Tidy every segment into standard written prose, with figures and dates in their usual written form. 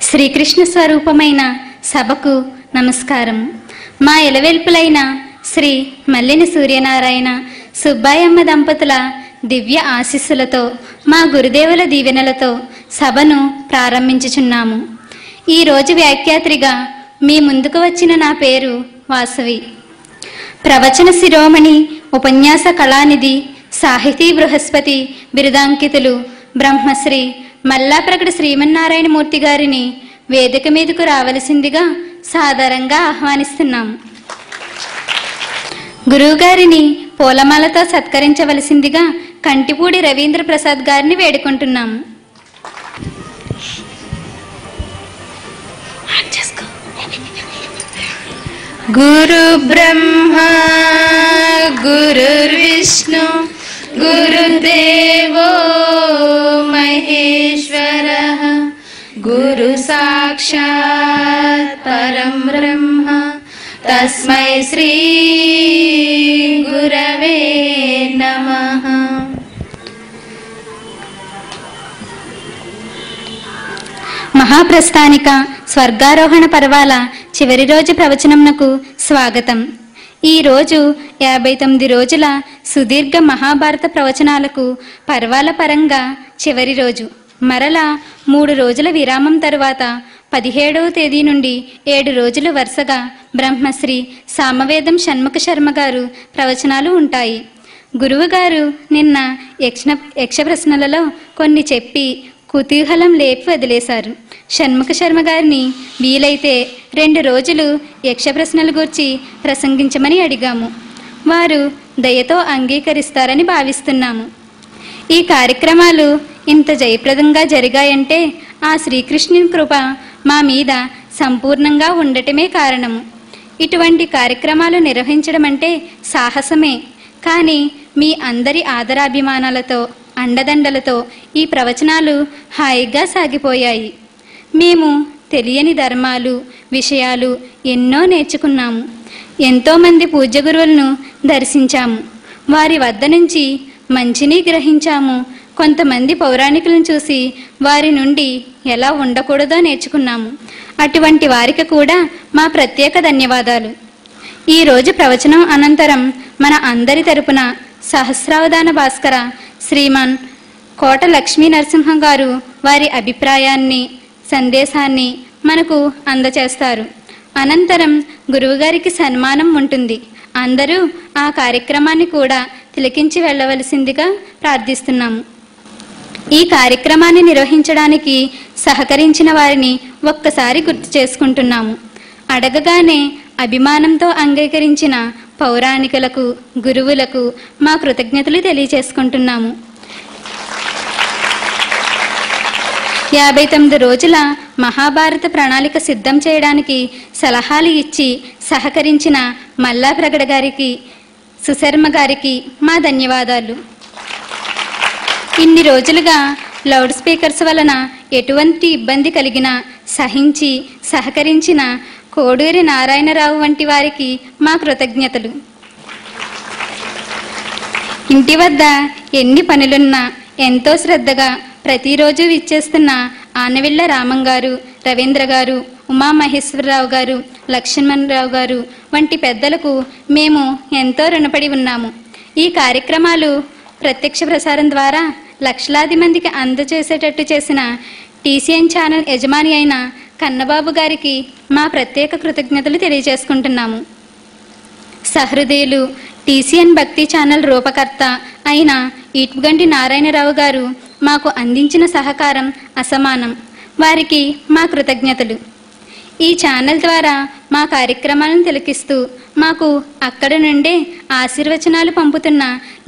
శ్రీకృష్ణ స్వరూపమైన సభకు నమస్కారం. మా ఎలవెల్పులైన శ్రీ మల్లిని సూర్యనారాయణ సుబ్బాయమ్మ దంపతుల దివ్య ఆశీస్సులతో మా గురుదేవుల దీవెనలతో సభను ప్రారంభించుచున్నాము. ఈరోజు వ్యాఖ్యాత్రిగా మీ ముందుకు వచ్చిన నా పేరు వాసవి. ప్రవచన శిరోమణి, ఉపన్యాస కళానిధి, సాహితీ బృహస్పతి బిరుదాంకితులు బ్రహ్మశ్రీ మల్లాప్రగడ శ్రీమన్నారాయణమూర్తి గారిని వేదిక మీదకు రావలసిందిగా సాదరంగా ఆహ్వానిస్తున్నాం. గురువుగారిని పూలమాలతో సత్కరించవలసిందిగా కంటిపూడి రవీంద్ర ప్రసాద్ గారిని వేడుకుంటున్నాం. గురు బ్రహ్మ గురుర్విష్ణు గురుదేవో మహేశ్వరః గురు సాక్షాత్ పరం బ్రహ్మ తస్మై శ్రీ గురవే నమః. మహాప్రస్థానిక స్వర్గారోహణ పర్వాల చివరి రోజు ప్రవచనంనకు స్వాగతం. ఈరోజు 59 రోజుల సుదీర్ఘ మహాభారత ప్రవచనాలకు పర్వాల పరంగా చివరి రోజు. మరలా 3 రోజుల విరామం తరువాత 17వ తేదీ నుండి 7 రోజులు వరుసగా బ్రహ్మశ్రీ సామవేదం షణ్ముఖ శర్మ గారు ప్రవచనాలు ఉంటాయి. గురువుగారు నిన్న యక్ష ప్రశ్నలలో కొన్ని చెప్పి కుతూహలం లేపి వదిలేశారు. షణ్ముఖ శర్మ గారిని వీలైతే 2 రోజులు యక్ష ప్రశ్నల గురించి ప్రసంగించమని అడిగాము. వారు దయతో అంగీకరిస్తారని భావిస్తున్నాము. ఈ కార్యక్రమాలు ఇంత జయప్రదంగా జరిగాయంటే ఆ శ్రీకృష్ణుని కృప మా మీద సంపూర్ణంగా ఉండటమే కారణము. ఇటువంటి కార్యక్రమాలు నిర్వహించడం అంటే సాహసమే. కానీ మీ అందరి ఆదరాభిమానాలతో అండదండలతో ఈ ప్రవచనాలు హాయిగా సాగిపోయాయి. మేము తెలియని ధర్మాలు విషయాలు ఎన్నో నేర్చుకున్నాము. ఎంతోమంది పూజ్య గురువులను దర్శించాము. వారి వద్ద నుంచి మంచిని గ్రహించాము. కొంతమంది పౌరాణికులను చూసి వారి నుండి ఎలా ఉండకూడదో నేర్చుకున్నాము. అటువంటి వారికి కూడా మా ప్రత్యేక ధన్యవాదాలు. ఈరోజు ప్రవచనం అనంతరం మన అందరి తరపున సహస్రావధాన భాస్కర శ్రీమాన్ కోట లక్ష్మీ నరసింహం గారు వారి అభిప్రాయాన్ని సందేశాన్ని మనకు అందచేస్తారు. అనంతరం గురువుగారికి సన్మానం ఉంటుంది. అందరూ ఆ కార్యక్రమాన్ని కూడా తిలకించి వెళ్ళవలసిందిగా ప్రార్థిస్తున్నాము. ఈ కార్యక్రమాన్ని నిర్వహించడానికి సహకరించిన వారిని ఒక్కసారి గుర్తు చేసుకుంటున్నాము. అడగగానే అభిమానంతో అంగీకరించిన పౌరాణికులకు గురువులకు మా కృతజ్ఞతలు తెలియజేసుకుంటున్నాము. 59 రోజుల మహాభారత ప్రణాళిక సిద్ధం చేయడానికి సలహాలు ఇచ్చి సహకరించిన మల్లాప్రగడ గారికి, సుశర్మ గారికి మా ధన్యవాదాలు. ఇన్ని రోజులుగా లౌడ్ స్పీకర్స్ వలన ఎటువంటి ఇబ్బంది కలిగినా సహించి సహకరించిన కోడూరి నారాయణరావు వంటి వారికి మా కృతజ్ఞతలు. ఇంటి వద్ద ఎన్ని పనులున్నా ఎంతో శ్రద్ధగా ప్రతిరోజు విచ్చేస్తున్న ఆనవిళ్ళ రామం గారు, రవీంద్ర గారు, ఉమామహేశ్వరరావు గారు, లక్ష్మణరావు గారు వంటి పెద్దలకు మేము ఎంతో రుణపడి ఉన్నాము. ఈ కార్యక్రమాలు ప్రత్యక్ష ప్రసారం ద్వారా లక్షలాది మందికి అందజేసేటట్టు చేసిన టీసీఎన్ ఛానల్ యజమాని అయిన కన్నబాబు గారికి మా ప్రత్యేక కృతజ్ఞతలు తెలియజేసుకుంటున్నాము. సహృదయులు టీసీఎన్ భక్తి ఛానల్ రూపకర్త అయిన ఈట్పుగంటి నారాయణరావు గారు మాకు అందించిన సహకారం అసమానం. వారికి మా కృతజ్ఞతలు. ఈ ఛానల్ ద్వారా మా కార్యక్రమాలను తిలకిస్తూ మాకు అక్కడ నుండే ఆశీర్వచనాలు పంపుతున్న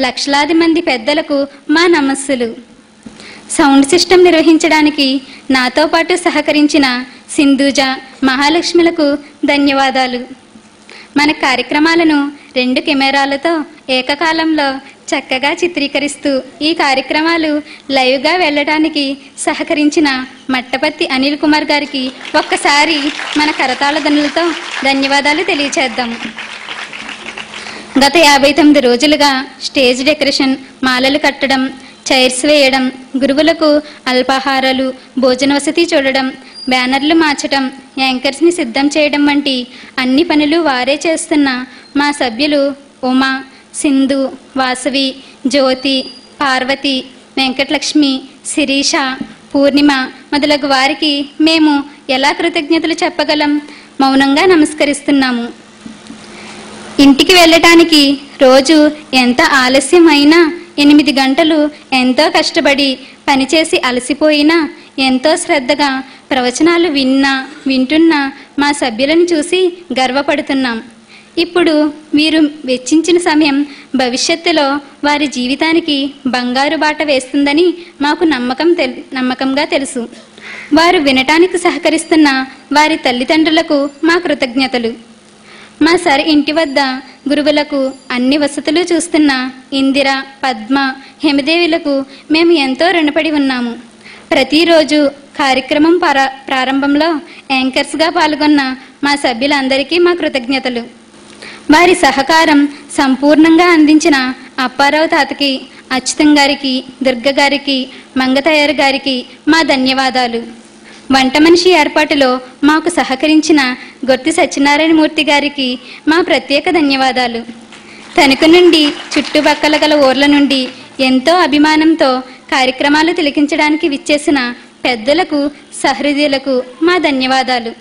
లక్షలాది మంది పెద్దలకు మా నమస్సులు. సౌండ్ సిస్టమ్ నిర్వహించడానికి నాతో పాటు సహకరించిన సింధూజ, మహాలక్ష్మిలకు ధన్యవాదాలు. మన కార్యక్రమాలను 2 కెమెరాలతో ఏకకాలంలో చక్కగా చిత్రీకరిస్తూ ఈ కార్యక్రమాలు లైవ్గా వెళ్ళడానికి సహకరించిన మట్టపత్తి అనిల్ కుమార్ గారికి ఒక్కసారి మన కరతాళ ధ్వనులతో ధన్యవాదాలు తెలియచేద్దాం. గత 59 రోజులుగా స్టేజ్ డెకరేషన్, మాలలు కట్టడం, చైర్స్ వేయడం, గురువులకు అల్పాహారాలు, భోజన వసతి చూడడం, బ్యానర్లు మార్చటం, యాంకర్స్ని సిద్ధం చేయడం వంటి అన్ని పనులు వారే చేస్తున్న మా సభ్యులు ఉమా, సింధు, వాసవి, జ్యోతి, పార్వతి, వెంకటలక్ష్మి, శిరీష, పూర్ణిమ మొదలగు వారికి మేము ఎలా కృతజ్ఞతలు చెప్పగలం? మౌనంగా నమస్కరిస్తున్నాము. ఇంటికి వెళ్ళటానికి రోజు ఎంత ఆలస్యం అయినా 8 గంటలు ఎంతో కష్టపడి పనిచేసి అలసిపోయినా ఎంతో శ్రద్ధగా ప్రవచనాలు వింటున్న మా సభ్యులను చూసి గర్వపడుతున్నాం. ఇప్పుడు వీరు వెచ్చించిన సమయం భవిష్యత్తులో వారి జీవితానికి బంగారు బాట వేస్తుందని మాకు నమ్మకంగా తెలుసు. వారు వినటానికి సహకరిస్తున్న వారి తల్లిదండ్రులకు మా కృతజ్ఞతలు. మా సార్ ఇంటి వద్ద గురువులకు అన్ని వసతులు చూస్తున్న ఇందిర, పద్మ, హేమదేవులకు మేము ఎంతో రుణపడి ఉన్నాము. ప్రతిరోజు కార్యక్రమం ప్రారంభంలో యాంకర్స్గా పాల్గొన్న మా సభ్యులందరికీ మా కృతజ్ఞతలు. వారి సహకారం సంపూర్ణంగా అందించిన అప్పారావు తాతకి, అచ్యుతం గారికి, దుర్గ గారికి, మంగతయ్యారు గారికి మా ధన్యవాదాలు. వంట మనిషి ఏర్పాటులో మాకు సహకరించిన గొర్తి సత్యనారాయణమూర్తి గారికి మా ప్రత్యేక ధన్యవాదాలు. తణుకు నుండి చుట్టుపక్కల గల ఊర్ల నుండి ఎంతో అభిమానంతో కార్యక్రమాలు తిలకించడానికి విచ్చేసిన పెద్దలకు, సహృదయులకు మా ధన్యవాదాలు.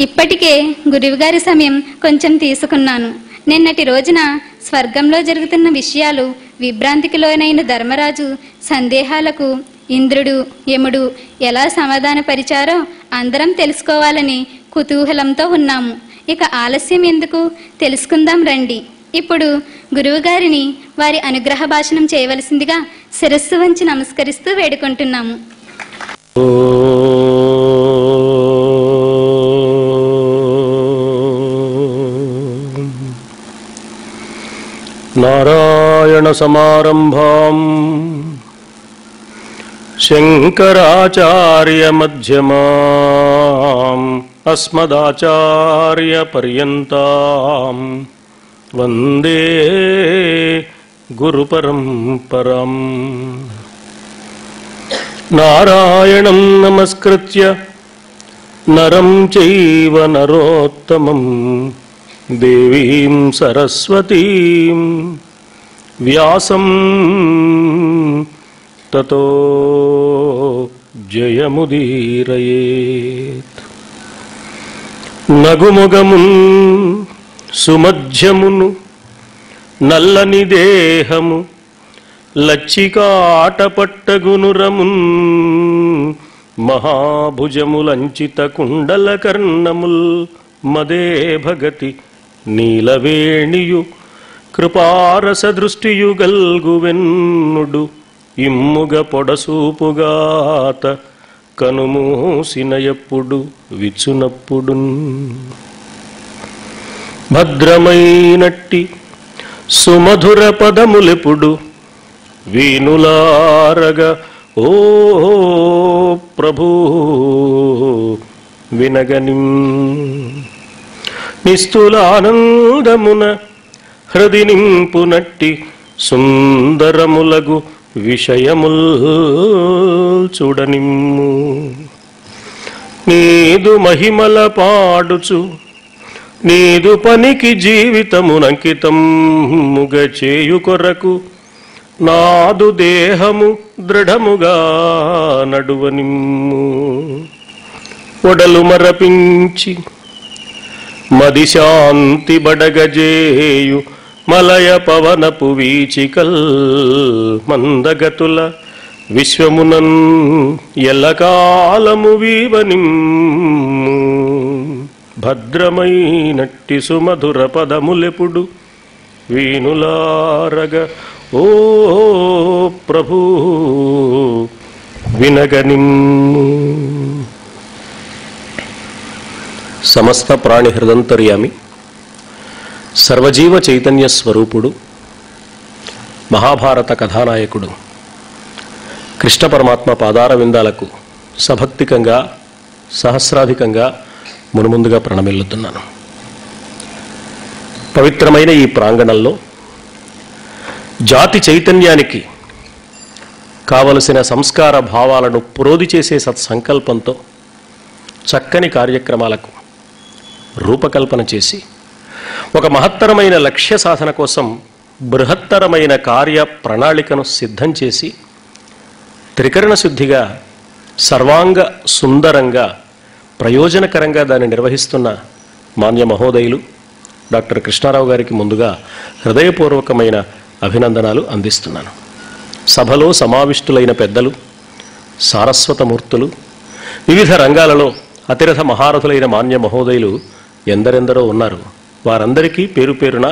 ఇప్పటికే గురువుగారి సమయం కొంచెం తీసుకున్నాను. నిన్నటి రోజున స్వర్గంలో జరుగుతున్న విషయాలు, విభ్రాంతికి లోనైన ధర్మరాజు సందేహాలకు ఇంద్రుడు, యముడు ఎలా సమాధానపరిచారో అందరం తెలుసుకోవాలని కుతూహలంతో ఉన్నాము. ఇక ఆలస్యం ఎందుకు, తెలుసుకుందాం రండి. ఇప్పుడు గురువుగారిని వారి అనుగ్రహ భాషణం చేయవలసిందిగా శిరస్సు వంచి నమస్కరిస్తూ వేడుకుంటున్నాము. నారాయణ సమారంభాం శంకరాచార్య మధ్యమాం అస్మదాచార్య పర్యంతాం వందే గురు పరంపరాం. నారాయణం నమస్కృత్య నరం చైవ నరోత్తమం దేవీం సరస్వతీం వ్యాసం తతో జయముదీరయేత్. నగుమొగమున్ సుమధ్యమును నల్లని దేహము లచ్చికాటపట్టగునురమున్ మహాభుజములంచిత కుండల కర్ణముల్ మదే భగతి నీలవేణియు కృపారస దృష్టియు గల్గువెన్నుడు ఇమ్ముగ పొడసూపుగాత కనుమూసిన ఎప్పుడు విచ్చునప్పుడు భద్రమైనట్టి సుమధుర పదములెప్పుడు వీనులారగా ఓ ప్రభూ వినగనిం. నిస్తులానందమున హృది నింపునట్టి సుందరములగు విషయముల్ చూడనిమ్ము. నీదు మహిమల పాడుచు నీదు పనికి జీవితమునంకితముగ చేయు కొరకు నాదు దేహము దృఢముగా నడువనిమ్ము. ఒడలు మరపించి మది శాంతి బడగజేయు మలయ పవనపు వీచికల్ మందగతుల విశ్వమునన్ ఎల్లకాలము వీవనిమ్ము. భద్రమైనట్టి సుమధుర పదములెప్పుడు వీనులారగ ఓ ప్రభూ వినగనిమ్ము. సమస్త ప్రాణి హృదంతర్యామి, సర్వజీవ చైతన్య స్వరూపుడు, మహాభారత కథానాయకుడు కృష్ణ పరమాత్మ పాదార విందాలకు సభక్తికంగా సహస్రాధికంగా మునుముందుగా ప్రణమిల్లుతున్నాను. పవిత్రమైన ఈ ప్రాంగణంలో జాతి చైతన్యానికి కావలసిన సంస్కార భావాలను ప్రోది చేసే సత్సంకల్పంతో చక్కని కార్యక్రమాలకు రూపకల్పన చేసి ఒక మహత్తరమైన లక్ష్య సాధన కోసం బృహత్తరమైన కార్య ప్రణాళికను సిద్ధం చేసి త్రికరణ శుద్ధిగా సర్వాంగ సుందరంగా ప్రయోజనకరంగా దాన్ని నిర్వహిస్తున్న మాన్య మహోదయులు డాక్టర్ కృష్ణారావు గారికి ముందుగా హృదయపూర్వకమైన అభినందనాలు అందిస్తున్నాను. సభలో సమావిష్టులైన పెద్దలు, సారస్వతమూర్తులు, వివిధ రంగాలలో అతిరథ మహారథులైన మాన్య మహోదయులు ఎందరెందరో ఉన్నారు. వారందరికీ పేరు పేరున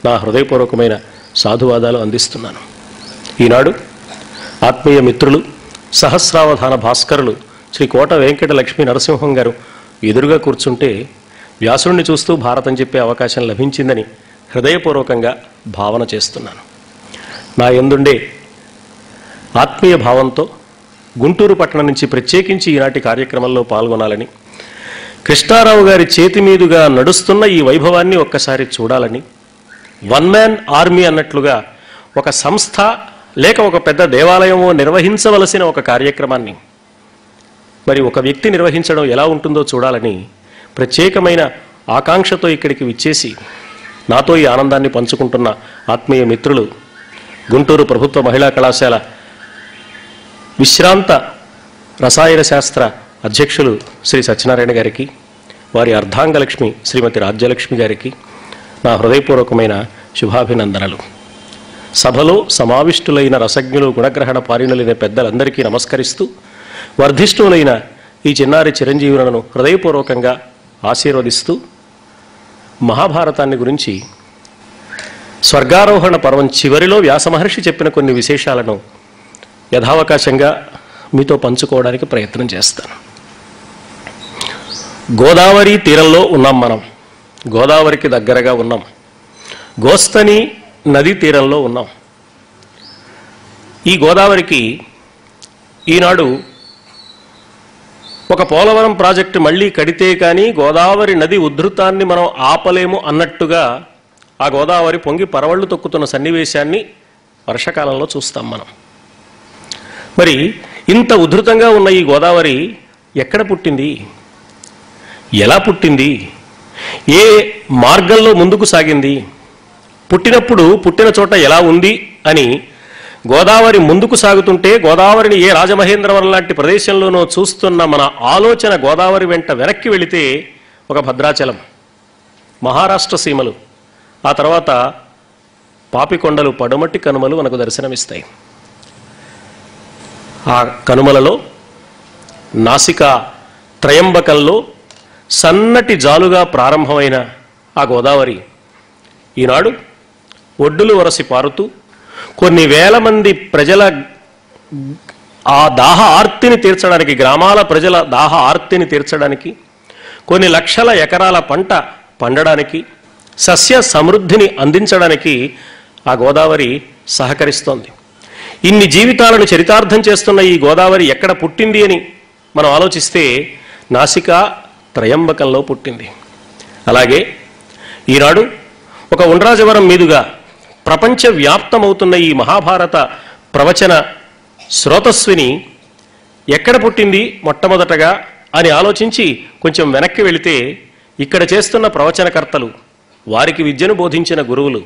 నా హృదయపూర్వకమైన సాధువాదాలు అందిస్తున్నాను. ఈనాడు ఆత్మీయ మిత్రులు, సహస్రావధాన భాస్కరులు శ్రీ కోట వెంకట లక్ష్మీ నరసింహం గారు ఎదురుగా కూర్చుంటే వ్యాసుడిని చూస్తూ భారతం చెప్పే అవకాశం లభించిందని హృదయపూర్వకంగా భావన చేస్తున్నాను. నా యందుండే ఆత్మీయ భావంతో గుంటూరు పట్టణం నుంచి ప్రత్యేకించి ఈనాటి కార్యక్రమంలో పాల్గొనాలని, కృష్ణారావు గారి చేతి మీదుగా నడుస్తున్న ఈ వైభవాన్ని ఒక్కసారి చూడాలని, వన్ మ్యాన్ ఆర్మీ అన్నట్లుగా ఒక సంస్థ లేక ఒక పెద్ద దేవాలయమో నిర్వహించవలసిన ఒక కార్యక్రమాన్ని మరి ఒక వ్యక్తి నిర్వహించడం ఎలా ఉంటుందో చూడాలని ప్రత్యేకమైన ఆకాంక్షతో ఇక్కడికి విచ్చేసి నాతో ఈ ఆనందాన్ని పంచుకుంటున్న ఆత్మీయ మిత్రులు గుంటూరు ప్రభుత్వ మహిళా కళాశాల విశ్రాంత రసాయన శాస్త్ర అధ్యక్షులు శ్రీ సత్యనారాయణ గారికి, వారి అర్ధాంగలక్ష్మి శ్రీమతి రాజ్యలక్ష్మి గారికి నా హృదయపూర్వకమైన శుభాభినందనలు. సభలో సమావిష్టులైన రసజ్ఞులు, గుణగ్రహణ పారిణులైన పెద్దలందరికీ నమస్కరిస్తూ వర్ధిష్ఠులైన ఈ చిన్నారి చిరంజీవులను హృదయపూర్వకంగా ఆశీర్వదిస్తూ మహాభారతాన్ని గురించి స్వర్గారోహణ పర్వం చివరిలో వ్యాసమహర్షి చెప్పిన కొన్ని విశేషాలను యథావకాశంగా మీతో పంచుకోవడానికి ప్రయత్నం చేస్తాను. గోదావరి తీరంలో ఉన్నాం మనం. గోదావరికి దగ్గరగా ఉన్నాం. గోస్తని నదీ తీరంలో ఉన్నాం. ఈ గోదావరికి ఈనాడు ఒక పోలవరం ప్రాజెక్టు మళ్ళీ కడితే కానీ గోదావరి నది ఉద్ధృతాన్ని మనం ఆపలేము అన్నట్టుగా ఆ గోదావరి పొంగి పరవళ్లు తొక్కుతున్న సన్నివేశాన్ని వర్షాకాలంలో చూస్తాం మనం. మరి ఇంత ఉద్ధృతంగా ఉన్న ఈ గోదావరి ఎక్కడ పుట్టింది, ఎలా పుట్టింది, ఏ మార్గంలో ముందుకు సాగింది, పుట్టినప్పుడు పుట్టిన చోట ఎలా ఉంది అని గోదావరి ముందుకు సాగుతుంటే గోదావరిని ఏ రాజమహేంద్రవరం లాంటి ప్రదేశంలోనో చూస్తున్న మన ఆలోచన గోదావరి వెంట వెనక్కి వెళితే ఒక భద్రాచలం, మహారాష్ట్ర సీమలు, ఆ తర్వాత పాపికొండలు, పడుమటి కనుమలు మనకు దర్శనమిస్తాయి. ఆ కనుమలలో నాసికా త్రయంబకంలో సన్నటి జాలుగా ప్రారంభమైన ఆ గోదావరి ఈనాడు ఒడ్డులు వరసి పారుతూ కొన్ని వేల మంది ప్రజల ఆ దాహ ఆర్తిని తీర్చడానికి, గ్రామాల ప్రజల దాహ ఆర్తిని తీర్చడానికి, కొన్ని లక్షల ఎకరాల పంట పండడానికి, సస్య సమృద్ధిని అందించడానికి ఆ గోదావరి సహకరిస్తోంది. ఇన్ని జీవితాలను చరితార్థం చేస్తున్న ఈ గోదావరి ఎక్కడ పుట్టింది అని మనం ఆలోచిస్తే నాసికా త్రయంబకంలో పుట్టింది. అలాగే ఈనాడు ఒక ఉండ్రాజవరం మీదుగా ప్రపంచవ్యాప్తమవుతున్న ఈ మహాభారత ప్రవచన స్రోతస్విని ఎక్కడ పుట్టింది మొట్టమొదటగా అని ఆలోచించి కొంచెం వెనక్కి వెళితే ఇక్కడ చేస్తున్న ప్రవచనకర్తలు, వారికి విద్యను బోధించిన గురువులు,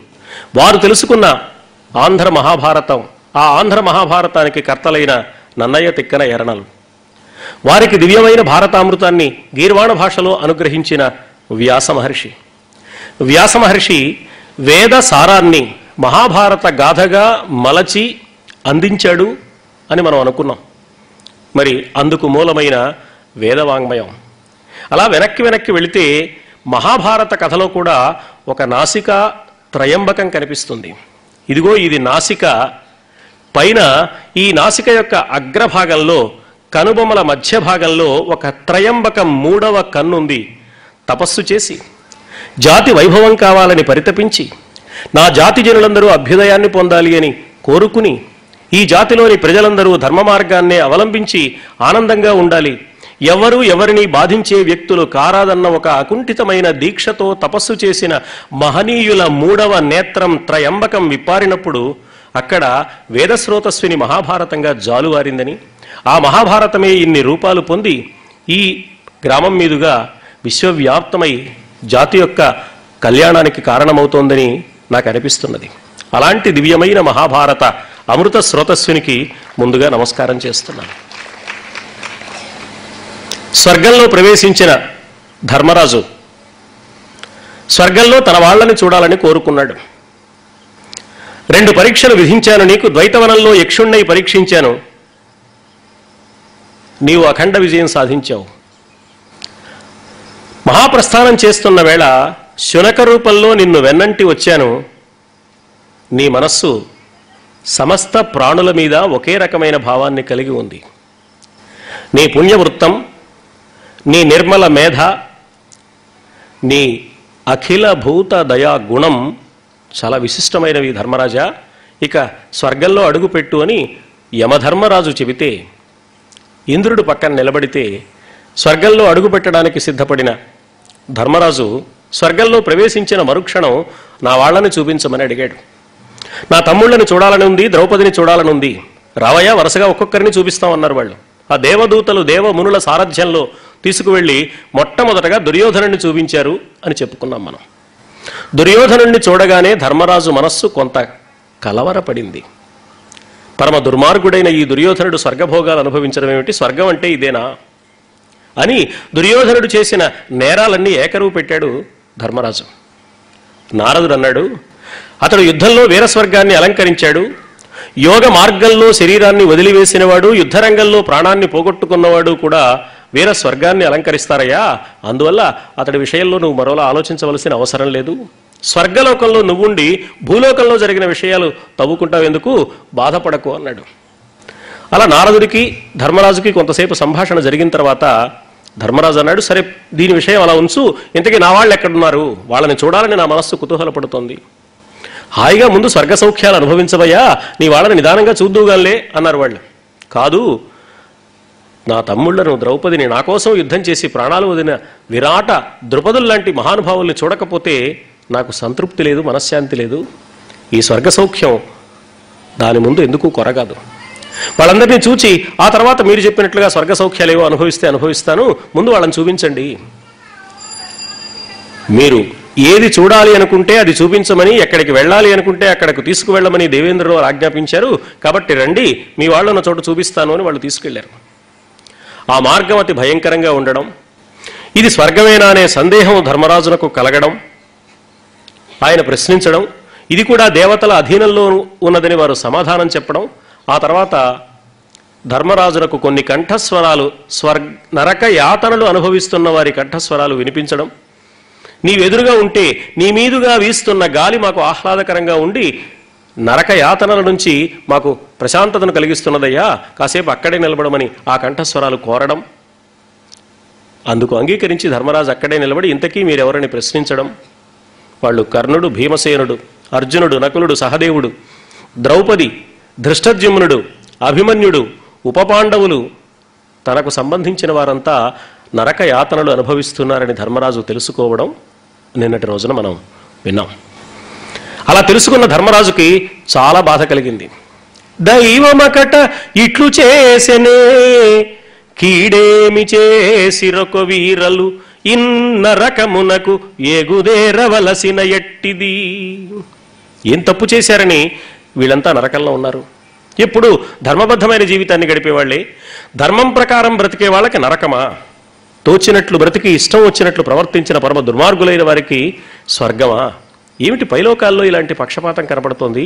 వారు తెలుసుకున్న ఆంధ్ర మహాభారతం, ఆ ఆంధ్ర మహాభారతానికి కర్తలైన నన్నయ్య తిక్కన ఎరణలు, వారికి దివ్యమైన భారతామృతాన్ని గీర్వాణ భాషలో అనుగ్రహించిన వ్యాసమహర్షి. వ్యాసమహర్షి వేద సారాన్ని మహాభారత గాథగా మలచి అందించాడు అని మనం అనుకున్నాం. మరి అందుకు మూలమైన వేదవాంగ్మయం. అలా వెనక్కి వెళితే మహాభారత కథలో కూడా ఒక నాసికా త్రయంబకం కనిపిస్తుంది. ఇదిగో ఇది నాసిక. పైన ఈ నాసిక యొక్క అగ్రభాగంలో, కనుబొమ్మల మధ్య భాగంలో ఒక త్రయంబకం మూడవ కన్నుంది. తపస్సు చేసి జాతి వైభవం కావాలని పరితపించి, నా జాతి జనులందరూ అభ్యుదయాన్ని పొందాలి అని కోరుకుని, ఈ జాతిలోని ప్రజలందరూ ధర్మ మార్గాన్నే అవలంబించి ఆనందంగా ఉండాలి, ఎవరు ఎవరిని బాధించే వ్యక్తులు కారాదన్న ఒక అకుంఠితమైన దీక్షతో తపస్సు చేసిన మహనీయుల మూడవ నేత్రం త్రయంబకం విప్పారినప్పుడు అక్కడ వేదస్రోతస్విని మహాభారతంగా జాలువారిందని, ఆ మహాభారతమే ఇన్ని రూపాలు పొంది ఈ గ్రామం మీదుగా విశ్వవ్యాప్తమై జాతి యొక్క కళ్యాణానికి కారణమవుతోందని నాకు అనిపిస్తున్నది. అలాంటి దివ్యమైన మహాభారత అమృత స్రోతస్సునికి ముందుగా నమస్కారం చేస్తున్నాను. స్వర్గంలో ప్రవేశించిన ధర్మరాజు స్వర్గంలో తన వాళ్ళని చూడాలని కోరుకున్నాడు. 2 పరీక్షలు విధించాను నీకు, ద్వైతవనంలో యక్షుణ్ణి పరీక్షించాను, నీవు అఖండ విజయం సాధించావు. మహాప్రస్థానం చేస్తున్న వేళ శునక రూపంలో నిన్ను వెన్నంటి వచ్చాను. నీ మనస్సు సమస్త ప్రాణుల మీద ఒకే రకమైన భావాన్ని కలిగి ఉంది. నీ పుణ్యవృత్తం, నీ నిర్మల మేధ, నీ అఖిల భూత దయా గుణం చాలా విశిష్టమైనవి ధర్మరాజా. ఇక స్వర్గంలో అడుగుపెట్టు అని యమధర్మరాజు చెబితే, ఇంద్రుడు పక్కన నిలబడితే స్వర్గంలో అడుగుపెట్టడానికి సిద్ధపడిన ధర్మరాజు స్వర్గంలో ప్రవేశించిన మరుక్షణం నా వాళ్ళని చూపించమని అడిగాడు. నా తమ్ముళ్ళని చూడాలని ఉంది, ద్రౌపదిని చూడాలని ఉంది, రావయ్యా వరుసగా ఒక్కొక్కరిని చూపిస్తామన్నారు వాళ్ళు. ఆ దేవదూతలు దేవమునుల సారథ్యంలో తీసుకువెళ్ళి మొట్టమొదటగా దుర్యోధనుడిని చూపించారు అని చెప్పుకున్నాం మనం. దుర్యోధనుడిని చూడగానే ధర్మరాజు మనస్సు కొంత కలవరపడింది. పరమ దుర్మార్గుడైన ఈ దుర్యోధనుడు స్వర్గభోగాలు అనుభవించడం ఏమిటి, స్వర్గం అంటే ఇదేనా అని దుర్యోధనుడు చేసిన నేరాలన్నీ ఏకరువు పెట్టాడు ధర్మరాజు. నారదుడు అన్నాడు, అతడు యుద్ధంలో వీరస్వర్గాన్ని అలంకరించాడు, యోగ మార్గంలో శరీరాన్ని వదిలివేసినవాడు, యుద్ధరంగంలో ప్రాణాన్ని పోగొట్టుకున్నవాడు కూడా వీర స్వర్గాన్ని అలంకరిస్తారయ్యా. అందువల్ల అతడి విషయంలో నువ్వు మరోలా ఆలోచించవలసిన అవసరం లేదు. స్వర్గలోకంలో నువ్వుండి భూలోకంలో జరిగిన విషయాలు తవ్వుకుంటావు ఎందుకు, బాధపడకు అన్నాడు. అలా నారదుడికి ధర్మరాజుకి కొంతసేపు సంభాషణ జరిగిన తర్వాత ధర్మరాజు అన్నాడు, సరే దీని విషయం అలా ఉంచు, ఇంతకీ నా వాళ్ళు ఎక్కడున్నారు, వాళ్ళని చూడాలని నా మనస్సు కుతూహలపడుతోంది. హాయిగా ముందు స్వర్గ సౌఖ్యాలు అనుభవించవయ్యా, నీ వాళ్ళని నిదానంగా చూద్దువుగాలే అన్నారు వాళ్ళు. కాదు, నా తమ్ముళ్లను ద్రౌపదిని నా కోసం యుద్ధం చేసి ప్రాణాలు వదిలిన విరాట ద్రుపదుల్లాంటి మహానుభావుల్ని చూడకపోతే నాకు సంతృప్తి లేదు, మనశ్శాంతి లేదు. ఈ స్వర్గ సౌఖ్యం దాని ముందు ఎందుకు కొరగాదు. వాళ్ళందరినీ చూచి ఆ తర్వాత మీరు చెప్పినట్లుగా స్వర్గ సౌఖ్యాలు ఏవో అనుభవిస్తే అనుభవిస్తాను, ముందు వాళ్ళని చూపించండి. మీరు ఏది చూడాలి అనుకుంటే అది చూపించమని, ఎక్కడికి వెళ్ళాలి అనుకుంటే అక్కడికి తీసుకువెళ్ళమని దేవేంద్రుడు ఆజ్ఞాపించారు. కాబట్టి రండి, మీ వాళ్ళన్న చోట చూపిస్తాను అని వాళ్ళు తీసుకెళ్లారు. ఆ మార్గం అతి భయంకరంగా ఉండడం, ఇది స్వర్గమేనా అనే సందేహం ధర్మరాజునకు కలగడం, ఆయన ప్రశ్నించడం, ఇది కూడా దేవతల అధీనంలో ఉన్నదని వారు సమాధానం చెప్పడం, ఆ తర్వాత ధర్మరాజునకు కొన్ని కంఠస్వరాలు నరక యాతనలు అనుభవిస్తున్న వారి కంఠస్వరాలు వినిపించడం, నీవెదురుగా ఉంటే నీ మీదుగా వీస్తున్న గాలి మాకు ఆహ్లాదకరంగా ఉండి నరక యాతనల నుంచి మాకు ప్రశాంతతను కలిగిస్తున్నదయ్యా, కాసేపు అక్కడే నిలబడమని ఆ కంఠస్వరాలు కోరడం. అందుకు అంగీకరించి ధర్మరాజు అక్కడే నిలబడి ఇంతకీ మీరెవరని ప్రశ్నించడం. వాళ్ళు కర్ణుడు, భీమసేనుడు, అర్జునుడు, నకులుడు, సహదేవుడు, ద్రౌపది, ధృష్టద్యుమ్నుడు, అభిమన్యుడు, ఉపపాండవులు, తనకు సంబంధించిన వారంతా నరక యాతనలు అనుభవిస్తున్నారని ధర్మరాజు తెలుసుకోవడం నిన్నటి రోజున మనం విన్నాం. అలా తెలుసుకున్న ధర్మరాజుకి చాలా బాధ కలిగింది. దైవమకట ఇట్లు చేసెనే, కీడేమి చేసిరొక వీరలు, ఇన్న రకమునకు ఎగుదేరవలసిన ఎట్టిది. ఏం తప్పు చేశారని వీళ్ళంతా నరకంలో ఉన్నారు. ఎప్పుడు ధర్మబద్ధమైన జీవితాన్ని గడిపేవాళ్లే, ధర్మం ప్రకారం బ్రతికే వాళ్ళకి నరకమా? తోచినట్లు బ్రతికి ఇష్టం వచ్చినట్లు ప్రవర్తించిన పరమ దుర్మార్గులైన వారికి స్వర్గమా? ఏమిటి పైలోకాల్లో ఇలాంటి పక్షపాతం కనపడుతోంది?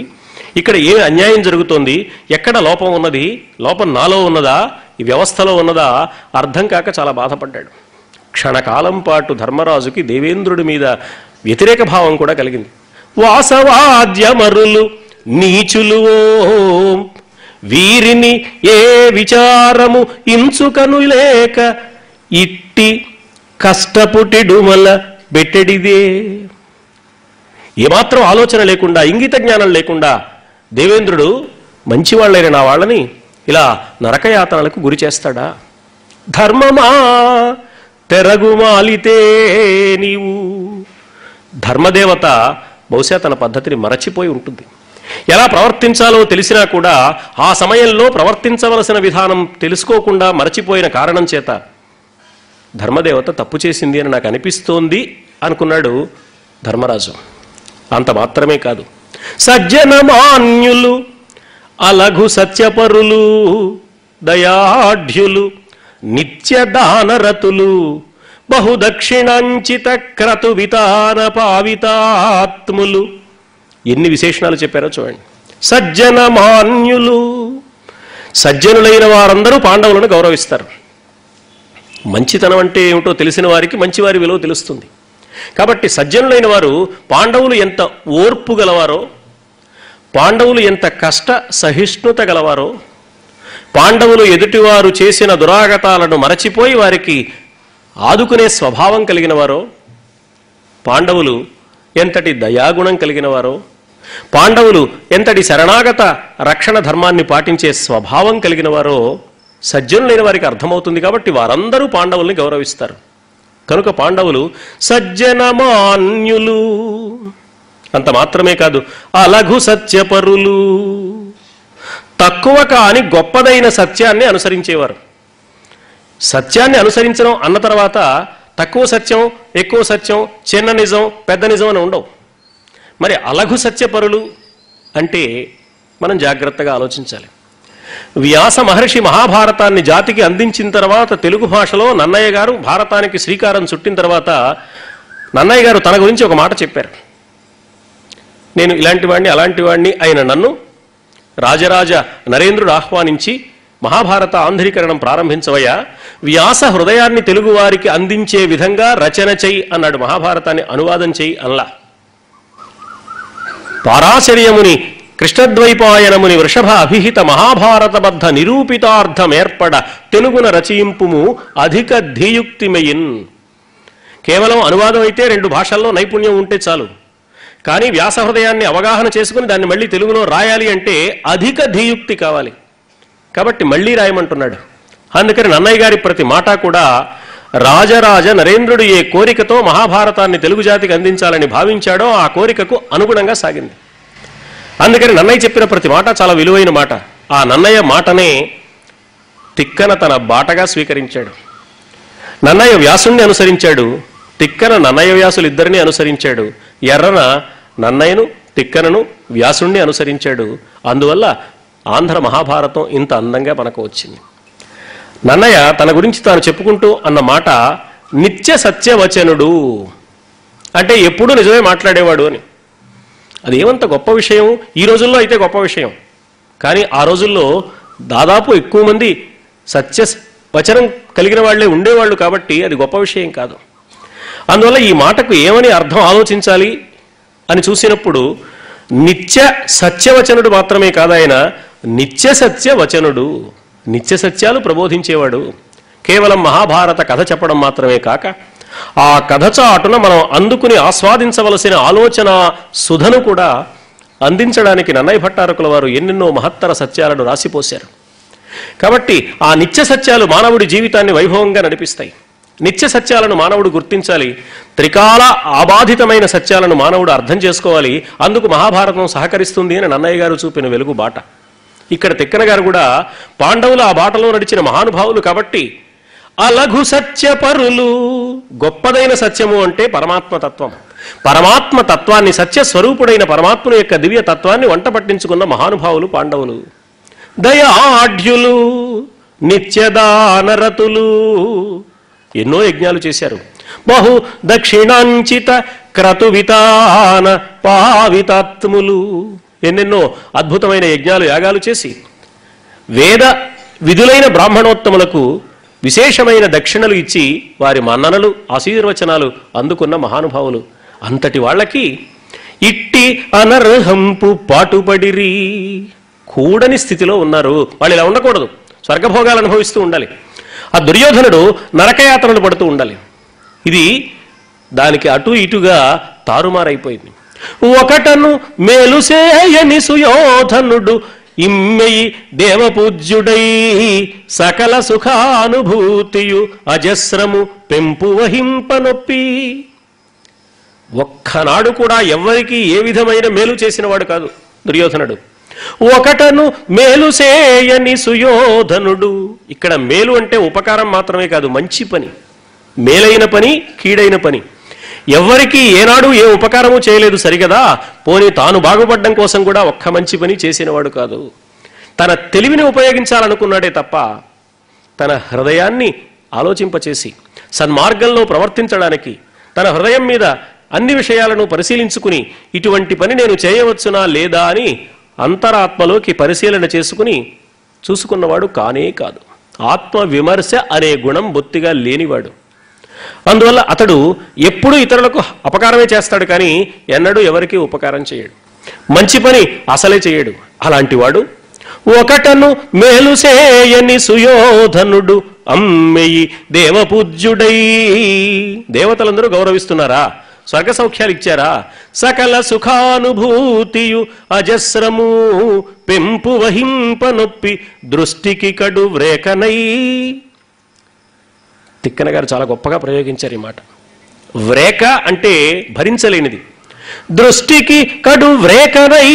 ఇక్కడ ఏ అన్యాయం జరుగుతోంది? ఎక్కడ లోపం ఉన్నది? లోపం నాలో ఉన్నదా, ఈ వ్యవస్థలో ఉన్నదా? అర్థం కాక చాలా బాధపడ్డాడు. క్షణకాలం పాటు ధర్మరాజుకి దేవేంద్రుడి మీద వ్యతిరేక భావం కూడా కలిగింది. వాసవాద్యమరులు నీచులు వీరిని ఏ విచారము ఇంచుకను లేక, ఇట్టి కష్టపుటిడుమల బెట్టెడిదే. ఏమాత్రం ఆలోచన లేకుండా, ఇంగిత జ్ఞానం లేకుండా దేవేంద్రుడు మంచివాళ్ళైన నా వాళ్ళని ఇలా నరకయాతనలకు గురి చేస్తాడా? ధర్మమా తెరగుమాలితే నీవు. ధర్మదేవత బహుశా తన పద్ధతిని మరచిపోయి ఉంటుంది. ఎలా ప్రవర్తించాలో తెలిసినా కూడా ఆ సమయంలో ప్రవర్తించవలసిన విధానం తెలుసుకోకుండా మరచిపోయిన కారణం చేత ధర్మదేవత తప్పు చేసింది అని నాకు అనిపిస్తోంది అనుకున్నాడు ధర్మరాజు. అంత మాత్రమే కాదు, సజ్జనమాన్యులు అలఘు సత్యపరులు దయాఢ్యులు నిత్యదానరతులు బహుదక్షిణాంచిత క్రతు వితాన పావితాత్ములు. ఎన్ని విశేషణాలు చెప్పారో చూడండి. సజ్జనమాన్యులు, సజ్జనులైన వారందరూ పాండవులను గౌరవిస్తారు. మంచితనం అంటే ఏమిటో తెలిసిన వారికి మంచివారి విలువ తెలుస్తుంది. కాబట్టి సజ్జనులైన వారు పాండవులు ఎంత ఓర్పు గలవారో, పాండవులు ఎంత కష్ట సహిష్ణుత గలవారో, పాండవులు ఎదుటివారు చేసిన దురాగతాలను మరచిపోయి వారికి ఆదుకునే స్వభావం కలిగిన వారో, పాండవులు ఎంతటి దయాగుణం కలిగిన వారో, పాండవులు ఎంతటి శరణాగత రక్షణ ధర్మాన్ని పాటించే స్వభావం కలిగిన వారో సజ్జనులైన వారికి అర్థమవుతుంది. కాబట్టి వారందరూ పాండవుల్ని గౌరవిస్తారు. కనుక పాండవులు సజ్జనమాన్యులు. అంత మాత్రమే కాదు, అలఘు సత్యపరులు, తక్కువ కాని గొప్పదైన సత్యాన్ని అనుసరించేవారు. సత్యాన్ని అనుసరించడం అన్న తర్వాత తక్కువ సత్యం, ఎక్కువ సత్యం, చిన్న నిజం, పెద్ద నిజం అని ఉండవు. మరి అలఘు సత్యపరులు అంటే మనం జాగ్రత్తగా ఆలోచించాలి. వ్యాస మహర్షి మహాభారతాన్ని జాతికి అందించిన తర్వాత తెలుగు భాషలో నన్నయ్య గారు భారతానికి శ్రీకారం చుట్టిన తర్వాత నన్నయ్య గారు తన గురించి ఒక మాట చెప్పారు. నేను ఇలాంటి వాడిని అలాంటి వాడిని అయిన నన్ను రాజరాజ నరేంద్రుడు ఆహ్వానించి మహాభారత ఆంధ్రీకరణం ప్రారంభించవయ్యా, వ్యాస హృదయాన్ని తెలుగు వారికి అందించే విధంగా రచన చెయ్యి అన్నాడు. మహాభారతాన్ని అనువాదం చెయ్యి అన్లా. పారాశర్యముని కృష్ణద్వైపాయనముని వృషభ అభిహిత మహాభారతబద్ధ నిరూపితార్థమేర్పడ తెలుగున రచయింపుము అధిక ధీయుక్తిమయిన్. కేవలం అనువాదం అయితే 2 భాషల్లో నైపుణ్యం ఉంటే చాలు. కానీ వ్యాస హృదయాన్ని అవగాహన చేసుకుని దాన్ని మళ్ళీ తెలుగులో రాయాలి అంటే అధిక ధీయుక్తి కావాలి. కాబట్టి మళ్ళీ రాయమంటున్నాడు. అందుకని నన్నయ్య గారి ప్రతి మాట కూడా రాజరాజ నరేంద్రుడు ఏ కోరికతో మహాభారతాన్ని తెలుగు జాతికి అందించాలని భావించాడో ఆ కోరికకు అనుగుణంగా సాగింది. అందుకని నన్నయ్య చెప్పిన ప్రతి మాట చాలా విలువైన మాట. ఆ నన్నయ్య మాటనే తిక్కన తన బాటగా స్వీకరించాడు. నన్నయ్య వ్యాసుణ్ణి అనుసరించాడు, తిక్కన నన్నయ్య వ్యాసులు ఇద్దరిని అనుసరించాడు. ఎర్రన నన్నయ్యను, తిక్కనను, వ్యాసుణ్ణి అనుసరించాడు. అందువల్ల ఆంధ్ర మహాభారతం ఇంత అందంగా మనకు వచ్చింది. నన్నయ్య తన గురించి తాను చెప్పుకుంటూ అన్న మాట నిత్య సత్యవచనుడు, అంటే ఎప్పుడూ నిజమే మాట్లాడేవాడు అని. అది ఏమంత గొప్ప విషయం. ఈ రోజుల్లో అయితే గొప్ప విషయం, కానీ ఆ రోజుల్లో దాదాపు ఎక్కువ మంది సత్య వచనం కలిగిన వాళ్లే ఉండేవాళ్ళు కాబట్టి అది గొప్ప విషయం కాదు. అందువల్ల ఈ మాటకు ఏమని అర్థం ఆలోచించాలి అని చూసినప్పుడు నిత్య సత్యవచనుడు మాత్రమే కాదు, ఆయన నిత్య సత్యవచనుడు, నిత్య సత్యాలు ప్రబోధించేవాడు. కేవలం మహాభారత కథ చెప్పడం మాత్రమే కాక ఆ కథ చాటున మనం అందుకుని ఆస్వాదించవలసిన ఆలోచన సుధను కూడా అందించడానికి నన్నయ్య భట్టారకుల వారు ఎన్నెన్నో మహత్తర సత్యాలను రాసిపోశారు. కాబట్టి ఆ నిత్య సత్యాలు మానవుడి జీవితాన్ని వైభవంగా నడిపిస్తాయి. నిత్య సత్యాలను మానవుడు గుర్తించాలి. త్రికాల ఆబాధితమైన సత్యాలను మానవుడు అర్థం చేసుకోవాలి. అందుకు మహాభారతం సహకరిస్తుంది అని నన్నయ్య గారు చూపిన వెలుగు బాట. ఇక్కడ తిక్కన గారు కూడా పాండవులు ఆ బాటలో నడిచిన మహానుభావులు కాబట్టి అలఘు సత్యపరులు, గొప్పదైన సత్యము అంటే పరమాత్మతత్వం. పరమాత్మతత్వాన్ని, సత్యస్వరూపుడైన పరమాత్మ యొక్క దివ్య తత్వాన్ని వంట పట్టించుకున్న మహానుభావులు పాండవులు. దయాఢ్యులు, నిత్యదానరతులు, ఎన్నో యజ్ఞాలు చేశారు. బహు దక్షిణాంచిత క్రతువితాన పావితాత్ములు, ఎన్నెన్నో అద్భుతమైన యజ్ఞాలు యాగాలు చేసి వేద విధులైన బ్రాహ్మణోత్తములకు విశేషమైన దక్షిణలు ఇచ్చి వారి మన్ననలు, ఆశీర్వచనాలు అందుకున్న మహానుభావులు. అంతటి వాళ్ళకి ఇట్టి అనర్హంపు పాటుపడిరి, కూడని స్థితిలో ఉన్నారు. వాళ్ళు ఇలా ఉండకూడదు, స్వర్గభోగాలు అనుభవిస్తూ ఉండాలి. ఆ దుర్యోధనుడు నరకయాత్రలు పడుతూ ఉండాలి. ఇది దానికి అటు ఇటుగా తారుమారైపోయింది. ఒకటను మేలుసేయని సుయోధనుడు ఇమ్మెయి దేవపూజ్యుడై సకల సుఖానుభూతియు అజస్రము పెంపు వహింపనొప్పి. ఒక్కనాడు కూడా ఎవ్వరికి ఏ విధమైన మేలు చేసినవాడు కాదు దుర్యోధనుడు. ఒకటను మేలుసేయని సుయోధనుడు, ఇక్కడ మేలు అంటే ఉపకారం మాత్రమే కాదు, మంచి పని. మేలైన పని, కీడైన పని. ఎవ్వరికీ ఏనాడు ఏ ఉపకారము చేయలేదు సరిగదా, పోనీ తాను బాగుపడడం కోసం కూడా ఒక్క మంచి పని చేసినవాడు కాదు. తన తెలివిని ఉపయోగించాలనుకున్నాడే తప్ప తన హృదయాన్ని ఆలోచింపచేసి సన్మార్గంలో ప్రవర్తించడానికి తన హృదయం మీద అన్ని విషయాలను పరిశీలించుకుని ఇటువంటి పని నేను చేయవచ్చునా లేదా అని అంతరాత్మలోకి పరిశీలన చేసుకుని చూసుకున్నవాడు కానే కాదు. ఆత్మ విమర్శ అనే గుణం బొత్తిగా లేనివాడు. అందువల్ల అతడు ఎప్పుడూ ఇతరులకు అపకారమే చేస్తాడు, కానీ ఎన్నడూ ఎవరికీ ఉపకారం చేయడు. మంచి పని అసలే చేయడు. అలాంటి వాడు ఒకటను మేలు చేయని సుయోధనుడు అమ్మెయి దేవపూజ్యుడై. దేవతలందరూ గౌరవిస్తున్నారా? స్వర్గ సౌఖ్యాలు ఇచ్చారా? సకల సుఖానుభూతియు అజస్రము పెంపు వహింపనొప్పి దృష్టికి కడు వ్రేకనై. తిక్కన గారు చాలా గొప్పగా ప్రయోగించారు ఈ మాట. వ్రేక అంటే భరించలేనిది, దృష్టికి కడు వ్రేకనై.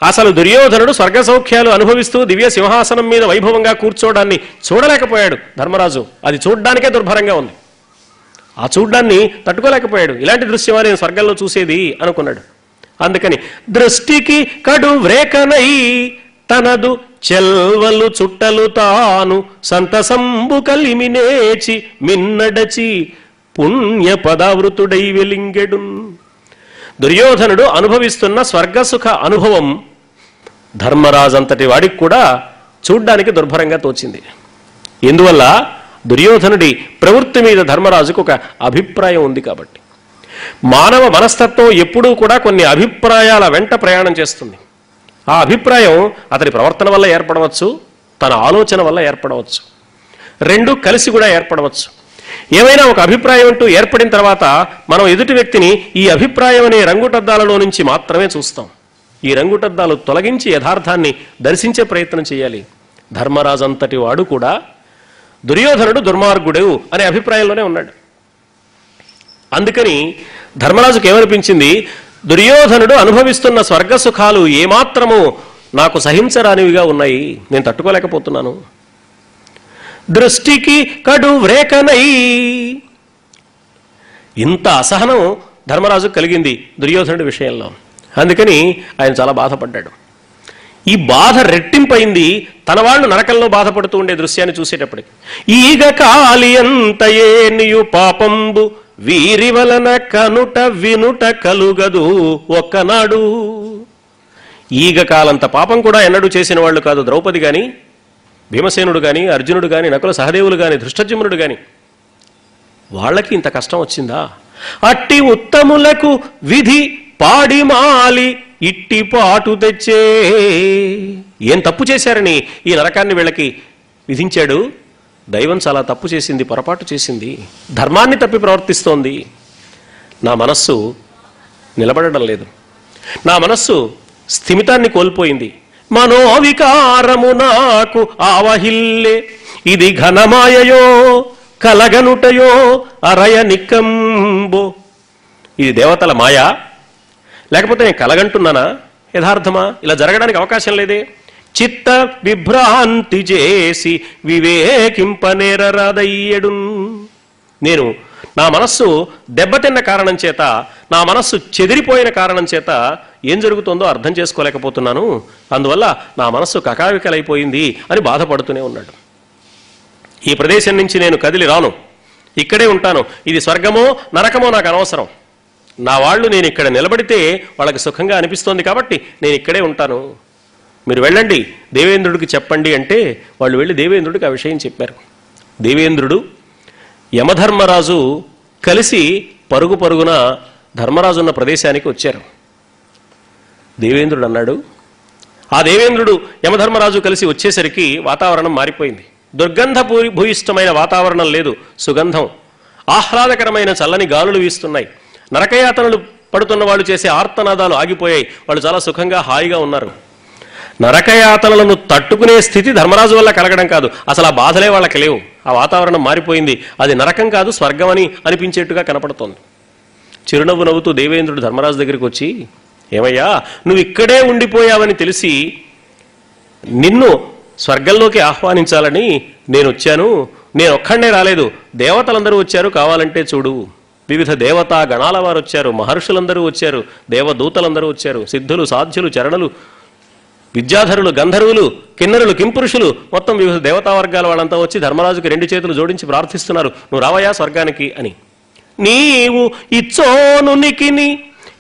అసలు దుర్యోధనుడు స్వర్గ సౌఖ్యాలు అనుభవిస్తూ దివ్య సింహాసనం మీద వైభవంగా కూర్చోవడాన్ని చూడలేకపోయాడు ధర్మరాజు. అది చూడ్డానికే దుర్భరంగా ఉంది. ఆ చూడ్డాన్ని తట్టుకోలేకపోయాడు. ఇలాంటి దృశ్యమా నేను స్వర్గంలో చూసేది అనుకున్నాడు. అందుకని దృష్టికి కడు వ్రేకనై తనదు చెల్వలు చుట్టలు తాను సంతసంబు కలిమినేచి మిన్నడచి పుణ్య పదావృతుడై వెలింగెడు. దుర్యోధనుడు అనుభవిస్తున్న స్వర్గసుఖ అనుభవం ధర్మరాజంతటి వాడికి కూడా చూడ్డానికి దుర్భరంగా తోచింది. ఎందువల్ల? దుర్యోధనుడి ప్రవృత్తి మీద ధర్మరాజుకు ఒక అభిప్రాయం ఉంది కాబట్టి. మానవ మనస్తత్వం ఎప్పుడూ కూడా కొన్ని అభిప్రాయాల వెంట ప్రయాణం చేస్తుంది. ఆ అభిప్రాయం అతడి ప్రవర్తన వల్ల ఏర్పడవచ్చు, తన ఆలోచన వల్ల ఏర్పడవచ్చు, రెండు కలిసి కూడా ఏర్పడవచ్చు. ఏమైనా ఒక అభిప్రాయం అంటూ ఏర్పడిన తర్వాత మనం ఎదుటి వ్యక్తిని ఈ అభిప్రాయం అనే రంగుటద్దాలలో నుంచి మాత్రమే చూస్తాం. ఈ రంగుటద్దాలు తొలగించి యథార్థాన్ని దర్శించే ప్రయత్నం చేయాలి. ధర్మరాజు అంతటి వాడు కూడా దుర్యోధనుడు దుర్మార్గుడు అనే అభిప్రాయంలోనే ఉన్నాడు. అందుకని ధర్మరాజుకు ఏమనిపించింది? దుర్యోధనుడు అనుభవిస్తున్న స్వర్గ సుఖాలు ఏమాత్రము నాకు సహించరానివిగా ఉన్నాయి, నేను తట్టుకోలేకపోతున్నాను. దృష్టికి కడు వ్రేకనై. ఇంత అసహనం ధర్మరాజుకు కలిగింది దుర్యోధనుడి విషయంలో. అందుకని ఆయన చాలా బాధపడ్డాడు. ఈ బాధ రెట్టింపైంది తన వాళ్ళు నరకంలో బాధపడుతూ ఉండే దృశ్యాన్ని చూసేటప్పటికి. ఈగ కాలియంతయే నీయు పాపంబు వీరి వలన కనుట వినుట కలుగదు ఒక్కనాడు. ఈగ కాలంత పాపం కూడా ఎన్నడూ చేసిన వాళ్ళు కాదు ద్రౌపది గాని, భీమసేనుడు గాని, అర్జునుడు గాని, నకుల సహదేవులు గాని, ధృష్టజ్యుమ్నుడు గాని. వాళ్ళకి ఇంత కష్టం వచ్చిందా? అట్టి ఉత్తములకు విధి పాడిమాలి ఇట్టి పాటు తెచ్చే. ఏం తప్పు చేశారని ఈ నరకాన్ని వీళ్ళకి విధించాడు? దైవం చాలా తప్పు చేసింది, పొరపాటు చేసింది, ధర్మాన్ని తప్పి ప్రవర్తిస్తోంది. నా మనస్సు నిలబడడం లేదు, నా మనస్సు స్థిమితాన్ని కోల్పోయింది. మనోవికారము నాకు ఆవహిల్లే, ఇది ఘనమాయయో కలగనుటయో అరయ నికంబో. ఇది దేవతల మాయా, లేకపోతే నేను కలగంటున్నానా? యథార్థమా? ఇలా జరగడానికి అవకాశం లేదే. చిత్త విభ్రాంతి చేసి వివేకింపనేరరాదయ్యడు. నేను నా మనస్సు దెబ్బతిన్న కారణం చేత, నా మనస్సు చెదిరిపోయిన కారణం చేత ఏం జరుగుతుందో అర్థం చేసుకోలేకపోతున్నాను. అందువల్ల నా మనస్సు కకావికలైపోయింది అని బాధపడుతూనే ఉన్నాడు. ఈ ప్రదేశం నుంచి నేను కదిలి రాను, ఇక్కడే ఉంటాను. ఇది స్వర్గమో నరకమో నాకు అనవసరం. నా వాళ్ళు నేను ఇక్కడ నిలబడితే వాళ్ళకి సుఖంగా అనిపిస్తోంది కాబట్టి నేను ఇక్కడే ఉంటాను. మీరు వెళ్ళండి, దేవేంద్రుడికి చెప్పండి అంటే వాళ్ళు వెళ్ళి దేవేంద్రుడికి ఆ విషయం చెప్పారు. దేవేంద్రుడు, యమధర్మరాజు కలిసి పరుగు పరుగున ధర్మరాజు ఉన్న ప్రదేశానికి వచ్చారు. దేవేంద్రుడు అన్నాడు, ఆ దేవేంద్రుడు యమధర్మరాజు కలిసి వచ్చేసరికి వాతావరణం మారిపోయింది. దుర్గంధ భూయిష్టమైన వాతావరణం లేదు, సుగంధం, ఆహ్లాదకరమైన చల్లని గాలులు వీస్తున్నాయి. నరకయాతనలు పడుతున్న వాళ్ళు చేసే ఆర్తనాదాలు ఆగిపోయాయి. వాళ్ళు చాలా సుఖంగా హాయిగా ఉన్నారు. నరకయాతనలను తట్టుకునే స్థితి ధర్మరాజు వల్ల కలగడం కాదు, అసలు ఆ బాధలే వాళ్ళకి లేవు. ఆ వాతావరణం మారిపోయింది. అది నరకం కాదు, స్వర్గం అని అనిపించేట్టుగా కనపడుతోంది. చిరునవ్వు నవ్వుతూ దేవేంద్రుడు ధర్మరాజు దగ్గరికి వచ్చి, ఏమయ్యా, నువ్వు ఇక్కడే ఉండిపోయావని తెలిసి నిన్ను స్వర్గంలోకి ఆహ్వానించాలని నేను వచ్చాను. నేను ఒక్కడే రాలేదు, దేవతలందరూ వచ్చారు, కావాలంటే చూడు. వివిధ దేవతా గణాల వారు వచ్చారు, మహర్షులందరూ వచ్చారు, దేవదూతలందరూ వచ్చారు, సిద్ధులు, సాధ్యులు, చరణులు, విద్యాధరులు, గంధర్వులు, కిన్నరులు, కింపురుషులు, మొత్తం వివిధ దేవతా వర్గాల వాళ్ళంతా వచ్చి ధర్మరాజుకి 2 చేతులు జోడించి ప్రార్థిస్తున్నారు, నువ్వు రావయ్యా స్వర్గానికి అని. నీవు ఇచ్చోనునికిని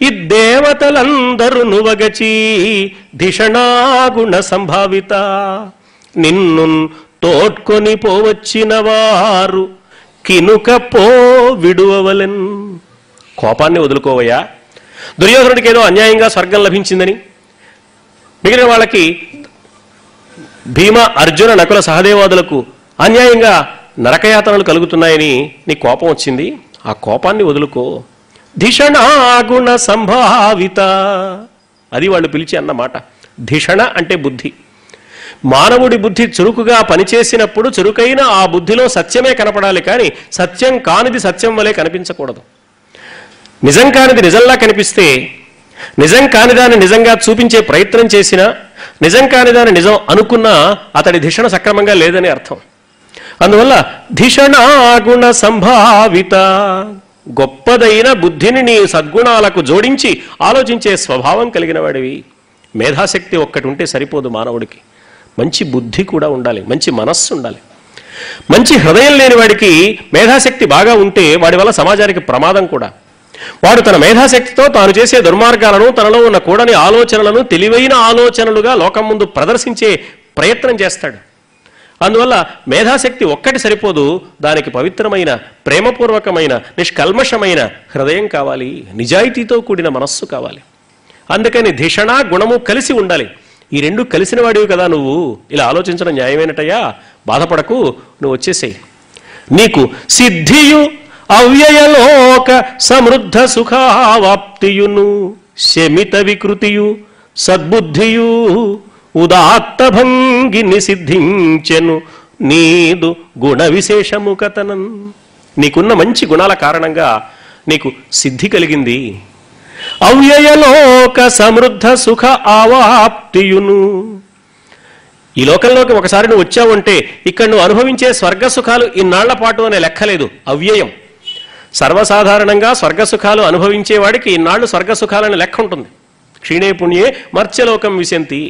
ఇద్దేవతలందరూ నువగచి ధిషణాగుణ సంభావిత నిన్ను తోడ్కొని పోవచ్చిన వారు కినుక పో విడువవలెన్. కోపాన్ని వదులుకోవయ్యా. దుర్యోధనుడికి ఏదో అన్యాయంగా స్వర్గం లభించిందని, మిగిలిన వాళ్ళకి భీమ, అర్జున, నకుల, సహదేవాదులకు అన్యాయంగా నరకయాతనలు కలుగుతున్నాయని నీ కోపం వచ్చింది. ఆ కోపాన్ని వదులుకో. ధిషణాగుణ సంభావిత, అది వాళ్ళు పిలిచి అన్నమాట. ధిషణ అంటే బుద్ధి. మానవుడి బుద్ధి చురుకుగా పనిచేసినప్పుడు చురుకైన ఆ బుద్ధిలో సత్యమే కనపడాలి, కానీ సత్యం కానిది సత్యం వలె కనిపించకూడదు. నిజం కానిది నిజంలా కనిపిస్తే, నిజం కానిదాన్ని నిజంగా చూపించే ప్రయత్నం చేసినా, నిజం కానిదాన్ని నిజం అనుకున్నా అతడి ధిషణ సక్రమంగా లేదని అర్థం. అందువల్ల ధిషణాగుణ సంభావిత, గొప్పదైన బుద్ధిని నీ సద్గుణాలకు జోడించి ఆలోచించే స్వభావం కలిగిన వాడివి. మేధాశక్తి ఒక్కటి ఉంటే సరిపోదు మానవుడికి, మంచి బుద్ధి కూడా ఉండాలి, మంచి మనస్సు ఉండాలి. మంచి హృదయం లేని వాడికి మేధాశక్తి బాగా ఉంటే వాడి వల్ల సమాజానికి ప్రమాదం కూడా. వాడు తన మేధాశక్తితో తాను చేసే దుర్మార్గాలను, తనలో ఉన్న కూడని ఆలోచనలను తెలివైన ఆలోచనలుగా లోకం ముందు ప్రదర్శించే ప్రయత్నం చేస్తాడు. అందువల్ల మేధాశక్తి ఒక్కటి సరిపోదు, దానికి పవిత్రమైన, ప్రేమపూర్వకమైన, నిష్కల్మషమైన హృదయం కావాలి, నిజాయితీతో కూడిన మనస్సు కావాలి. అందుకని ధిషణ గుణము కలిసి ఉండాలి. ఈ 2 కలిసిన వాడివి కదా నువ్వు. ఇలా ఆలోచించడం న్యాయమైనటయ్యా, బాధపడకు, నువ్వు వచ్చేసేయి. నీకు సిద్ధియు అవ్యయలోక సమృద్ధ సుఖావాప్తియును శమిత వికృతియు సద్బుద్ధియు ఉదాత్త భంగిని సిద్ధించెను నీదు గుణ విశేషము కథనం. నీకున్న మంచి గుణాల కారణంగా నీకు సిద్ధి కలిగింది. అవ్యయలోక సమృద్ధ సుఖ ఆవాప్తియును, ఈ లోకంలోకి ఒకసారి నువ్వు వచ్చావంటే ఇక్కడ నువ్వు అనుభవించే స్వర్గ సుఖాలు ఇన్నాళ్ల పాటు అనే లెక్కలేదు, అవ్యయం. సర్వసాధారణంగా స్వర్గ సుఖాలు అనుభవించేవాడికి ఇన్నాళ్ళు స్వర్గ సుఖాలని లెక్క ఉంటుంది. క్షీణే పుణ్యే మర్త్యలోకం విశంతి.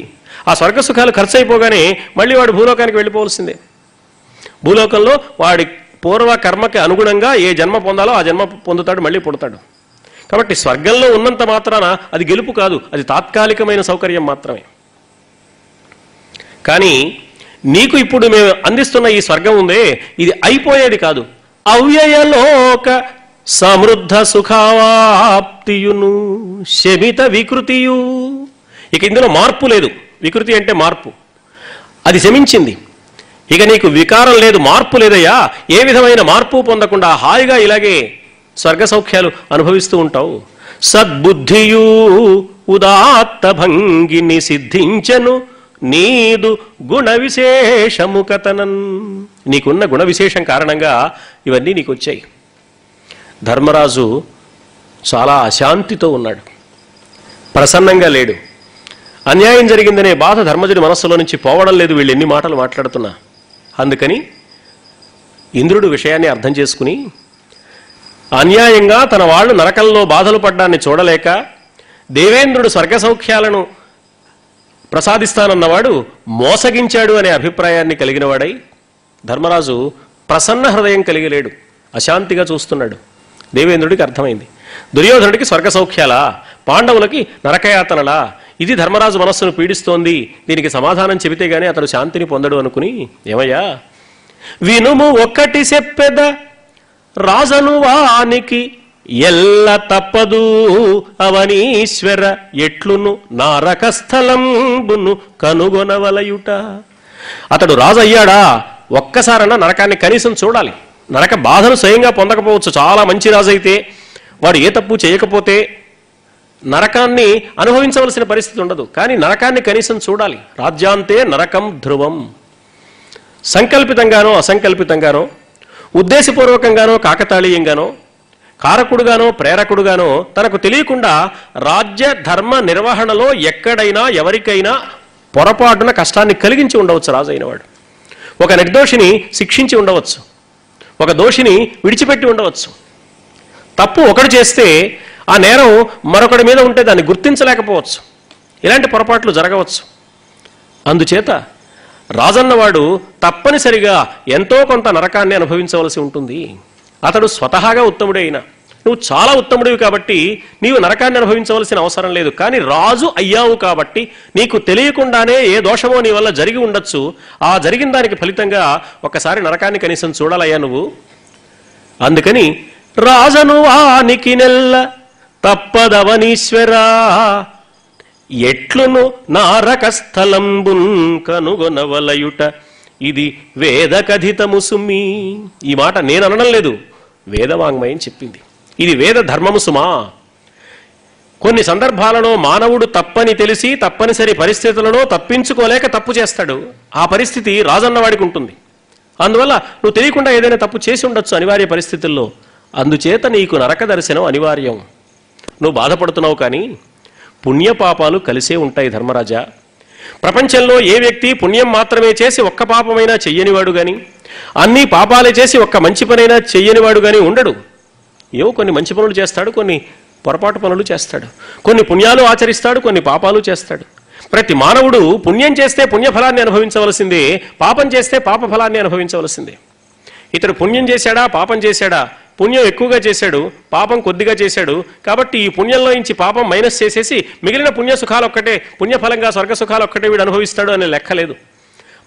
ఆ స్వర్గ సుఖాలు ఖర్చు అయిపోగానే మళ్ళీ వాడు భూలోకానికి వెళ్ళిపోవలసిందే. భూలోకంలో వాడి పూర్వ కర్మకి అనుగుణంగా ఏ జన్మ పొందాలో ఆ జన్మ పొందుతాడు, మళ్ళీ పుడతాడు. కాబట్టి స్వర్గంలో ఉన్నంత మాత్రాన అది గెలుపు కాదు, అది తాత్కాలికమైన సౌకర్యం మాత్రమే. కానీ నీకు ఇప్పుడు మేము అందిస్తున్న ఈ స్వర్గం ఉందే, ఇది అయిపోయేది కాదు. అవ్యయలోక సమృద్ధ సుఖావాప్తియును శమిత వికృతియు. ఇక ఇందులో మార్పు లేదు. వికృతి అంటే మార్పు, అది శమించింది. ఇక నీకు వికారం లేదు, మార్పు లేదయ్యా. ఏ విధమైన మార్పు పొందకుండా హాయిగా ఇలాగే స్వర్గ సౌఖ్యాలు అనుభవిస్తూ ఉంటావు. సద్బుద్ధియు ఉదాత్త భంగిని సిద్ధించను నీదు గుణ విశేషము కథనన్. నీకున్న గుణ విశేషం కారణంగా ఇవన్నీ నీకు వచ్చాయి. ధర్మరాజు చాలా అశాంతితో ఉన్నాడు, ప్రసన్నంగా లేడు. అన్యాయం జరిగిందనే బాధ ధర్మజుడి మనస్సులో నుంచి పోవడం లేదు, వీళ్ళు ఎన్ని మాటలు మాట్లాడుతున్నా. అందుకని ఇంద్రుడు విషయాన్ని అర్థం చేసుకుని అన్యాయంగా తన వాళ్ళు నరకంలో బాధలు పడ్డాన్ని చూడలేక దేవేంద్రుడు స్వర్గ సౌఖ్యాలను ప్రసాదిస్తానన్నవాడు మోసగించాడు అనే అభిప్రాయాన్ని కలిగిన వాడై ధర్మరాజు ప్రసన్న హృదయం కలిగి లేడు, అశాంతిగా చూస్తున్నాడు. దేవేంద్రుడికి అర్థమైంది, దుర్యోధనుడికి స్వర్గ సౌఖ్యాలా, పాండవులకి నరకయాతనలా, ఇది ధర్మరాజు మనస్సును పీడిస్తోంది, దీనికి సమాధానం చెబితే గానీ అతడు శాంతిని పొందడు అనుకుని, ఏమయ్యా వినుము ఒక్కటి చెప్పెద రాజను వానికి ఎల్ల తప్పదు అవనీశ్వర ఎట్లును నారకస్థలంబును కనుగొనవలయుట. అతడు రాజు అయ్యాడా, ఒక్కసారన్నా నరకాన్ని కనీసం చూడాలి. నరక బాధను స్వయంగా పొందకపోవచ్చు, చాలా మంచి రాజు అయితే, వాడు ఏ తప్పు చేయకపోతే నరకాన్ని అనుభవించవలసిన పరిస్థితి ఉండదు. కానీ నరకాన్ని కనీసం చూడాలి. రాజ్యాంతే నరకం ధ్రువం. సంకల్పితంగానో అసంకల్పితంగానో, ఉద్దేశపూర్వకంగానో కాకతాళీయంగానో, కారకుడుగానో ప్రేరకుడుగానో తనకు తెలియకుండా రాజ్య ధర్మ నిర్వహణలో ఎక్కడైనా ఎవరికైనా పొరపాటున కష్టాన్ని కలిగించి ఉండవచ్చు రాజు అయినవాడు. ఒక నిర్దోషిని శిక్షించి ఉండవచ్చు, ఒక దోషిని విడిచిపెట్టి ఉండవచ్చు. తప్పు ఒకడు చేస్తే ఆ నేరం మరొకడి మీద ఉంటే దాన్ని గుర్తించలేకపోవచ్చు. ఇలాంటి పొరపాట్లు జరగవచ్చు. అందుచేత రాజన్నవాడు తప్పనిసరిగా ఎంతో కొంత నరకాన్ని అనుభవించవలసి ఉంటుంది. అతడు స్వతహాగా ఉత్తముడే అయినా, నువ్వు చాలా ఉత్తముడివి కాబట్టి నీవు నరకాన్ని అనుభవించవలసిన అవసరం లేదు. కానీ రాజు అయ్యావు కాబట్టి నీకు తెలియకుండానే ఏ దోషమో నీ వల్ల జరిగి ఉండొచ్చు. ఆ జరిగిన దానికి ఫలితంగా ఒక్కసారి నరకాన్ని కనీసం చూడాలయ్యా నువ్వు. అందుకని రాజను వానికి నెల్ల తప్పదవనీశ్వరా, ఎట్లును నారక స్థలంబున్ కనుగొనవలయుట ఇది వేద కథితము సుమి. ఈ మాట నేను అనడం లేదు, వేదవాంగ్మయం చెప్పింది. ఇది వేద ధర్మము సుమా. కొన్ని సందర్భాలలో మానవుడు తప్పని తెలిసి తప్పనిసరి పరిస్థితులలో తప్పించుకోలేక తప్పు చేస్తాడు. ఆ పరిస్థితి రాజన్నవాడికి ఉంటుంది. అందువల్ల నువ్వు తెలియకుండా ఏదైనా తప్పు చేసి ఉండొచ్చు అనివార్య పరిస్థితుల్లో. అందుచేత నీకు నరక దర్శనం అనివార్యం. నువ్వు బాధపడుతున్నావు, కానీ పుణ్యపాపాలు కలిసే ఉంటాయి ధర్మరాజా. ప్రపంచంలో ఏ వ్యక్తి పుణ్యం మాత్రమే చేసి ఒక్క పాపమైనా చెయ్యనివాడు గాని, అన్ని పాపాలే చేసి ఒక్క మంచి పనైనా చెయ్యనివాడు గాని ఉండడు. ఏవో కొన్ని మంచి పనులు చేస్తాడు, కొన్ని పొరపాటు పనులు చేస్తాడు, కొన్ని పుణ్యాలు ఆచరిస్తాడు, కొన్ని పాపాలు చేస్తాడు. ప్రతి మానవుడు పుణ్యం చేస్తే పుణ్యఫలాన్ని అనుభవించవలసిందే, పాపం చేస్తే పాప ఫలాన్ని అనుభవించవలసిందే. ఇతడు పుణ్యం చేశాడా పాపం చేశాడా? పుణ్యం ఎక్కువగా చేశాడు, పాపం కొద్దిగా చేశాడు. కాబట్టి ఈ పుణ్యంలో నుంచి పాపం మైనస్ చేసేసి మిగిలిన పుణ్య సుఖాలు ఒక్కటే, పుణ్యఫలంగా స్వర్గ సుఖాలు ఒక్కటే వీడు అనుభవిస్తాడు అనే లెక్క లేదు.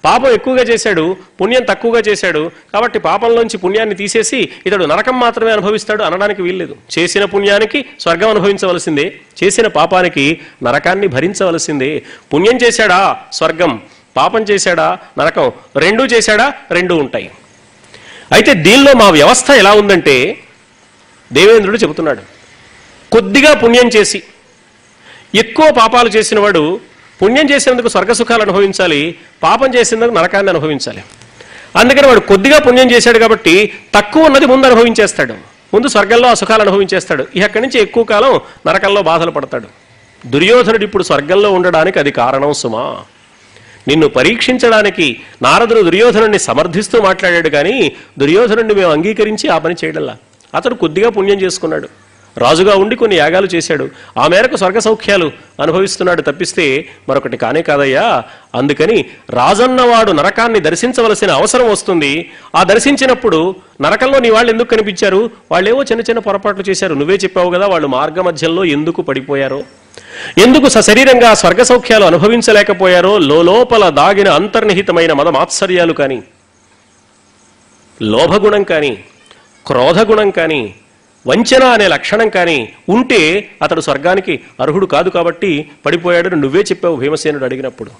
పాపం ఎక్కువగా చేశాడు, పుణ్యం తక్కువగా చేశాడు, కాబట్టి పాపంలోంచి పుణ్యాన్ని తీసేసి ఇతడు నరకం మాత్రమే అనుభవిస్తాడు అనడానికి వీల్లేదు. చేసిన పుణ్యానికి స్వర్గం అనుభవించవలసిందే, చేసిన పాపానికి నరకాన్ని భరించవలసిందే. పుణ్యం చేశాడా స్వర్గం, పాపం చేశాడా నరకం, రెండూ చేశాడా రెండూ ఉంటాయి. అయితే దీనిలో మా వ్యవస్థ ఎలా ఉందంటే, దేవేంద్రుడు చెబుతున్నాడు, కొద్దిగా పుణ్యం చేసి ఎక్కువ పాపాలు చేసిన వాడు పుణ్యం చేసినందుకు స్వర్గసుఖాలు అనుభవించాలి, పాపం చేసినందుకు నరకాన్ని అనుభవించాలి. అందుకని వాడు కొద్దిగా పుణ్యం చేశాడు కాబట్టి తక్కువ ఉన్నది ముందు అనుభవించేస్తాడు, ముందు స్వర్గంలో ఆ సుఖాలు అనుభవించేస్తాడు. అక్కడి నుంచి ఎక్కువ కాలం నరకంలో బాధలు పడతాడు. దుర్యోధనుడు ఇప్పుడు స్వర్గంలో ఉండడానికి అది కారణం సుమా. నిన్ను పరీక్షించడానికి నారదుడు దుర్యోధనుడిని సమర్థిస్తూ మాట్లాడాడు, కానీ దుర్యోధనుడిని మేము అంగీకరించి ఆ పని చేయడంలా. అతడు కొద్దిగా పుణ్యం చేసుకున్నాడు, రాజుగా ఉండి కొన్ని యాగాలు చేశాడు, ఆ మేరకు స్వర్గ సౌఖ్యాలు అనుభవిస్తున్నాడు తప్పిస్తే మరొకటి కానే కాదయ్యా. అందుకని రాజన్నవాడు నరకాన్ని దర్శించవలసిన అవసరం వస్తుంది. ఆ దర్శించినప్పుడు నరకంలో నీ వాళ్ళు ఎందుకు కనిపించారు? వాళ్ళేవో చిన్న చిన్న పొరపాట్లు చేశారు, నువ్వే చెప్పావు కదా, వాళ్ళు మార్గ మధ్యంలో ఎందుకు పడిపోయారో, ఎందుకు సశరీరంగా స్వర్గ సౌఖ్యాలు అనుభవించలేకపోయారో లోపల దాగిన అంతర్నిహితమైన మద మాత్సర్యాలు కానీ, లోభగుణం కానీ, క్రోధగుణం కానీ, వంచన అనే లక్షణం కానీ ఉంటే అతడు స్వర్గానికి అర్హుడు కాదు కాబట్టి పడిపోయాడని నువ్వే చెప్పావు భీమసేనుడు అడిగినప్పుడు.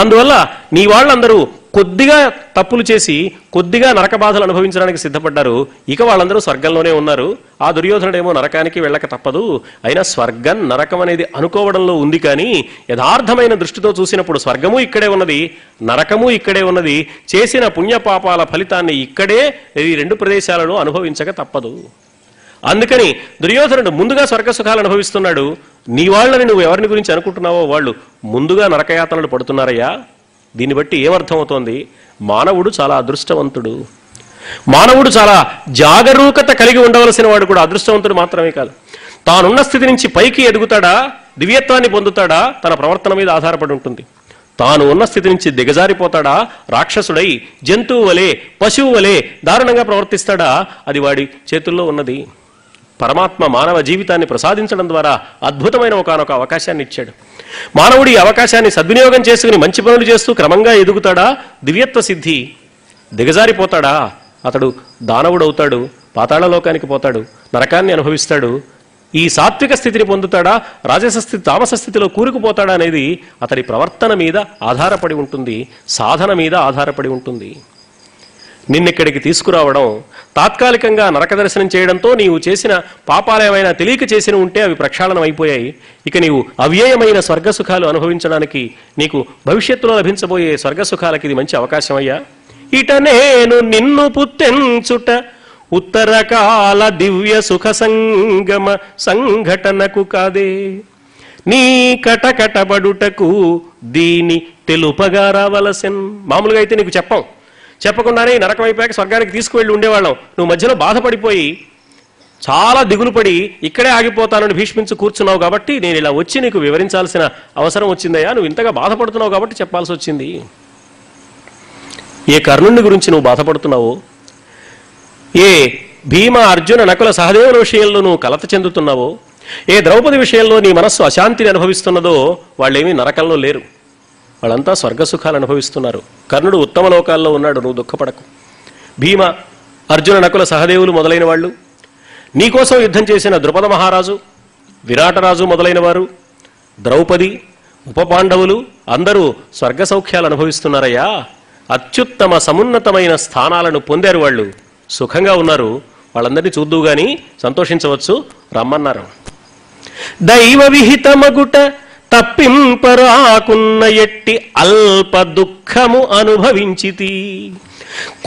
అందువల్ల నీ వాళ్ళందరూ కొద్దిగా తప్పులు చేసి కొద్దిగా నరక బాధలు అనుభవించడానికి సిద్ధపడ్డారు. ఇక వాళ్ళందరూ స్వర్గంలోనే ఉన్నారు. ఆ దుర్యోధనుడేమో నరకానికి వెళ్ళక తప్పదు. అయినా స్వర్గం నరకం అనేది అనుకోవడంలో ఉంది, కానీ యథార్థమైన దృష్టితో చూసినప్పుడు స్వర్గము ఇక్కడే ఉన్నది, నరకము ఇక్కడే ఉన్నది. చేసిన పుణ్యపాపాల ఫలితాన్ని ఇక్కడే ఈ రెండు ప్రదేశాలలో అనుభవించక తప్పదు. అందుకని దుర్యోధనుడు ముందుగా స్వర్గ సుఖాలు అనుభవిస్తున్నాడు. నీ వాళ్ళని నువ్వు ఎవరిని గురించి అనుకుంటున్నావో వాళ్ళు ముందుగా నరకయాతనలు పడుతున్నారయ్యా. దీన్ని బట్టి ఏమర్థమవుతోంది? మానవుడు చాలా అదృష్టవంతుడు, మానవుడు చాలా జాగరూకత కలిగి ఉండవలసిన వాడు కూడా. అదృష్టవంతుడు మాత్రమే కాదు, తానున్న స్థితి నుంచి పైకి ఎదుగుతాడా, దివ్యత్వాన్ని పొందుతాడా, తన ప్రవర్తన మీద ఆధారపడి ఉంటుంది. తాను ఉన్న స్థితి నుంచి దిగజారిపోతాడా, రాక్షసుడై జంతువు వలె పశువు వలె దారుణంగా ప్రవర్తిస్తాడా, అది వాడి చేతుల్లో ఉన్నది. పరమాత్మ మానవ జీవితాన్ని ప్రసాదించడం ద్వారా అద్భుతమైన ఒకనొక అవకాశాన్ని ఇచ్చాడు. మానవుడి అవకాశాన్ని సద్వినియోగం చేసుకుని మంచి పనులు చేస్తూ క్రమంగా ఎదుగుతాడా, దివ్యత్వ సిద్ధి, దిగజారిపోతాడా, అతడు దానవుడవుతాడు, పాతాళలోకానికి పోతాడు, నరకాన్ని అనుభవిస్తాడు. ఈ సాత్విక స్థితిని పొందుతాడా, రాజస స్థితి తామస స్థితిలో కూరుకుపోతాడా అనేది అతడి ప్రవర్తన మీద ఆధారపడి ఉంటుంది, సాధన మీద ఆధారపడి ఉంటుంది. నిన్నెక్కడికి తీసుకురావడం, తాత్కాలికంగా నరక దర్శనం చేయడంతో నీవు చేసిన పాపాలేమైనా తెలియక చేసిన ఉంటే అవి ప్రక్షాళనం అయిపోయాయి. ఇక నీవు అవ్యయమైన స్వర్గసుఖాలు అనుభవించడానికి, నీకు భవిష్యత్తులో లభించబోయే స్వర్గసుఖాలకి ఇది మంచి అవకాశం అయ్యా. ఇట నేను నిన్ను పుత్తెంచుట ఉత్తరకాల దివ్య సుఖ సంగమ సంఘటనకు కాదే, నీ కటకటబడుటకు దీని తెలుపగా రావలసెన్. మామూలుగా అయితే నీకు చెప్పం, చెప్పకుండానే ఈ నరకం అయిపోయాక స్వర్గానికి తీసుకువెళ్ళి ఉండేవాళ్ళం. నువ్వు మధ్యలో బాధపడిపోయి చాలా దిగులు పడి ఇక్కడే ఆగిపోతానని భీష్మించి కూర్చున్నావు కాబట్టి నేను ఇలా వచ్చి నీకు వివరించాల్సిన అవసరం వచ్చిందయ్యా. నువ్వు ఇంతగా బాధపడుతున్నావు కాబట్టి చెప్పాల్సి వచ్చింది. ఏ కర్ణుని గురించి నువ్వు బాధపడుతున్నావో, ఏ భీమ అర్జున నకుల సహదేవుల విషయంలో నువ్వు కలత చెందుతున్నావో, ఏ ద్రౌపది విషయంలో నీ మనస్సు అశాంతిని అనుభవిస్తున్నదో వాళ్ళేమీ నరకంలో లేరు. వాళ్ళంతా స్వర్గసుఖాలు అనుభవిస్తున్నారు. కర్ణుడు ఉత్తమ లోకాల్లో ఉన్నాడు, నువ్వు దుఃఖపడకు. భీమ అర్జున నకుల సహదేవులు మొదలైన వాళ్ళు, నీకోసం యుద్ధం చేసిన ద్రుపద మహారాజు, విరాటరాజు మొదలైన వారు, ద్రౌపది, ఉప పాండవులు అందరూ స్వర్గ సౌఖ్యాలు అనుభవిస్తున్నారయ్యా. అత్యుత్తమ సమున్నతమైన స్థానాలను పొందారు. వాళ్ళు సుఖంగా ఉన్నారు. వాళ్ళందరినీ చూద్దు గాని సంతోషించవచ్చు, రమ్మన్నారు. దైవ విహితమగుట తప్పింపరాకున్న ఎట్టి అల్ప దుఃఖము అనుభవించితి.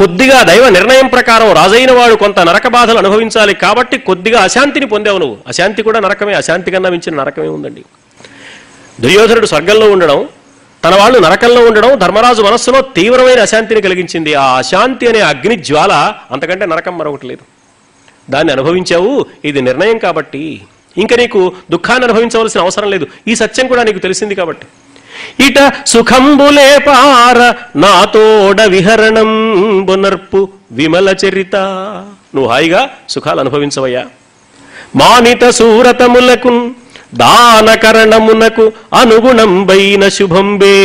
కొద్దిగా దైవ నిర్ణయం ప్రకారం రాజైన వాడు కొంత నరక బాధలు అనుభవించాలి కాబట్టి కొద్దిగా అశాంతిని పొందావు నువ్వు. అశాంతి కూడా నరకమే, అశాంతి కన్నా మించిన నరకమే ఉందండి. దుర్యోధనుడు స్వర్గంలో ఉండడం, తన వాళ్ళు నరకంలో ఉండడం ధర్మరాజు మనస్సులో తీవ్రమైన అశాంతిని కలిగించింది. ఆ అశాంతి అనే అగ్ని జ్వాల అంతకంటే నరకం మరొకటి లేదు. దాన్ని అనుభవించావు, ఇది నిర్ణయం కాబట్టి ఇంకా నీకు దుఃఖాన్ని అనుభవించవలసిన అవసరం లేదు. ఈ సత్యం కూడా నీకు తెలిసింది కాబట్టి. ఇట సుఖంబులే పార నాతోడ విహరణం బొనర్పు విమల చరిత. నువ్వు హాయిగా సుఖాలు అనుభవించవయ్యా. మానిత సూరతములకు దానకరణమునకు అనుగుణంబైన శుభంబే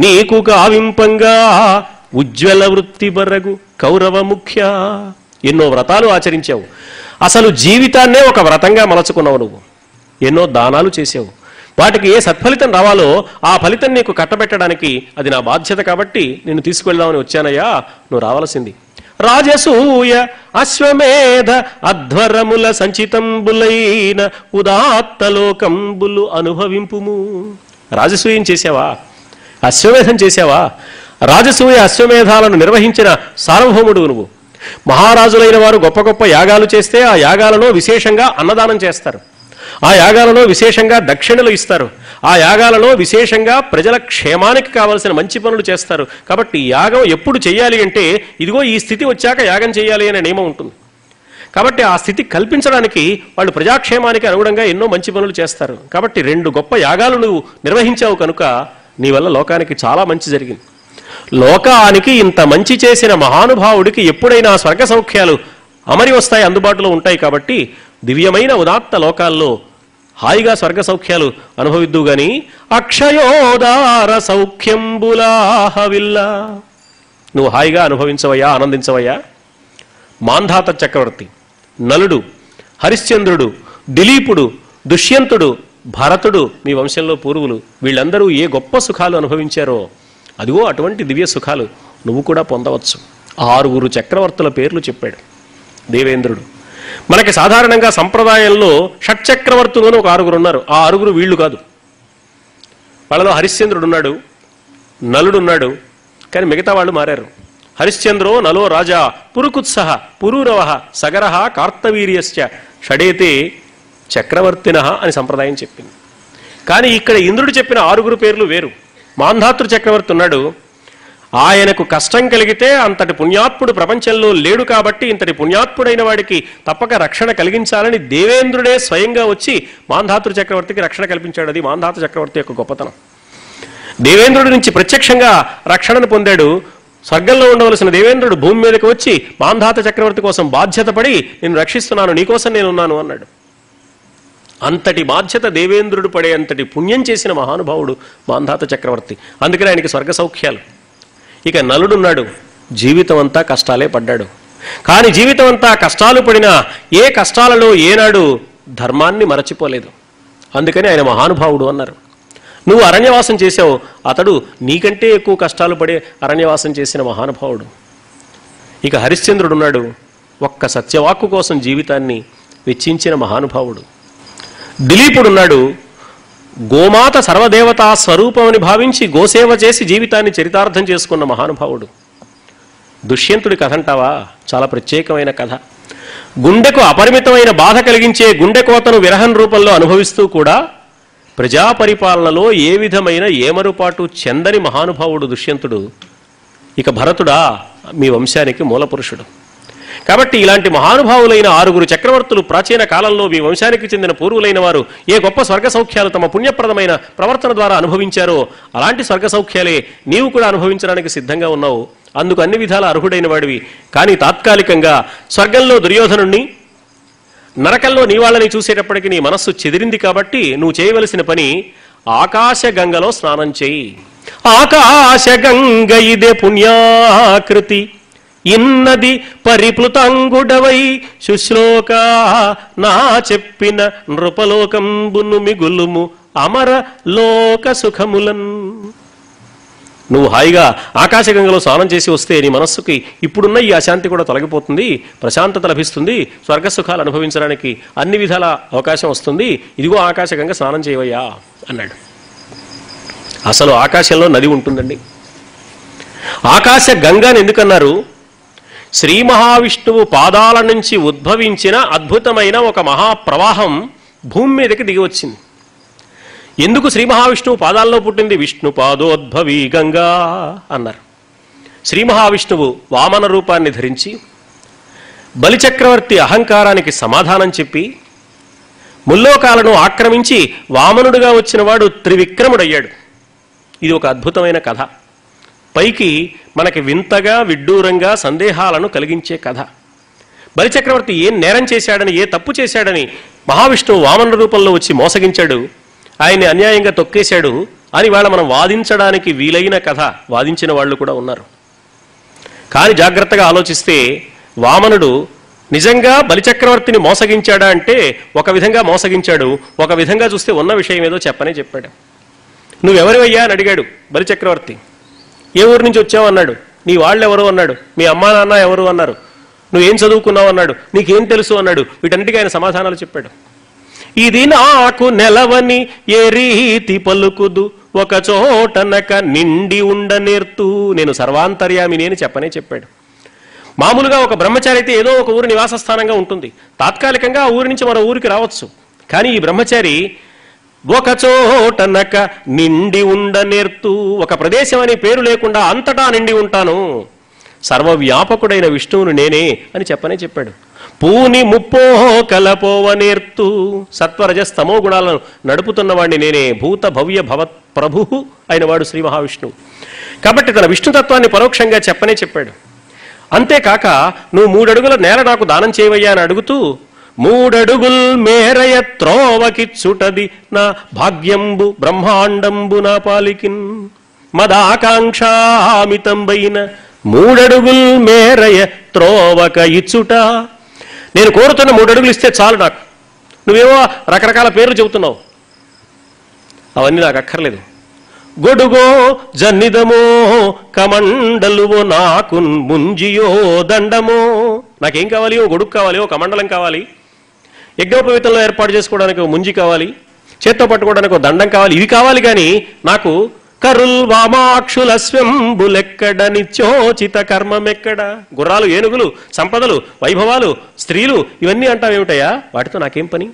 నీకు కావింపంగా ఉజ్వల వృత్తి బరగు కౌరవ ముఖ్య. ఎన్నో వ్రతాలు ఆచరించావు. అసలు జీవితాన్నే ఒక వ్రతంగా మలచుకున్నావు నువ్వు. ఎన్నో దానాలు చేసావు. వాటికి ఏ సత్ఫలితం రావాలో ఆ ఫలితం నీకు కట్టబెట్టడానికి అది నా బాధ్యత కాబట్టి నిన్ను తీసుకువెళ్దామని వచ్చానయ్యా. నువ్వు రావాల్సింది. రాజసూయ అశ్వమేధ అధ్వరముల సంచితంబులైన ఉదాత్తలోకంబులు అనుభవింపుము. రాజసూయం చేశావా? అశ్వమేధం చేశావా? రాజసూయ అశ్వమేధాలను నిర్వహించిన సార్వభౌముడు నువ్వు. మహారాజులైన వారు గొప్ప గొప్ప యాగాలు చేస్తే ఆ యాగాలలో విశేషంగా అన్నదానం చేస్తారు. ఆ యాగాలలో విశేషంగా దక్షిణలు ఇస్తారు. ఆ యాగాలలో విశేషంగా ప్రజల క్షేమానికి కావలసిన మంచి పనులు చేస్తారు. కాబట్టి యాగం ఎప్పుడు చేయాలి అంటే ఇదిగో ఈ స్థితి వచ్చాక యాగం చేయాలి అనే నియమం ఉంటుంది. కాబట్టి ఆ స్థితి కల్పించడానికి వాళ్ళు ప్రజాక్షేమానికి అనుగుణంగా ఎన్నో మంచి పనులు చేస్తారు. కాబట్టి 2 గొప్ప యాగాలు నువ్వు నిర్వహించావు కనుక నీ వల్ల లోకానికి చాలా మంచి జరిగింది. లోకానికి ఇంత మంచి చేసిన మహానుభావుడికి ఎప్పుడైనా స్వర్గ సౌఖ్యాలు అమరి వస్తాయి, అందుబాటులో ఉంటాయి. కాబట్టి దివ్యమైన ఉదాత్త లోకాల్లో హాయిగా స్వర్గ సౌఖ్యాలు అనుభవిద్దు గాని అక్షయోదార సౌఖ్యంబులాహవిల్ల. నువ్వు హాయిగా అనుభవించవయ్యా, ఆనందించవయ్యా. మాంధాత చక్రవర్తి, నలుడు, హరిశ్చంద్రుడు, దిలీపుడు, దుష్యంతుడు, భరతుడు మీ వంశంలో పూర్వులు, వీళ్ళందరూ ఏ గొప్ప సుఖాలు అనుభవించారో అదిగో అటువంటి దివ్య సుఖాలు నువ్వు కూడా పొందవచ్చు. 6 చక్రవర్తుల పేర్లు చెప్పాడు దేవేంద్రుడు. మనకి సాధారణంగా సంప్రదాయంలో షట్చక్రవర్తులు అని ఒక 6 ఉన్నారు. ఆ 6 వీళ్ళు కాదు. వాళ్ళలో హరిశ్చంద్రుడు ఉన్నాడు, నలుడు ఉన్నాడు, కానీ మిగతా వాళ్ళు మారారు. హరిశ్చంద్రో నలో రాజా పురుకుత్సహ పురూరవ సగరహ కార్తవీర్యశ్చ షడేతే చక్రవర్తిన అని సంప్రదాయం చెప్పింది. కానీ ఇక్కడ ఇంద్రుడు చెప్పిన 6 పేర్లు వేరు. మాంధాతృ చక్రవర్తి ఉన్నాడు. ఆయనకు కష్టం కలిగితే అంతటి పుణ్యాత్ముడు ప్రపంచంలో లేడు కాబట్టి ఇంతటి పుణ్యాత్ముడైన వాడికి తప్పక రక్షణ కలిగించాలని దేవేంద్రుడే స్వయంగా వచ్చి మాంధాతృ చక్రవర్తికి రక్షణ కల్పించాడు. అది మాంధాతృ చక్రవర్తి యొక్క గొప్పతనం. దేవేంద్రుడి నుంచి ప్రత్యక్షంగా రక్షణను పొందాడు. స్వర్గంలో ఉండవలసిన దేవేంద్రుడు భూమి మీదకి వచ్చి మాంధాత చక్రవర్తి కోసం బాధ్యత పడి నేను రక్షిస్తున్నాను, నీకోసం నేనున్నాను అన్నాడు. అంతటి బాధ్యత దేవేంద్రుడు పడే అంతటి పుణ్యం చేసిన మహానుభావుడు మాంధాత చక్రవర్తి. అందుకని ఆయనకి స్వర్గ సౌఖ్యాలు. ఇక నలుడున్నాడు, జీవితం అంతా కష్టాలే పడ్డాడు. కానీ జీవితం అంతా కష్టాలు పడినా ఏ కష్టాలలో ఏనాడు ధర్మాన్ని మరచిపోలేదు. అందుకని ఆయన మహానుభావుడు అన్నారు. నువ్వు అరణ్యవాసం చేశావు, అతడు నీకంటే ఎక్కువ కష్టాలు పడే అరణ్యవాసం చేసిన మహానుభావుడు. ఇక హరిశ్చంద్రుడున్నాడు, ఒక్క సత్యవాక్కు కోసం జీవితాన్ని వెచ్చించిన మహానుభావుడు. దిలీపుడున్నాడు, గోమాత సర్వదేవతా స్వరూపమని భావించి గోసేవ చేసి జీవితాన్ని చరితార్థం చేసుకున్న మహానుభావుడు. దుష్యంతుడి కథ అంటావా? చాలా ప్రత్యేకమైన కథ. గుండెకు అపరిమితమైన బాధ కలిగించే గుండెకోతను విరహం రూపంలో అనుభవిస్తూ కూడా ప్రజాపరిపాలనలో ఏ విధమైన ఏమరుపాటు చెందని మహానుభావుడు దుష్యంతుడు. ఇక భరతుడా మీ వంశానికి మూలపురుషుడు. కాబట్టి ఇలాంటి మహానుభావులైన 6 చక్రవర్తులు ప్రాచీన కాలంలో మీ వంశానికి చెందిన పూర్వులైన వారు ఏ గొప్ప స్వర్గ సౌఖ్యాలు తమ పుణ్యప్రదమైన ప్రవర్తన ద్వారా అనుభవించారో అలాంటి స్వర్గ సౌఖ్యాలే నీవు కూడా అనుభవించడానికి సిద్ధంగా ఉన్నావు. అందుకు అన్ని విధాల అర్హుడైన వాడివి. కానీ తాత్కాలికంగా స్వర్గంలో దుర్యోధనుణ్ణి, నరకంలో నీ వాళ్ళని చూసేటప్పటికి నీ మనస్సు చెదిరింది. కాబట్టి నువ్వు చేయవలసిన పని ఆకాశగంగలో స్నానం చేయి. ఆకాశగంగ ఇదే పుణ్యాకృతి ఇన్నది పరిప్లుతాంగుడవై శుశ్లోక నా చెప్పిన నృపలోకంబును మిగులుము అమర లోక సుఖములన్. నువ్వు హాయిగా ఆకాశగంగలో స్నానం చేసి వస్తే నీ మనస్సుకి ఇప్పుడున్న ఈ అశాంతి కూడా తొలగిపోతుంది, ప్రశాంతత లభిస్తుంది, స్వర్గ సుఖాలు అనుభవించడానికి అన్ని విధాల అవకాశం వస్తుంది. ఇదిగో ఆకాశగంగ స్నానం చేయవయ్యా అన్నాడు. అసలు ఆకాశంలో నది ఉంటుందండి. ఆకాశ గంగాని ఎందుకన్నారు? శ్రీ మహావిష్ణువు పాదాల నుంచి ఉద్భవించిన అద్భుతమైన ఒక మహాప్రవాహం భూమి మీదకి దిగి వచ్చింది. ఎందుకు శ్రీ మహావిష్ణువు పాదాల్లో పుట్టింది? విష్ణు పాదోద్భవీ గంగా అన్నారు. శ్రీ మహావిష్ణువు వామన రూపాన్ని ధరించి బలిచక్రవర్తి అహంకారానికి సమాధానం చెప్పి ముల్లోకాలను ఆక్రమించి వామనుడుగా వచ్చిన వాడు త్రివిక్రముడయ్యాడు. ఇది ఒక అద్భుతమైన కథ. పైకి మనకి వింతగా విడ్డూరంగా సందేహాలను కలిగించే కథ. బలిచక్రవర్తి ఏం నేరం చేశాడని, ఏ తప్పు చేశాడని మహావిష్ణువు వామన రూపంలో వచ్చి మోసగించాడు, ఆయన్ని అన్యాయంగా తొక్కేశాడు అని వాళ్ళ మనం వాదించడానికి వీలైన కథ. వాదించిన వాళ్ళు కూడా ఉన్నారు. కానీ జాగ్రత్తగా ఆలోచిస్తే వామనుడు నిజంగా బలిచక్రవర్తిని మోసగించాడా అంటే ఒక విధంగా మోసగించాడు, ఒక విధంగా చూస్తే ఉన్న విషయం ఏదో చెప్పనే చెప్పాడు. నువ్వెవరివయ్యా అని అడిగాడు బలిచక్రవర్తి. ఏ ఊరి నుంచి వచ్చావు అన్నాడు. నీ వాళ్ళెవరు అన్నాడు. మీ అమ్మా నాన్న ఎవరు అన్నారు. నువ్వేం చదువుకున్నావు అన్నాడు. నీకేం తెలుసు అన్నాడు. వీటన్నిటికీ ఆయన సమాధానాలు చెప్పాడు. ఇది నాకు నెలవని ఏ రీతి పలుకుదు ఒక చోటనక నిండి ఉండనేర్తూ. నేను సర్వాంతర్యామిని అని చెప్పనే చెప్పాడు. మామూలుగా ఒక బ్రహ్మచారి అయితే ఏదో ఒక ఊరు నివాస స్థానంగా ఉంటుంది, తాత్కాలికంగా ఆ ఊరి నుంచి మరో ఊరికి రావచ్చు. కానీ ఈ బ్రహ్మచారి ఒక చోటనక నిండి ఉండనేర్తూ, ఒక ప్రదేశం అని పేరు లేకుండా అంతటా నిండి ఉంటాను, సర్వవ్యాపకుడైన విష్ణువును నేనే అని చెప్పనే చెప్పాడు. పూని ముప్పో కలపోవనేర్తూ, సత్వరజస్తమో గుణాలను నడుపుతున్నవాడిని నేనే, భూత భవ్య భవత్ ప్రభు అయిన వాడు శ్రీ మహావిష్ణువు. కాబట్టి తన విష్ణుతత్వాన్ని పరోక్షంగా చెప్పనే చెప్పాడు. అంతేకాక నువ్వు 3 అడుగుల నేల నాకు దానం చేయవయ్యా అని అడుగుతూ 3 అడుగుల్ మేరయ త్రోవకిచ్చుటది నా భాగ్యంబు బ్రహ్మాండంబు నా పాలికిన్ మదాకాంక్షామితంబైన 3 అడుగుల్ మేరయ త్రోవక ఇచ్చుట. నేను కోరుతున్న 3 అడుగులు ఇస్తే చాలు నాకు. నువ్వేవో రకరకాల పేర్లు చెబుతున్నావు, అవన్నీ నాకు అక్కర్లేదు. గొడుగో జన్నిదమో కమండలువో నాకు ముంజియో దండమో. నాకేం కావాలి? ఓ గొడుగు కావాలి, ఓ కమండలం కావాలి, యజ్ఞోపవీతంలో ఏర్పాటు చేసుకోవడానికి ఓ ముంజి కావాలి, చేత్తో పట్టుకోవడానికి ఓ దండం కావాలి. ఇవి కావాలి. కానీ నాకు కరుల్ వామాక్షులస్వంబులెక్కడ నిత్యోచిత కర్మమెక్కడ. గుర్రాలు, ఏనుగులు, సంపదలు, వైభవాలు, స్త్రీలు ఇవన్నీ అంటావేమిటయా? వాటితో నాకేం పని?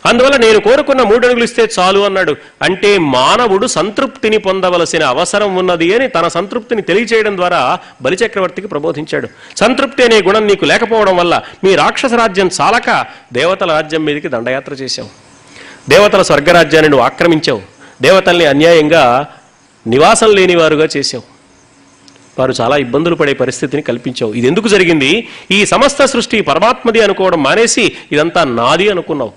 అందువల్ల నేను కోరుకున్న 3 అడుగులు ఇస్తే చాలు అన్నాడు. అంటే మానవుడు సంతృప్తిని పొందవలసిన అవసరం ఉన్నది అని తన సంతృప్తిని తెలియచేయడం ద్వారా బలిచక్రవర్తికి ప్రబోధించాడు. సంతృప్తి అనే గుణం నీకు లేకపోవడం వల్ల మీ రాక్షస రాజ్యం చాలక దేవతల రాజ్యం మీదకి దండయాత్ర చేశావు. దేవతల స్వర్గరాజ్యాన్ని నువ్వు ఆక్రమించావు. దేవతల్ని అన్యాయంగా నివాసం లేనివారుగా చేశావు. వారు చాలా ఇబ్బందులు పడే పరిస్థితిని కల్పించావు. ఇది ఎందుకు జరిగింది? ఈ సమస్త సృష్టి పరమాత్మది అనుకోవడం మానేసి ఇదంతా నాది అనుకున్నావు.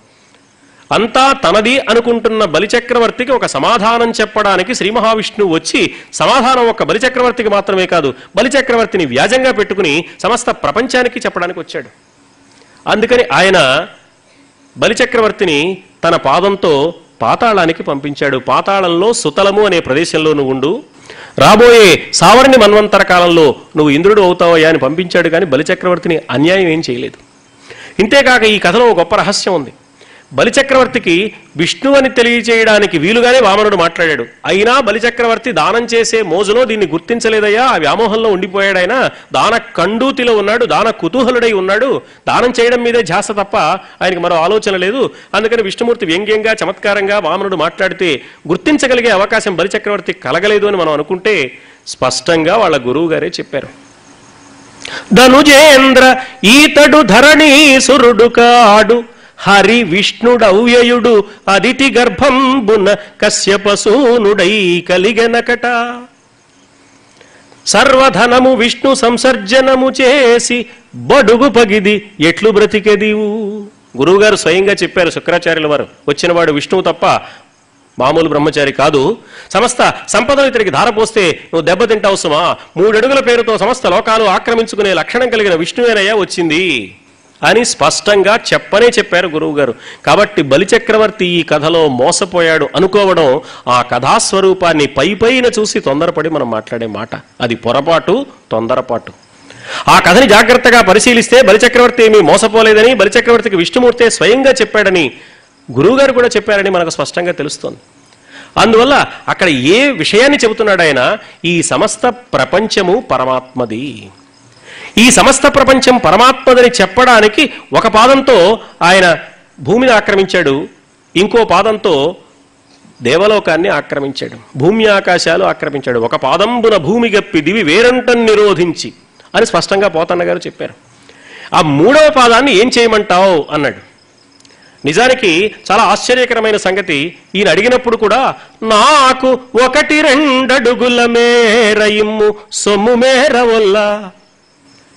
అంతా తనది అనుకుంటున్న బలిచక్రవర్తికి ఒక సమాధానం చెప్పడానికి శ్రీ మహావిష్ణువు వచ్చి, సమాధానం ఒక బలిచక్రవర్తికి మాత్రమే కాదు, బలిచక్రవర్తిని వ్యాజంగా పెట్టుకుని సమస్త ప్రపంచానికి చెప్పడానికి వచ్చాడు. అందుకని ఆయన బలిచక్రవర్తిని తన పాదంతో పాతాళానికి పంపించాడు. పాతాళంలో సుతలము అనే ప్రదేశంలో నువ్వు ఉండు, రాబోయే సావర్ణి మన్వంతర కాలంలో నువ్వు ఇంద్రుడు అవుతావయ్యా అని పంపించాడు. కానీ బలిచక్రవర్తిని అన్యాయం ఏం చేయలేదు. ఇంతేకాక ఈ కథలో ఒక గొప్ప రహస్యం ఉంది. బలిచక్రవర్తికి విష్ణు అని తెలియచేయడానికి వీలుగానే వామనుడు మాట్లాడాడు. అయినా బలిచక్రవర్తి దానం చేసే మోజులో దీన్ని గుర్తించలేదయ్యా, ఆ వ్యామోహంలో ఉండిపోయాడు. ఆయన దాన కండూతిలో ఉన్నాడు, దాన కుతూహలుడై ఉన్నాడు. దానం చేయడం మీదే ధ్యాస తప్ప ఆయనకి మరో ఆలోచన లేదు. అందుకని విష్ణుమూర్తి వ్యంగ్యంగా చమత్కారంగా వామనుడు మాట్లాడితే గుర్తించగలిగే అవకాశం బలిచక్రవర్తి కలగలేదు అని మనం అనుకుంటే స్పష్టంగా వాళ్ళ గురువు గారే చెప్పారు. ధనుజేంద్ర ఈతడు ధరణీసురుడు కాడు, హరి విష్ణుడవ్యయుడు అదితి గర్భంబున కశ్యపసూనుడై కలిగెనకట. సర్వధనము విష్ణు సంసర్జనము చేసి బడుగు పగిది ఎట్లు బ్రతికెదివు. గురువుగారు స్వయంగా చెప్పారు, శుక్రాచార్యుల వారు, వచ్చినవాడు విష్ణువు తప్ప మామూలు బ్రహ్మచారి కాదు. సమస్త సంపదను ఇతనికి ధారపోస్తే నువ్వు దెబ్బతింటావు సుమా. 3 అడుగుల పేరుతో సమస్త లోకాలు ఆక్రమించుకునే లక్షణం కలిగిన విష్ణువేనయ్యా వచ్చింది అని స్పష్టంగా చెప్పారు గురువు గారు. కాబట్టి బలిచక్రవర్తి ఈ కథలో మోసపోయాడు అనుకోవడం ఆ కథాస్వరూపాన్ని పైన చూసి తొందరపడి మనం మాట్లాడే మాట. అది పొరపాటు, తొందరపాటు. ఆ కథని జాగ్రత్తగా పరిశీలిస్తే బలిచక్రవర్తి ఏమీ మోసపోలేదని, బలిచక్రవర్తికి విష్ణుమూర్తే స్వయంగా చెప్పాడని, గురువుగారు కూడా చెప్పారని మనకు స్పష్టంగా తెలుస్తోంది. అందువల్ల అక్కడ ఏ విషయాన్ని చెబుతున్నాడు ఆయన? ఈ సమస్త ప్రపంచము పరమాత్మది. ఈ సమస్త ప్రపంచం పరమాత్మదని చెప్పడానికి ఒక పాదంతో ఆయన భూమిని ఆక్రమించాడు, ఇంకో పాదంతో దేవలోకాన్ని ఆక్రమించాడు, భూమి ఆకాశాలు ఆక్రమించాడు. ఒక పాదంబున భూమి గప్పి దివి వేరంటం నిరోధించి అని స్పష్టంగా పోతన్న గారు చెప్పారు. ఆ 3వ పాదాన్ని ఏం చేయమంటావు అన్నాడు. నిజానికి చాలా ఆశ్చర్యకరమైన సంగతి. ఈయన అడిగినప్పుడు కూడా నాకు 1-2 అడుగుల మేర ఇమ్ము సొమ్ము మేర వల్ల.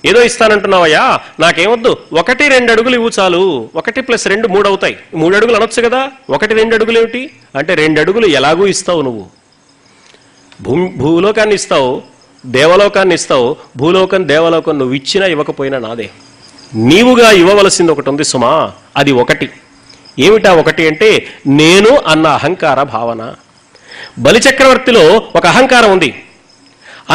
ఏదో ఇస్తానంటున్నావయ్యా, నాకేమొద్దు, 1-2 అడుగులు ఇవ్వు చాలు. 1 + 2 3 అవుతాయి. 3 అడుగులు అనొచ్చు కదా, 1-2 అడుగులు ఏమిటి అంటే 2 అడుగులు ఎలాగూ ఇస్తావు నువ్వు. భూలోకాన్ని ఇస్తావు, దేవలోకాన్ని ఇస్తావు. భూలోకం దేవలోకం నువ్వు ఇచ్చినా ఇవ్వకపోయినా నాదే. నీవుగా ఇవ్వవలసింది ఒకటి ఉంది సుమా, అది 1. ఏమిటా 1 అంటే నేను అన్న అహంకార భావన. బలిచక్రవర్తిలో ఒక అహంకారం ఉంది.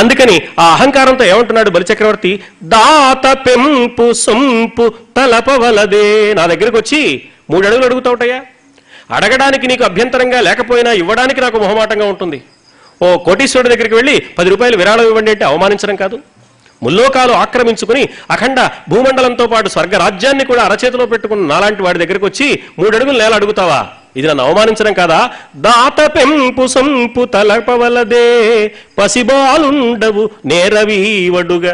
అందుకని ఆ అహంకారంతో ఏమంటున్నాడు బలిచక్రవర్తి? దాత పెంపు సొంపు తలపవలదే. నా దగ్గరకు వచ్చి 3 అడుగులు అడుగుతావుటయ్యా, అడగడానికి నీకు అభ్యంతరంగా లేకపోయినా ఇవ్వడానికి నాకు మొహమాటంగా ఉంటుంది. ఓ కోటీశ్వరుడి దగ్గరికి వెళ్ళి 10 రూపాయలు విరాళం ఇవ్వండి అంటే అవమానించడం కాదు. ముల్లోకాలు ఆక్రమించుకుని అఖండ భూమండలంతో పాటు స్వర్గరాజ్యాన్ని కూడా అరచేతిలో పెట్టుకున్న నాలాంటి వాడి దగ్గరికి వచ్చి 3 అడుగులు నేల అడుగుతావా? ఇది నన్ను అవమానించడం కాదా? దాత పెంపు సంపు తలపవలదే పసిబాలుండవు నేరవీవడుగా.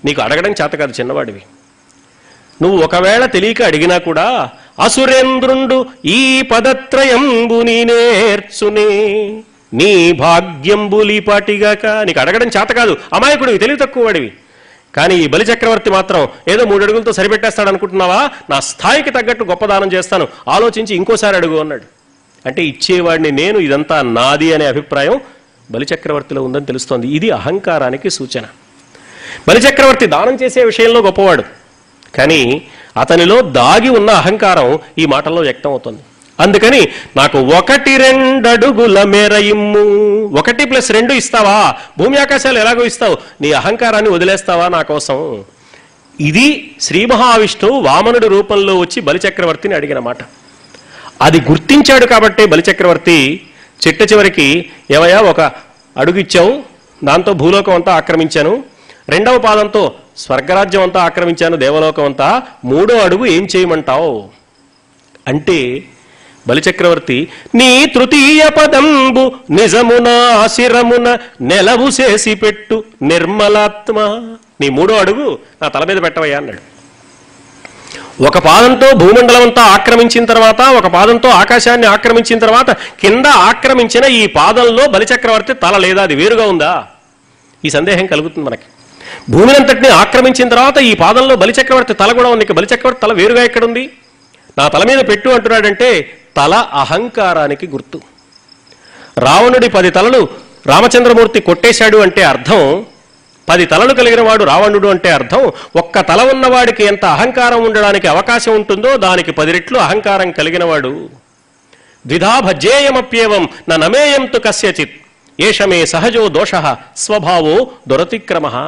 నీకు అడగడం చేత కాదు, చిన్నవాడివి. నువ్వు ఒకవేళ తెలియక అడిగినా కూడా అసురేంద్రుండు ఈ పదత్రయంబు నీ నేర్చునే నీ భాగ్యంబులి పాటిగాక. నీకు అడగడం చేత కాదు, అమాయకుడివి, తెలివి తక్కువ వాడివి. కానీ ఈ బలిచక్రవర్తి మాత్రం ఏదో 3 అడుగులతో సరిపెట్టేస్తాడు అనుకుంటున్నావా? నా స్థాయికి తగ్గట్టు గొప్ప దానం చేస్తాను, ఆలోచించి ఇంకోసారి అడుగు అన్నాడు. అంటే ఇచ్చేవాడిని నేను, ఇదంతా నాది అనే అభిప్రాయం బలిచక్రవర్తిలో ఉందని తెలుస్తోంది. ఇది అహంకారానికి సూచన. బలిచక్రవర్తి దానం చేసే విషయంలో గొప్పవాడు, కానీ అతనిలో దాగి ఉన్న అహంకారం ఈ మాటల్లో వ్యక్తం అవుతుంది. అందుకని నాకు 1-2 అడుగుల మేర ఇమ్ము. 1 + 2 ఇస్తావా? భూమి ఆకాశాలు ఎలాగో ఇస్తావు, నీ అహంకారాన్ని వదిలేస్తావా నా కోసం? ఇది శ్రీ మహావిష్ణువు వామనుడి రూపంలో వచ్చి బలిచక్రవర్తిని అడిగిన మాట. అది గుర్తించాడు కాబట్టే బలిచక్రవర్తి చిట్ట చివరికి, ఏమయ్యా 1 అడుగు ఇచ్చావు, దాంతో భూలోకం అంతా ఆక్రమించాను, 2వ పాదంతో స్వర్గరాజ్యం అంతా ఆక్రమించాను, దేవలోకం అంతా, 3వ అడుగు ఏం చేయమంటావు అంటే బలిచక్రవర్తి నీ 3య పదంబు నిజమున శిరమున నెలవు చేసి పెట్టు నిర్మలాత్మ. నీ 3వ అడుగు నా తల మీద పెట్టవయ్యా అన్నాడు. 1 పాదంతో భూమండలం అంతా ఆక్రమించిన తర్వాత, 1 పాదంతో ఆకాశాన్ని ఆక్రమించిన తర్వాత, కింద ఆక్రమించిన ఈ పాదంలో బలిచక్రవర్తి తల లేదా? అది వేరుగా ఉందా? ఈ సందేహం కలుగుతుంది మనకి. భూమినంతటిని ఆక్రమించిన తర్వాత ఈ పాదంలో బలిచక్రవర్తి తల కూడా ఉంది. బలిచక్రవర్తి తల వేరుగా ఎక్కడుంది? నా తల మీద పెట్టు అంటున్నాడంటే తల అహంకారానికి గుర్తు. రావణుడి 10 తలలు రామచంద్రమూర్తి కొట్టేశాడు అంటే అర్థం, 10 తలలు కలిగిన వాడు రావణుడు అంటే అర్థం, 1 తల ఉన్నవాడికి ఎంత అహంకారం ఉండడానికి అవకాశం ఉంటుందో దానికి 10 రెట్లు అహంకారం కలిగిన వాడు. ద్విధా భజ్యేయమప్యేవం నమేయం తు కస్యచిత్ ఏషమే సహజో దోషః స్వభావో దురతిక్రమః.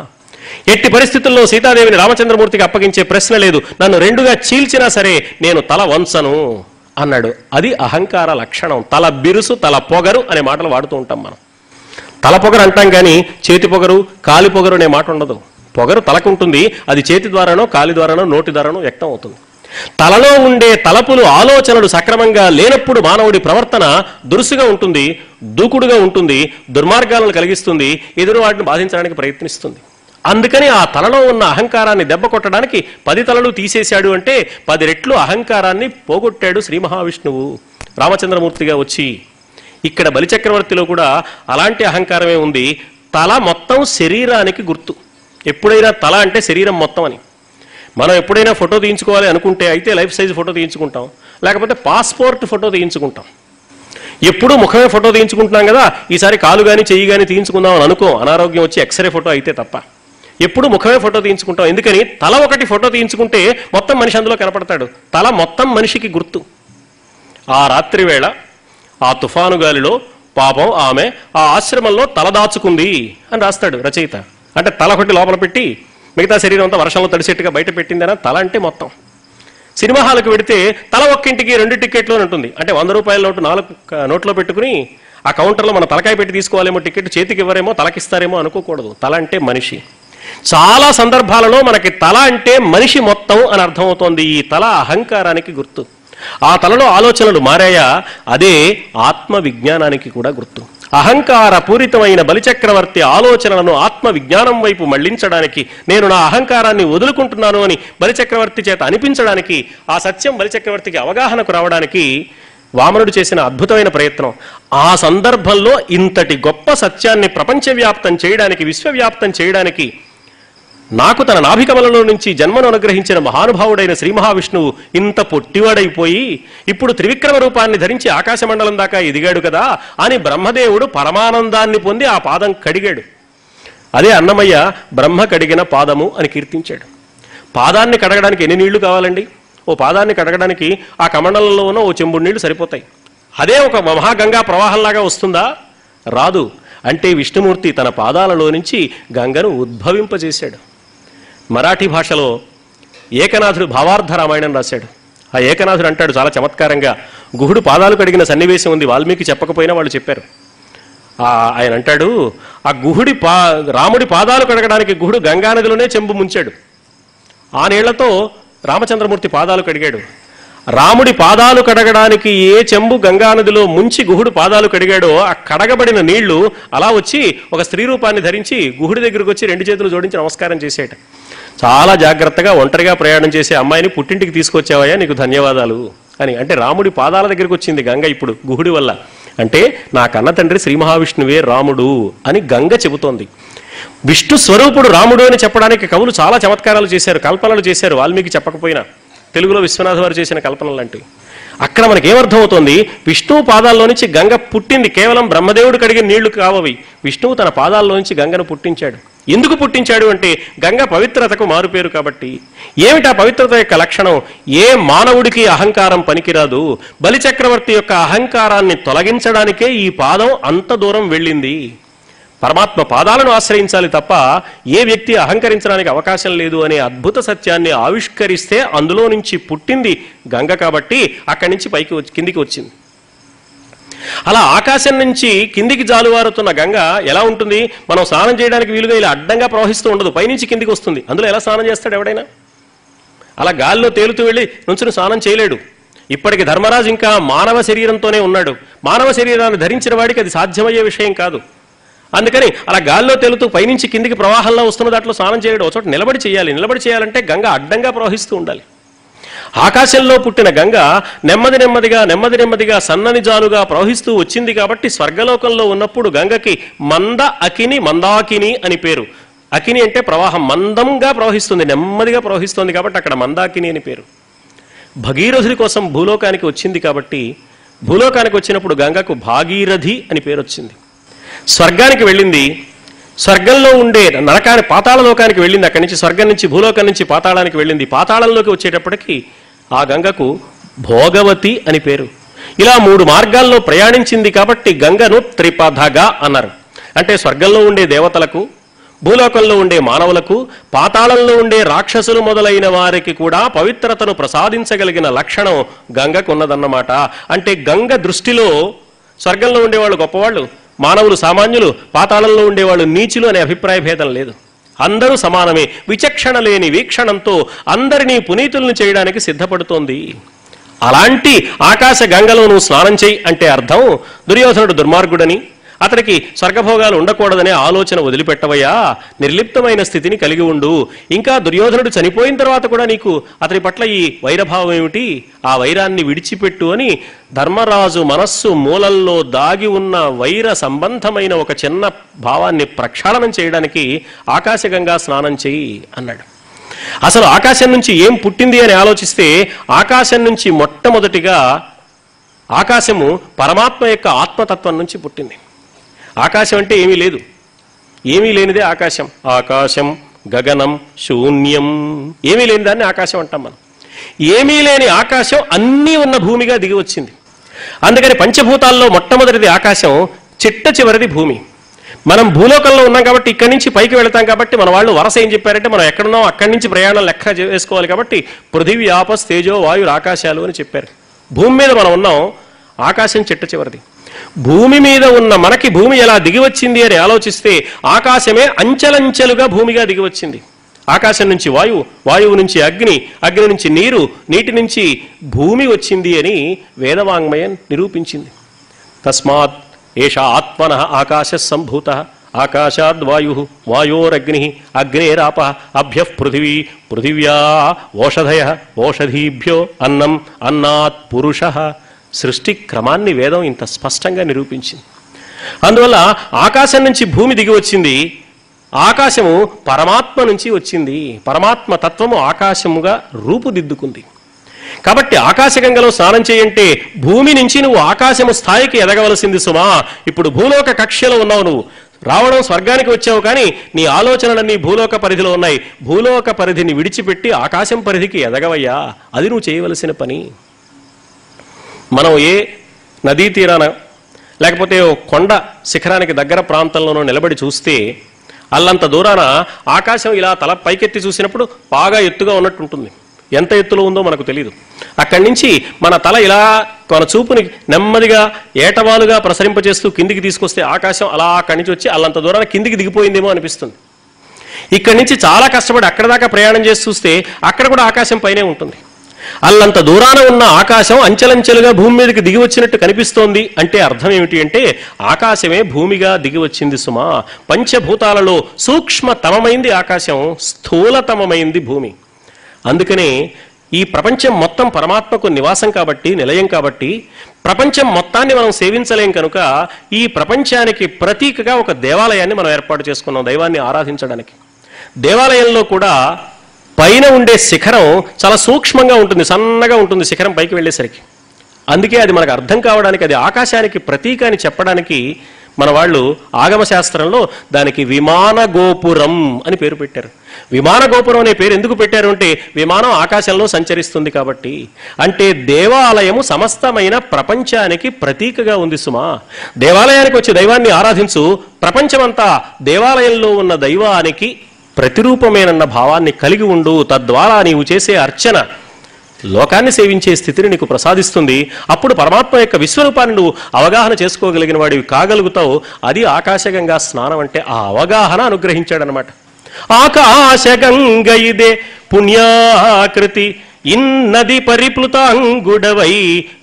ఎట్టి పరిస్థితుల్లో సీతాదేవిని రామచంద్రమూర్తికి అప్పగించే ప్రశ్న లేదు. నన్ను 2గా చీల్చినా సరే నేను తల వంచను అన్నాడు. అది అహంకార లక్షణం. తల బిరుసు, తల పొగరు అనే మాటలు వాడుతూ ఉంటాం మనం. తల పొగరు అంటాం కానీ చేతి పొగరు, కాలి పొగరు అనే మాట ఉండదు. పొగరు తలకు ఉంటుంది, అది చేతి ద్వారానో కాలి ద్వారానో నోటి ద్వారానో వ్యక్తం అవుతుంది. తలలో ఉండే తలపులు ఆలోచనలు సక్రమంగా లేనప్పుడు మానవుడి ప్రవర్తన దురుసుగా ఉంటుంది, దూకుడుగా ఉంటుంది, దుర్మార్గాలను కలిగిస్తుంది, ఎదురు వాటిని బాధించడానికి ప్రయత్నిస్తుంది. అందుకని ఆ తలలో ఉన్న అహంకారాన్ని దెబ్బ కొట్టడానికి 10 తలలు తీసేశాడు అంటే 10 రెట్లు అహంకారాన్ని పోగొట్టాడు శ్రీ మహావిష్ణువు రామచంద్రమూర్తిగా వచ్చి. ఇక్కడ బలిచక్రవర్తిలో కూడా అలాంటి అహంకారమే ఉంది. తల మొత్తం శరీరానికి గుర్తు. ఎప్పుడైనా తల అంటే శరీరం మొత్తం అని. మనం ఎప్పుడైనా ఫోటో తీయించుకోవాలి అనుకుంటే అయితే లైఫ్ సైజ్ ఫోటో తీయించుకుంటాం, లేకపోతే పాస్పోర్ట్ ఫోటో తీయించుకుంటాం. ఎప్పుడూ ముఖమే ఫోటో తీయించుకుంటున్నాం కదా, ఈసారి కాలు కానీ చెయ్యి కానీ తీయించుకుందాం అని అనుకో, అనారోగ్యం వచ్చి ఎక్స్రే ఫోటో అయితే తప్ప. ఎప్పుడు ముఖమే ఫోటో తీయించుకుంటాం. ఎందుకని? తల ఒకటి ఫోటో తీయించుకుంటే మొత్తం మనిషి అందులో కనపడతాడు. తల మొత్తం మనిషికి గుర్తు. ఆ రాత్రి వేళ ఆ తుఫాను గాలిలో పాపం ఆమె ఆ ఆశ్రమంలో తల దాచుకుంది అని రాస్తాడు రచయిత. అంటే తల ఒకటి లోపల పెట్టి మిగతా శరీరం అంతా వర్షంలో తడిసెట్టుగా బయట పెట్టిందనా? తల అంటే మొత్తం. సినిమా హాల్కి వెడితే తల ఒక్కింటికి 2 టికెట్లు ఉంటుంది. అంటే 100 రూపాయల నోటు 4 నోట్లో పెట్టుకుని ఆ కౌంటర్లో మన తలకాయ పెట్టి తీసుకోవాలేమో, టికెట్ చేతికి ఇవ్వరేమో, తలకిస్తారేమో అనుకోకూడదు. తల అంటే మనిషి. చాలా సందర్భాలలో మనకి తల అంటే మనిషి మొత్తం అని అర్థమవుతోంది. ఈ తల అహంకారానికి గుర్తు. ఆ తలలో ఆలోచనలు మారాయా, అదే ఆత్మ విజ్ఞానానికి కూడా గుర్తు. అహంకార పూరితమైన బలిచక్రవర్తి ఆలోచనలను ఆత్మ విజ్ఞానం వైపు మళ్లించడానికి, నేను నా అహంకారాన్ని వదులుకుంటున్నాను అని బలిచక్రవర్తి చేత అనిపించడానికి, ఆ సత్యం బలిచక్రవర్తికి అవగాహనకు రావడానికి వామనుడు చేసిన అద్భుతమైన ప్రయత్నం. ఆ సందర్భంలో ఇంతటి గొప్ప సత్యాన్ని ప్రపంచవ్యాప్తం చేయడానికి, విశ్వవ్యాప్తం చేయడానికి నాకు తన నాభికమలలో నుంచి జన్మను అనుగ్రహించిన మహానుభావుడైన శ్రీ మహావిష్ణువు ఇంత పొట్టివాడైపోయి ఇప్పుడు త్రివిక్రమ రూపాన్ని ధరించి ఆకాశమండలం దాకా ఎదిగాడు కదా అని బ్రహ్మదేవుడు పరమానందాన్ని పొంది ఆ పాదం కడిగాడు. అదే అన్నమయ్య బ్రహ్మ కడిగిన పాదము అని కీర్తించాడు. పాదాన్ని కడగడానికి ఎన్ని నీళ్లు కావాలండి? ఓ పాదాన్ని కడగడానికి ఆ కమండలంలో ఉన్న ఓ చెంబుడు నీళ్లు సరిపోతాయి. అదే ఒక మహాగంగా ప్రవాహంలాగా వస్తుందా? రాదు. అంటే విష్ణుమూర్తి తన పాదాలలో నుంచి గంగను ఉద్భవింపజేశాడు. మరాఠీ భాషలో ఏకనాథుడు భావార్థ రామాయణం రాశాడు. ఆ ఏకనాథుడు అంటాడు చాలా చమత్కారంగా, గుహుడు పాదాలు కడిగిన సన్నివేశం ఉంది, వాల్మీకి చెప్పకపోయినా వాళ్ళు చెప్పారు. ఆయన అంటాడు, ఆ గుహుడి రాముడి పాదాలు కడగడానికి గుహుడు గంగానదిలోనే చెంబు ముంచాడు. ఆ నీళ్లతో రామచంద్రమూర్తి పాదాలు కడిగాడు. రాముడి పాదాలు కడగడానికి ఏ చెంబు గంగానదిలో ముంచి గుహుడు పాదాలు కడిగాడో ఆ కడగబడిన నీళ్లు అలా వచ్చి ఒక స్త్రీ రూపాన్ని ధరించి గుహుడి దగ్గరకు వచ్చి 2 చేతులు జోడించి నమస్కారం చేసేట. చాలా జాగ్రత్తగా ఒంటరిగా ప్రయాణం చేసే అమ్మాయిని పుట్టింటికి తీసుకొచ్చావయ్యా, నీకు ధన్యవాదాలు అని. అంటే రాముడి పాదాల దగ్గరికి వచ్చింది గంగ ఇప్పుడు గుహుడి వల్ల. అంటే నా కన్న తండ్రి శ్రీ మహావిష్ణువే రాముడు అని గంగ చెబుతోంది. విష్ణు స్వరూపుడు రాముడు అని చెప్పడానికి కవులు చాలా చమత్కారాలు చేశారు, కల్పనలు చేశారు. వాల్మీకి చెప్పకపోయినా తెలుగులో విశ్వనాథ వారు చేసిన కల్పనలు లాంటివి. అక్కడ మనకి ఏమర్థమవుతోంది? విష్ణువు పాదాల్లో నుంచి గంగ పుట్టింది. కేవలం బ్రహ్మదేవుడు కడిగిన నీళ్లు కావవి. విష్ణువు తన పాదాల్లో నుంచి గంగను పుట్టించాడు. ఎందుకు పుట్టించాడు అంటే గంగ పవిత్రతకు మారుపేరు కాబట్టి. ఏమిటా పవిత్రత యొక్క లక్షణం? ఏ మానవుడికి అహంకారం పనికిరాదు. బలిచక్రవర్తి యొక్క అహంకారాన్ని తొలగించడానికే ఈ పాదం అంత దూరం వెళ్ళింది. పరమాత్మ పాదాలను ఆశ్రయించాలి తప్ప ఏ వ్యక్తి అహంకరించడానికి అవకాశం లేదు అనే అద్భుత సత్యాన్ని ఆవిష్కరిస్తే అందులో నుంచి పుట్టింది గంగ కాబట్టి అక్కడి నుంచి కిందికి వచ్చింది. అలా ఆకాశం నుంచి కిందికి జాలువారుతున్న గంగ ఎలా ఉంటుంది? మనం స్నానం చేయడానికి వీలుగా ఇలా అడ్డంగా ప్రవహిస్తూ ఉండదు, పైనుంచి కిందికి వస్తుంది. అందులో ఎలా స్నానం చేస్తాడు ఎవడైనా? అలా గాల్లో తేలుతూ వెళ్ళి నుంచుని స్నానం చేయలేడు. ఇప్పటికి ధర్మరాజు ఇంకా మానవ శరీరంతోనే ఉన్నాడు. మానవ శరీరాన్ని ధరించిన వాడికి అది సాధ్యమయ్యే విషయం కాదు. అందుకని అలా గాల్లో తేలుతూ పైనుంచి కిందికి ప్రవాహంలో వస్తున్న దాంట్లో స్నానం చేయడం, ఒక చోట నిలబడి చేయాలి. నిలబడి చేయాలంటే గంగ అడ్డంగా ప్రవహిస్తూ ఉండాలి. ఆకాశంలో పుట్టిన గంగ నెమ్మది నెమ్మదిగా సన్నని జాలుగా ప్రవహిస్తూ వచ్చింది కాబట్టి స్వర్గలోకంలో ఉన్నప్పుడు గంగకి మందాకిని అని పేరు. అకిని అంటే ప్రవాహం, మందంగా ప్రవహిస్తుంది, నెమ్మదిగా ప్రవహిస్తుంది కాబట్టి అక్కడ మందాకిని అని పేరు. భగీరథుడి కోసం భూలోకానికి వచ్చింది కాబట్టి భూలోకానికి వచ్చినప్పుడు గంగకు భాగీరథి అని పేరు వచ్చింది. స్వర్గానికి వెళ్ళింది. స్వర్గంలో ఉండే పాతాళ లోకానికి వెళ్ళింది. అక్కడి నుంచి స్వర్గం నుంచి భూలోకం నుంచి పాతాళానికి వెళ్ళింది. పాతాళంలోకి వచ్చేటప్పటికి ఆ గంగకు భోగవతి అని పేరు. ఇలా 3 మార్గాల్లో ప్రయాణించింది కాబట్టి గంగను త్రిపథగా అన్నారు. అంటే స్వర్గంలో ఉండే దేవతలకు, భూలోకంలో ఉండే మానవులకు, పాతాళంలో ఉండే రాక్షసులు మొదలైన వారికి కూడా పవిత్రతను ప్రసాదించగలిగిన లక్షణం గంగకున్నదన్నమాట. అంటే గంగ దృష్టిలో స్వర్గంలో ఉండేవాళ్ళు గొప్పవాళ్ళు, మానవులు సామాన్యులు, పాతాళంలో ఉండేవాళ్ళు నీచులు అనే అభిప్రాయ భేదం లేదు. అందరూ సమానమే, విచక్షణ లేని వీక్షణంతో అందరినీ పునీతుల్ని చేయడానికి సిద్ధపడుతోంది. అలాంటి ఆకాశ గంగలో నువ్వు స్నానం చేయి అంటే అర్థం దుర్యోధనుడు దుర్మార్గుడని, అతనికి స్వర్గభోగాలు ఉండకూడదనే ఆలోచన వదిలిపెట్టవయ్యా, నిర్లిప్తమైన స్థితిని కలిగి ఉండు. ఇంకా దుర్యోధనుడు చనిపోయిన తర్వాత కూడా నీకు అతని పట్ల ఈ వైరభావం ఏమిటి, ఆ వైరాన్ని విడిచిపెట్టు అని ధర్మరాజు మనస్సు మూలల్లో దాగి ఉన్న వైర సంబంధమైన ఒక చిన్న భావాన్ని ప్రక్షాళనం చేయడానికి ఆకాశగంగా స్నానం చేయి అన్నాడు. అసలు ఆకాశం నుంచి ఏం పుట్టింది అని ఆలోచిస్తే ఆకాశం నుంచి మొట్టమొదటిగా ఆకాశము పరమాత్మ యొక్క ఆత్మతత్వం నుంచి పుట్టింది. ఆకాశం అంటే ఏమీ లేదు, ఏమీ లేనిదే ఆకాశం. ఆకాశం గగనం శూన్యం, ఏమీ లేని దాన్ని ఆకాశం అంటాం మనం. ఏమీ లేని ఆకాశం అన్నీ ఉన్న భూమిగా దిగి వచ్చింది. అందుకని పంచభూతాల్లో మొట్టమొదటిది ఆకాశం, చిట్ట చివరిది భూమి. మనం భూలోకంలో ఉన్నాం కాబట్టి ఇక్కడి నుంచి పైకి వెళతాం కాబట్టి మన వాళ్ళు వరస ఏం చెప్పారంటే మనం ఎక్కడున్నాం అక్కడి నుంచి ప్రయాణం లెక్క వేసుకోవాలి కాబట్టి పృథివీ ఆపస్ తేజో వాయుర్ ఆకాశాలు అని చెప్పారు. భూమి మీద మనం ఉన్నాం, ఆకాశం చిట్ట చివరిది. భూమి మీద ఉన్న మనకి భూమి ఎలా దిగి వచ్చింది అని ఆలోచిస్తే ఆకాశమే అంచెలంచెలుగా భూమిగా దిగి వచ్చింది. ఆకాశం నుంచి వాయువు, వాయువు నుంచి అగ్ని, అగ్ని నుంచి నీరు, నీటి నుంచి భూమి వచ్చింది అని వేదవాంగ్మయం నిరూపించింది. తస్మాత్ ఏష ఆత్మన ఆకాశ సంభూత ఆకాశాద్వాయు వాయోరగ్ని అగ్నేరాప అభ్యః పృథివీ పృథివ్యా ఓషధయ ఓషధీభ్యో అన్నం అన్నాత్ పురుష. సృష్టి క్రమాన్ని వేదం ఇంత స్పష్టంగా నిరూపించింది. అందువల్ల ఆకాశం నుంచి భూమి దిగి వచ్చింది, ఆకాశము పరమాత్మ నుంచి వచ్చింది. పరమాత్మ తత్వము ఆకాశముగా రూపుదిద్దుకుంది. కాబట్టి ఆకాశగంగలో స్నానం చేయంటే భూమి నుంచి నువ్వు ఆకాశము స్థాయికి ఎదగవలసింది సుమా. ఇప్పుడు భూలోక కక్ష్యలో ఉన్నావు, నువ్వు రావడం స్వర్గానికి వచ్చావు కానీ నీ ఆలోచనలన్నీ భూలోక పరిధిలో ఉన్నాయి. భూలోక పరిధిని విడిచిపెట్టి ఆకాశం పరిధికి ఎదగవయ్యా, అది నువ్వు చేయవలసిన పని. మనం ఏ నదీ తీరాన లేకపోతే కొండ శిఖరానికి దగ్గర ప్రాంతంలోనూ నిలబడి చూస్తే అల్లంత దూరాన ఆకాశం ఇలా తల పైకెత్తి చూసినప్పుడు బాగా ఎత్తుగా ఉన్నట్టు ఉంటుంది. ఎంత ఎత్తులో ఉందో మనకు తెలియదు. అక్కడి నుంచి మన తల ఇలా మన చూపుని నెమ్మదిగా ఏటవాలుగా ప్రసరింపజేస్తూ కిందికి తీసుకొస్తే ఆకాశం అలా అక్కడి నుంచి వచ్చి అల్లంత దూరాన కిందికి దిగిపోయిందేమో అనిపిస్తుంది. ఇక్కడి నుంచి చాలా కష్టపడి అక్కడ దాకా ప్రయాణం చేసి చూస్తే అక్కడ కూడా ఆకాశం పైనే ఉంటుంది. అల్లంత దూరాన ఉన్న ఆకాశం అంచెలంచెలుగా భూమి మీదకి దిగి వచ్చినట్టు కనిపిస్తోంది అంటే అర్థం ఏమిటి అంటే ఆకాశమే భూమిగా దిగి వచ్చింది సుమా. పంచభూతాలలో సూక్ష్మతమమైంది ఆకాశం, స్థూలతమమైంది భూమి. అందుకనే ఈ ప్రపంచం మొత్తం పరమాత్మకు నివాసం కాబట్టి, నిలయం కాబట్టి ప్రపంచం మొత్తాన్ని మనం సేవించలేం కనుక ఈ ప్రపంచానికి ప్రతీకగా ఒక దేవాలయాన్ని మనం ఏర్పాటు చేసుకున్నాం దైవాన్ని ఆరాధించడానికి. దేవాలయంలో కూడా పైన ఉండే శిఖరం చాలా సూక్ష్మంగా ఉంటుంది, సన్నగా ఉంటుంది శిఖరం పైకి వెళ్ళేసరికి. అందుకే అది మనకు అర్థం కావడానికి అది ఆకాశానికి ప్రతీక అని చెప్పడానికి మన వాళ్ళు ఆగమ శాస్త్రంలో దానికి విమాన గోపురం అని పేరు పెట్టారు. విమాన గోపురం అనే పేరు ఎందుకు పెట్టారు అంటే విమానం ఆకాశంలో సంచరిస్తుంది కాబట్టి. అంటే దేవాలయము సమస్తమైన ప్రపంచానికి ప్రతీకగా ఉంది సుమా. దేవాలయానికి వచ్చి దైవాన్ని ఆరాధించు, ప్రపంచమంతా దేవాలయంలో ఉన్న దైవానికి ప్రతిరూపమేనన్న భావాన్ని కలిగి ఉండు. తద్వారా నీవు చేసే అర్చన లోకాన్ని సేవించే స్థితిని నీకు ప్రసాదిస్తుంది. అప్పుడు పరమాత్మ యొక్క విశ్వరూపాన్ని నువ్వు అవగాహన చేసుకోగలిగిన వాడివి కాగలుగుతావు. అది ఆకాశగంగా స్నానం అంటే ఆ అవగాహన అనుగ్రహించాడనమాట. ఆకాశగంగ ఇదే పుణ్యాకృతి ఇన్నది పరిప్లుతాంగుడవై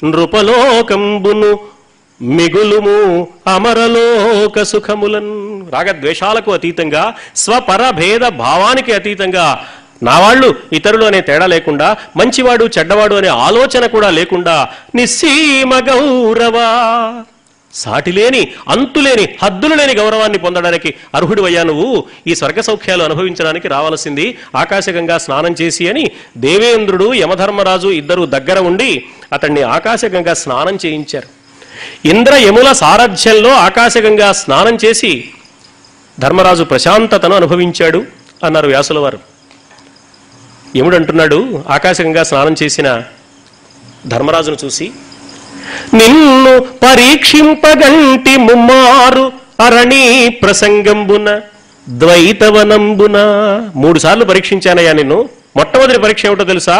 నృపలోకంబును మిగులుము అమరలోక సుఖములన్. రాగద్వేషాలకు అతీతంగా, స్వపరభేద భావానికి అతీతంగా, నా వాళ్ళు ఇతరులు అనే తేడా లేకుండా, మంచివాడు చెడ్డవాడు అనే ఆలోచన కూడా లేకుండా నిస్సీమ గౌరవ, సాటిలేని అంతులేని హద్దులు లేని గౌరవాన్ని పొందడానికి అర్హుడివయ్యా నువ్వు. ఈ స్వర్గ సౌఖ్యాలు అనుభవించడానికి రావాల్సింది ఆకాశగంగా స్నానం చేసి అని దేవేంద్రుడు యమధర్మరాజు ఇద్దరు దగ్గర ఉండి అతన్ని ఆకాశగంగా స్నానం చేయించారు. ఇంద్ర యముల సారథ్యంలో ఆకాశగంగా స్నానం చేసి ధర్మరాజు ప్రశాంతతను అనుభవించాడు అన్నారు వ్యాసుల వారు. యముడు అంటున్నాడు ఆకాశగంగా స్నానం చేసిన ధర్మరాజును చూసి, నిన్ను పరీక్షింపగంటి ముమ్మారు అరణీ ప్రసంగంబున ద్వైతవనంబున. 3 సార్లు పరీక్షించానయ్యా నిన్ను. మొట్టమొదటి పరీక్ష ఏమిటో తెలుసా?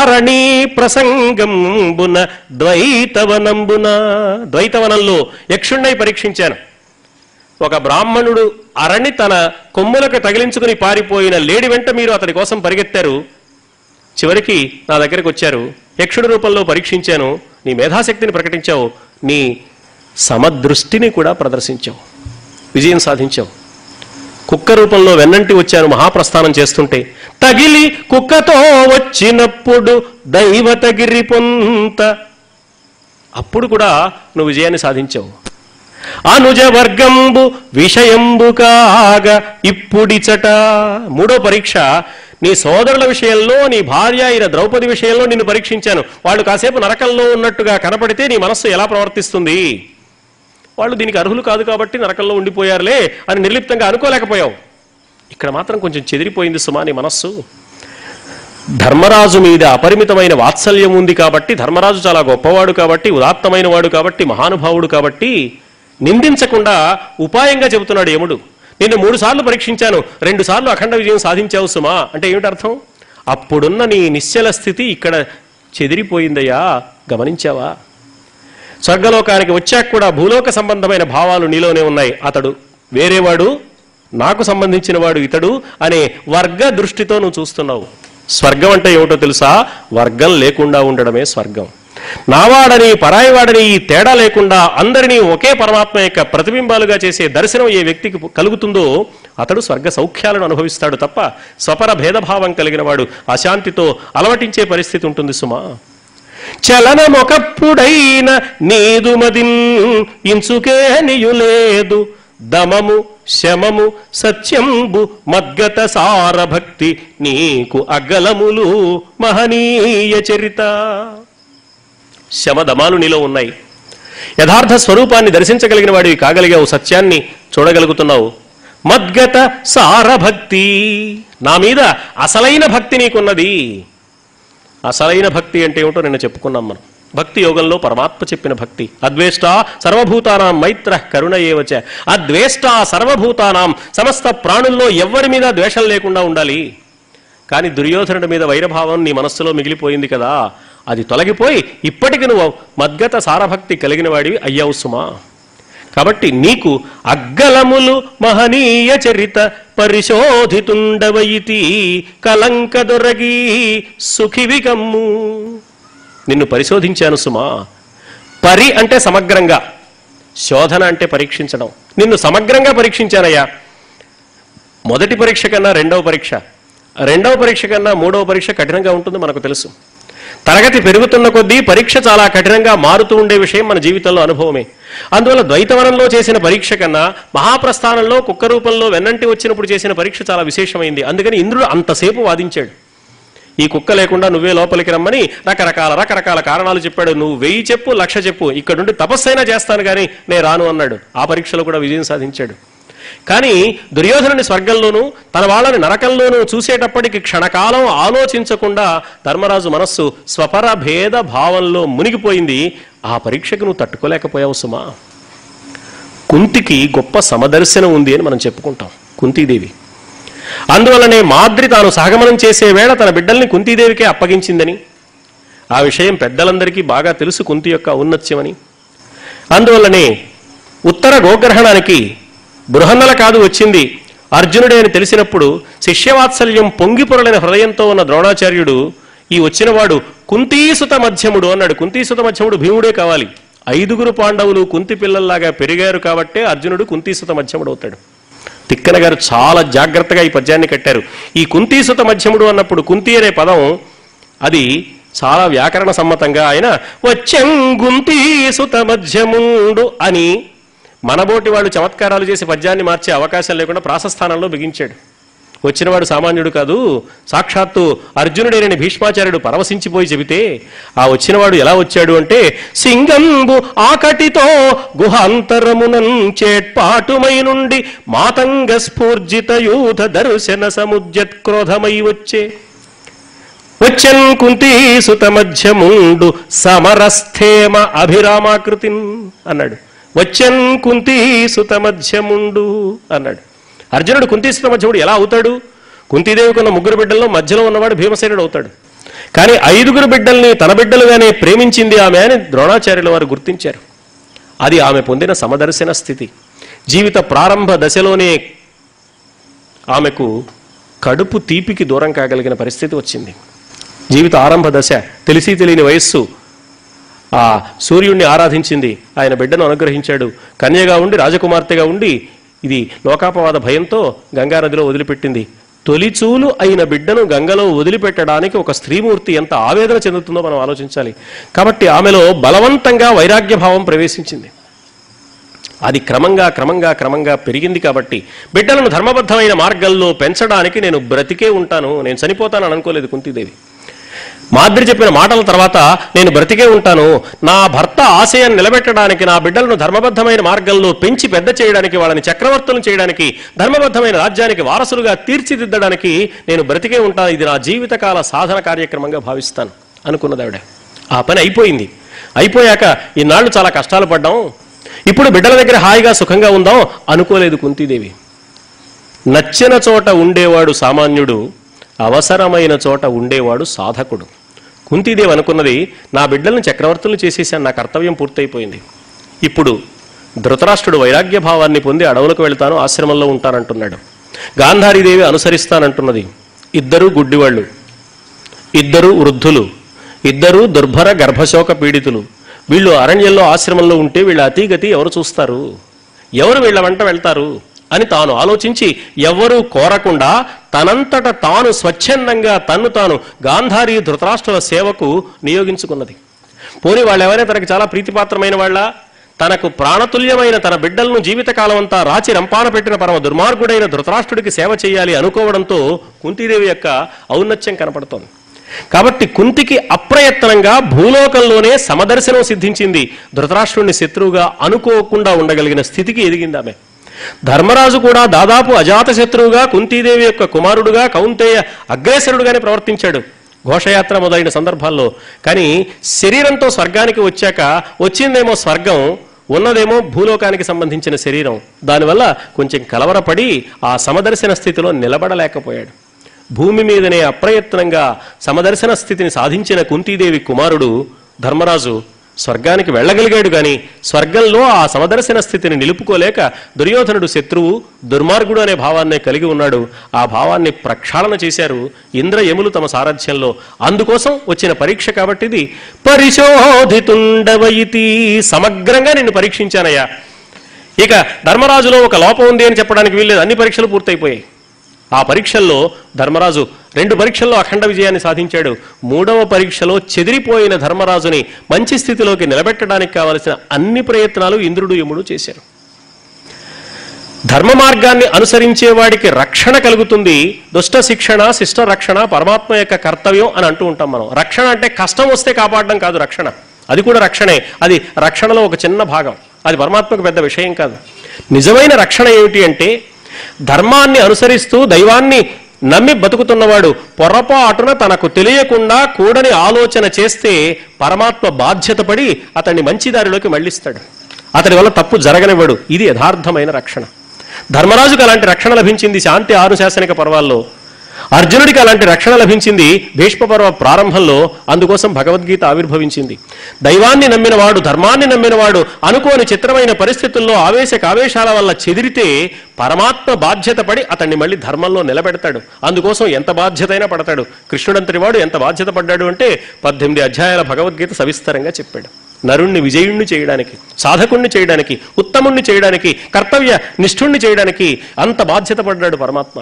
అరణీ ప్రసంగంబున ద్వైతవనంబున. ద్వైతవనంలో యక్షుణ్ణి పరీక్షించాను. ఒక బ్రాహ్మణుడు అరణి తన కొమ్ములకు తగిలించుకుని పారిపోయిన లేడి వెంట మీరు అతడి కోసం పరిగెత్తారు. చివరికి నా దగ్గరికి వచ్చారు. యక్షుడి రూపంలో పరీక్షించాను. నీ మేధాశక్తిని ప్రకటించావు, నీ సమదృష్టిని కూడా ప్రదర్శించావు, విజయం సాధించావు. కుక్క రూపంలో వెన్నంటి వచ్చాను మహాప్రస్థానం చేస్తుంటే. తగిలి కుక్కతో వచ్చినప్పుడు దైవతగిరి పొంత, అప్పుడు కూడా నువ్వు విజయాన్ని సాధించావు. అనుజ వర్గంబు విషయంబు కాగా ఇప్పుడిచట. మూడో పరీక్ష, నీ సోదరుల విషయంలో, నీ భార్య అయిన ద్రౌపది విషయంలో నిన్ను పరీక్షించాను. వాళ్ళు కాసేపు నరకంలో ఉన్నట్టుగా కనపడితే నీ మనస్సు ఎలా ప్రవర్తిస్తుంది? వాళ్ళు దీనికి అర్హులు కాదు కాబట్టి నరకంలో ఉండిపోయారులే అని నిర్లిప్తంగా అనుకోలేకపోయావు. ఇక్కడ మాత్రం కొంచెం చెదిరిపోయింది సుమా నీ మనస్సు. ధర్మరాజు మీద అపరిమితమైన వాత్సల్యం ఉంది కాబట్టి, ధర్మరాజు చాలా గొప్పవాడు కాబట్టి, ఉదాత్తమైన వాడు కాబట్టి, మహానుభావుడు కాబట్టి నిందించకుండా ఉపాయంగా చెబుతున్నాడు యముడు. నిన్ను 3 సార్లు పరీక్షించాను, 2 సార్లు అఖండ విజయం సాధించావు సుమా. అంటే ఏమిటి అర్థం? అప్పుడున్న నీ నిశ్చల స్థితి ఇక్కడ చెదిరిపోయిందయ్యా, గమనించావా? స్వర్గలోకానికి వచ్చాక కూడా భూలోక సంబంధమైన భావాలు నీలోనే ఉన్నాయి. అతడు వేరేవాడు, నాకు సంబంధించిన వాడు ఇతడు అనే వర్గ దృష్టితో నువ్వు చూస్తున్నావు. స్వర్గం అంటే ఏమిటో తెలుసా? వర్గం లేకుండా ఉండడమే స్వర్గం. నావాడని పరాయివాడని ఈ తేడా లేకుండా అందరినీ ఒకే పరమాత్మ యొక్క ప్రతిబింబాలుగా చేసే దర్శనం ఏ వ్యక్తికి కలుగుతుందో అతడు స్వర్గ సౌఖ్యాలను అనుభవిస్తాడు తప్ప స్వపర భేదభావం కలిగిన వాడు అశాంతితో అలవటించే పరిస్థితి ఉంటుంది సుమా. చలనమొకప్పుడైన నీదుమదిన్ ఇంచుకే నియులేదు, దమము శమము సత్యంబు మద్గత సారభక్తి నీకు అగ్గలములు మహనీయ చరిత. శమదమాలు నీలో ఉన్నాయి. యథార్థ స్వరూపాన్ని దర్శించగలిగిన వాడివి కాగలిగావు, సత్యాన్ని చూడగలుగుతున్నావు. మద్గత సారభక్తి, నా మీద అసలైన భక్తి నీకున్నది. అసలైన భక్తి అంటే ఏమిటో నిన్న చెప్పుకున్నాం మనం. భక్తి యోగంలో పరమాత్మ చెప్పిన భక్తి. అద్వేష్ట సర్వభూతానాం మైత్ర కరుణ ఏవచ. అద్వేష్ట సర్వభూతానాం, సమస్త ప్రాణుల్లో ఎవ్వరి మీద ద్వేషం లేకుండా ఉండాలి. కానీ దుర్యోధనుడి మీద వైరభావం నీ మనస్సులో మిగిలిపోయింది కదా, అది తొలగిపోయి ఇప్పటికి నువ్వు మద్గత సారభక్తి కలిగిన వాడివి అయ్యావు సుమా. కాబట్టి నీకు అగ్గలములు మహనీయ చరిత పరిశోధితుండవయితి కలంక దొరగి సుఖివికమ్ము. నిన్ను పరిశోధించాను సుమా. పరి అంటే సమగ్రంగా, శోధన అంటే పరీక్షించడం. నిన్ను సమగ్రంగా పరీక్షించానయ్యా. మొదటి పరీక్ష కన్నా రెండవ పరీక్ష, రెండవ పరీక్ష కన్నా మూడవ పరీక్ష కఠినంగా ఉంటుంది మనకు తెలుసు. తరగతి పెరుగుతున్న కొద్దీ పరీక్ష చాలా కఠినంగా మారుతూ ఉండే విషయం మన జీవితంలో అనుభవమే. అందువల్ల ద్వైతవనంలో చేసిన పరీక్ష కన్నా మహాప్రస్థానంలో కుక్క రూపంలో వెన్నంటి వచ్చినప్పుడు చేసిన పరీక్ష చాలా విశేషమైంది. అందుకని ఇంద్రుడు అంతసేపు వాదించాడు. ఈ కుక్క లేకుండా నువ్వే లోపలికి రమ్మని రకరకాల కారణాలు చెప్పాడు. నువ్వు 1000 చెప్పు, 1,00,000 చెప్పు, ఇక్కడ నుండి తపస్సైనా చేస్తాను కానీ నేను రాను అన్నాడు. ఆ పరీక్షలో కూడా విజయం సాధించాడు. కానీ దుర్యోధనుని స్వర్గంలోనూ తన వాళ్ళని నరకంలోనూ చూసేటప్పటికి క్షణకాలం ఆలోచించకుండా ధర్మరాజు మనస్సు స్వపర భేద భావంలో మునిగిపోయింది. ఆ పరీక్షకు నువ్వు తట్టుకోలేకపోయావు సుమా. కుంతికి గొప్ప సమదర్శనం ఉంది అని మనం చెప్పుకుంటాం, కుంతీదేవి. అందువల్లనే మాద్రి తాను సహగమనం చేసే వేళ తన బిడ్డల్ని కుంతీదేవికే అప్పగించిందని, ఆ విషయం పెద్దలందరికీ బాగా తెలుసు కుంతి యొక్క ఔన్నత్యమని. అందువల్లనే ఉత్తర గోగ్రహణానికి బృహన్నల కాదు వచ్చింది అర్జునుడే అని తెలిసినప్పుడు శిష్యవాత్సల్యం పొంగిపొరలైన హృదయంతో ఉన్న ద్రోణాచార్యుడు ఈ వచ్చినవాడు కుంతీసుత మధ్యముడు అన్నాడు. కుంతీసుత మధ్యముడు భీముడే కావాలి. 5 పాండవులు కుంతి పిల్లల్లాగా పెరిగారు కాబట్టే అర్జునుడు కుంతీసుత మధ్యముడు అవుతాడు. తిక్కన గారు చాలా జాగ్రత్తగా ఈ పద్యాన్ని కట్టారు. ఈ కుంతీసుత మధ్యముడు అన్నప్పుడు కుంతి అనే పదం అది చాలా వ్యాకరణ సమ్మతంగా ఆయన వచ్చంగుంతీసుత మధ్యముడు అని మనబోటి వాడు చమత్కారాలు చేసి పద్యాన్ని మార్చే అవకాశం లేకుండా ప్రాసస్థానంలో బిగించాడు. వచ్చినవాడు సామాన్యుడు కాదు, సాక్షాత్తు అర్జునుడైన భీష్మాచార్యుడు పరవశించిపోయి చెబితే ఆ వచ్చినవాడు ఎలా వచ్చాడు అంటే సింగంబు ఆకటితో గుహాంతరమునం చేట్పాటుమై నుండి మాతంగ స్ఫూర్జిత యూధ దర్శన సముద్యత్క్రోధమై వచ్చెన్ కుంతీసుత మధ్యముండు సమరస్థేమ అభిరామాకృతిన్ అన్నాడు. వచ్చెన్ కుంతీసుత మధ్యముండు అన్నాడు. అర్జునుడు కుంతీసుత మధ్యముడు ఎలా అవుతాడు? కుంతీదేవికి ఉన్న 3 బిడ్డల్లో మధ్యలో ఉన్నవాడు భీమసేనుడు అవుతాడు. కానీ 5 బిడ్డల్ని తన బిడ్డలుగానే ప్రేమించింది ఆమె అని ద్రోణాచార్యుల వారు గుర్తించారు. అది ఆమె పొందిన సమదర్శన స్థితి. జీవిత ప్రారంభ దశలోనే ఆమెకు కడుపు తీపికి దూరం కాగలిగిన పరిస్థితి వచ్చింది. జీవిత ఆరంభ దశ, తెలిసి తెలియని వయస్సు. ఆ సూర్యుణ్ణి ఆరాధించింది, ఆయన బిడ్డను అనుగ్రహించాడు. కన్యగా ఉండి రాజకుమార్తెగా ఉండి ఇది లోకాపవాద భయంతో గంగానదిలో వదిలిపెట్టింది. తొలిచూలు అయిన బిడ్డను గంగలో వదిలిపెట్టడానికి ఒక స్త్రీమూర్తి ఎంత ఆవేదన చెందుతుందో మనం ఆలోచించాలి. కాబట్టి ఆమెలో బలవంతంగా వైరాగ్య భావం ప్రవేశించింది. అది క్రమంగా పెరిగింది. కాబట్టి బిడ్డలను ధర్మబద్ధమైన మార్గంలో పెంచడానికి నేను బ్రతికే ఉంటాను, నేను చనిపోతానని అనుకోలేదు కుంతీదేవి. మాద్రి చెప్పిన మాటల తర్వాత నేను బ్రతికే ఉంటాను, నా భర్త ఆశయం నిలబెట్టడానికి, నా బిడ్డలను ధర్మబద్ధమైన మార్గంలో పెంచి పెద్ద చేయడానికి, వాళ్ళని చక్రవర్తులను చేయడానికి, ధర్మబద్ధమైన రాజ్యానికి వారసులుగా తీర్చిదిద్దడానికి నేను బ్రతికే ఉంటాను, ఇది నా జీవితకాల సాధన కార్యక్రమంగా భావిస్తాను అనుకున్నది ఆవిడ. ఆ పని అయిపోయింది. అయిపోయాక ఇన్నాళ్ళు చాలా కష్టాలు పడ్డాం, ఇప్పుడు బిడ్డల దగ్గర హాయిగా సుఖంగా ఉందాం అనుకోలేదు కుంతీదేవి. నచ్చిన చోట ఉండేవాడు సామాన్యుడు, అవసరమైన చోట ఉండేవాడు సాధకుడు. కుంతీదేవి అనుకున్నది, నా బిడ్డలను చక్రవర్తులను చేసేసాను, నా కర్తవ్యం పూర్తయిపోయింది. ఇప్పుడు ధృతరాష్ట్రుడు వైరాగ్య భావాన్ని పొంది అడవులకు వెళ్తాను, ఆశ్రమంలో ఉంటానంటున్నాడు. గాంధారీదేవి అనుసరిస్తానంటున్నది. ఇద్దరూ గుడ్డివాళ్ళు, ఇద్దరూ వృద్ధులు, ఇద్దరూ దుర్భర గర్భశోక పీడితులు. వీళ్ళు అరణ్యంలో ఆశ్రమంలో ఉంటే వీళ్ళ అతీగతి ఎవరు చూస్తారు, ఎవరు వీళ్ళ వెంట వెళ్తారు అని తాను ఆలోచించి ఎవ్వరూ కోరకుండా తనంతట తాను స్వచ్ఛందంగా తన్ను తాను గాంధారీ ధృతరాష్ట్రుల సేవకు నియోగించుకున్నది. పోనీ వాళ్ళు ఎవరైనా తనకు చాలా ప్రీతిపాత్రమైన వాళ్ళ, తనకు ప్రాణతుల్యమైన తన బిడ్డలను జీవితకాలం అంతా రాచి రంపాన పెట్టిన పరమ దుర్మార్గుడైన ధృతరాష్ట్రుడికి సేవ చేయాలి అనుకోవడంతో కుంతీదేవి యొక్క ఔన్నత్యం కనపడుతోంది. కాబట్టి కుంతికి అప్రయత్నంగా భూలోకంలోనే సమదర్శనం సిద్ధించింది. ధృతరాష్ట్రుడిని శత్రువుగా అనుకోకుండా ఉండగలిగిన స్థితికి ఎదిగింది ఆమె. ధర్మరాజు కూడా దాదాపు అజాత శత్రువుగా కుంతీదేవి యొక్క కుమారుడుగా కౌంతేయ అగ్రేసరుడుగానే ప్రవర్తించాడు ఘోషయాత్ర మొదలైన సందర్భాల్లో. కానీ శరీరంతో స్వర్గానికి వచ్చాక వచ్చిందేమో స్వర్గం, ఉన్నదేమో భూలోకానికి సంబంధించిన శరీరం. దానివల్ల కొంచెం కలవరపడి ఆ సమదర్శన స్థితిలో నిలబడలేకపోయాడు. భూమి మీదనే అప్రయత్నంగా సమదర్శన స్థితిని సాధించిన కుంతీదేవి కుమారుడు ధర్మరాజు స్వర్గానికి వెళ్ళగలిగాడు. కానీ స్వర్గంలో ఆ సమదర్శన స్థితిని నిలుపుకోలేక దుర్యోధనుడు శత్రువు, దుర్మార్గుడు అనే భావాన్నే కలిగి ఉన్నాడు. ఆ భావాన్ని ప్రక్షాళన చేశారు ఇంద్ర యములు తమ సారథ్యంలో. అందుకోసం వచ్చిన పరీక్ష కాబట్టి ఇది పరిశోధితుండవయితి, సమగ్రంగా నిన్ను పరీక్షించానయ్యా. ఇక ధర్మరాజులో ఒక లోపం ఉంది అని చెప్పడానికి వీల్లేదు, అన్ని పరీక్షలు పూర్తయిపోయాయి. ఆ పరీక్షల్లో ధర్మరాజు 2 పరీక్షల్లో అఖండ విజయాన్ని సాధించాడు. 3వ పరీక్షలో చెదిరిపోయిన ధర్మరాజుని మంచి స్థితిలోకి నిలబెట్టడానికి కావలసిన అన్ని ప్రయత్నాలు ఇంద్రుడు యముడు చేశారు. ధర్మ మార్గాన్ని అనుసరించేవాడికి రక్షణ కలుగుతుంది. దుష్ట శిక్షణ, శిష్ట రక్షణ పరమాత్మ యొక్క కర్తవ్యం అని అంటూ ఉంటాం మనం. రక్షణ అంటే కష్టం వస్తే కాపాడడం కాదు రక్షణ, అది కూడా రక్షణే. అది రక్షణలో ఒక చిన్న భాగం, అది పరమాత్మకు పెద్ద విషయం కాదు. నిజమైన రక్షణ ఏమిటి అంటే ధర్మాన్ని అనుసరిస్తూ దైవాన్ని నమ్మి బతుకుతున్నవాడు పొరపాటున తనకు తెలియకుండా కూడని ఆలోచన చేస్తే పరమాత్మ బాధ్యత పడి అతన్ని మంచి దారిలోకి మళ్లిస్తాడు, అతని వల్ల తప్పు జరగనివ్వడు. ఇది యథార్థమైన రక్షణ. ధర్మరాజుకు అలాంటి రక్షణ లభించింది శాంతి 6 శాసనిక పర్వాల్లో. అర్జునుడికి అలాంటి రక్షణ లభించింది భీష్మ పర్వ ప్రారంభంలో. అందుకోసం భగవద్గీత ఆవిర్భవించింది. దైవాన్ని నమ్మినవాడు, ధర్మాన్ని నమ్మినవాడు అనుకోని చిత్రమైన పరిస్థితుల్లో ఆవేశాల వల్ల చెదిరితే పరమాత్మ బాధ్యత పడి అతన్ని మళ్ళీ ధర్మంలో నిలబెడతాడు. అందుకోసం ఎంత బాధ్యత అయినా పడతాడు. కృష్ణుడంతటి వాడు ఎంత బాధ్యత పడ్డాడు అంటే 18 అధ్యాయాల భగవద్గీత సవిస్తరంగా చెప్పాడు. నరుణ్ణి విజయుణ్ణి చేయడానికి, సాధకుణ్ణి చేయడానికి, ఉత్తముణ్ణి చేయడానికి, కర్తవ్య నిష్ఠుణ్ణి చేయడానికి అంత బాధ్యత పడ్డాడు పరమాత్మ.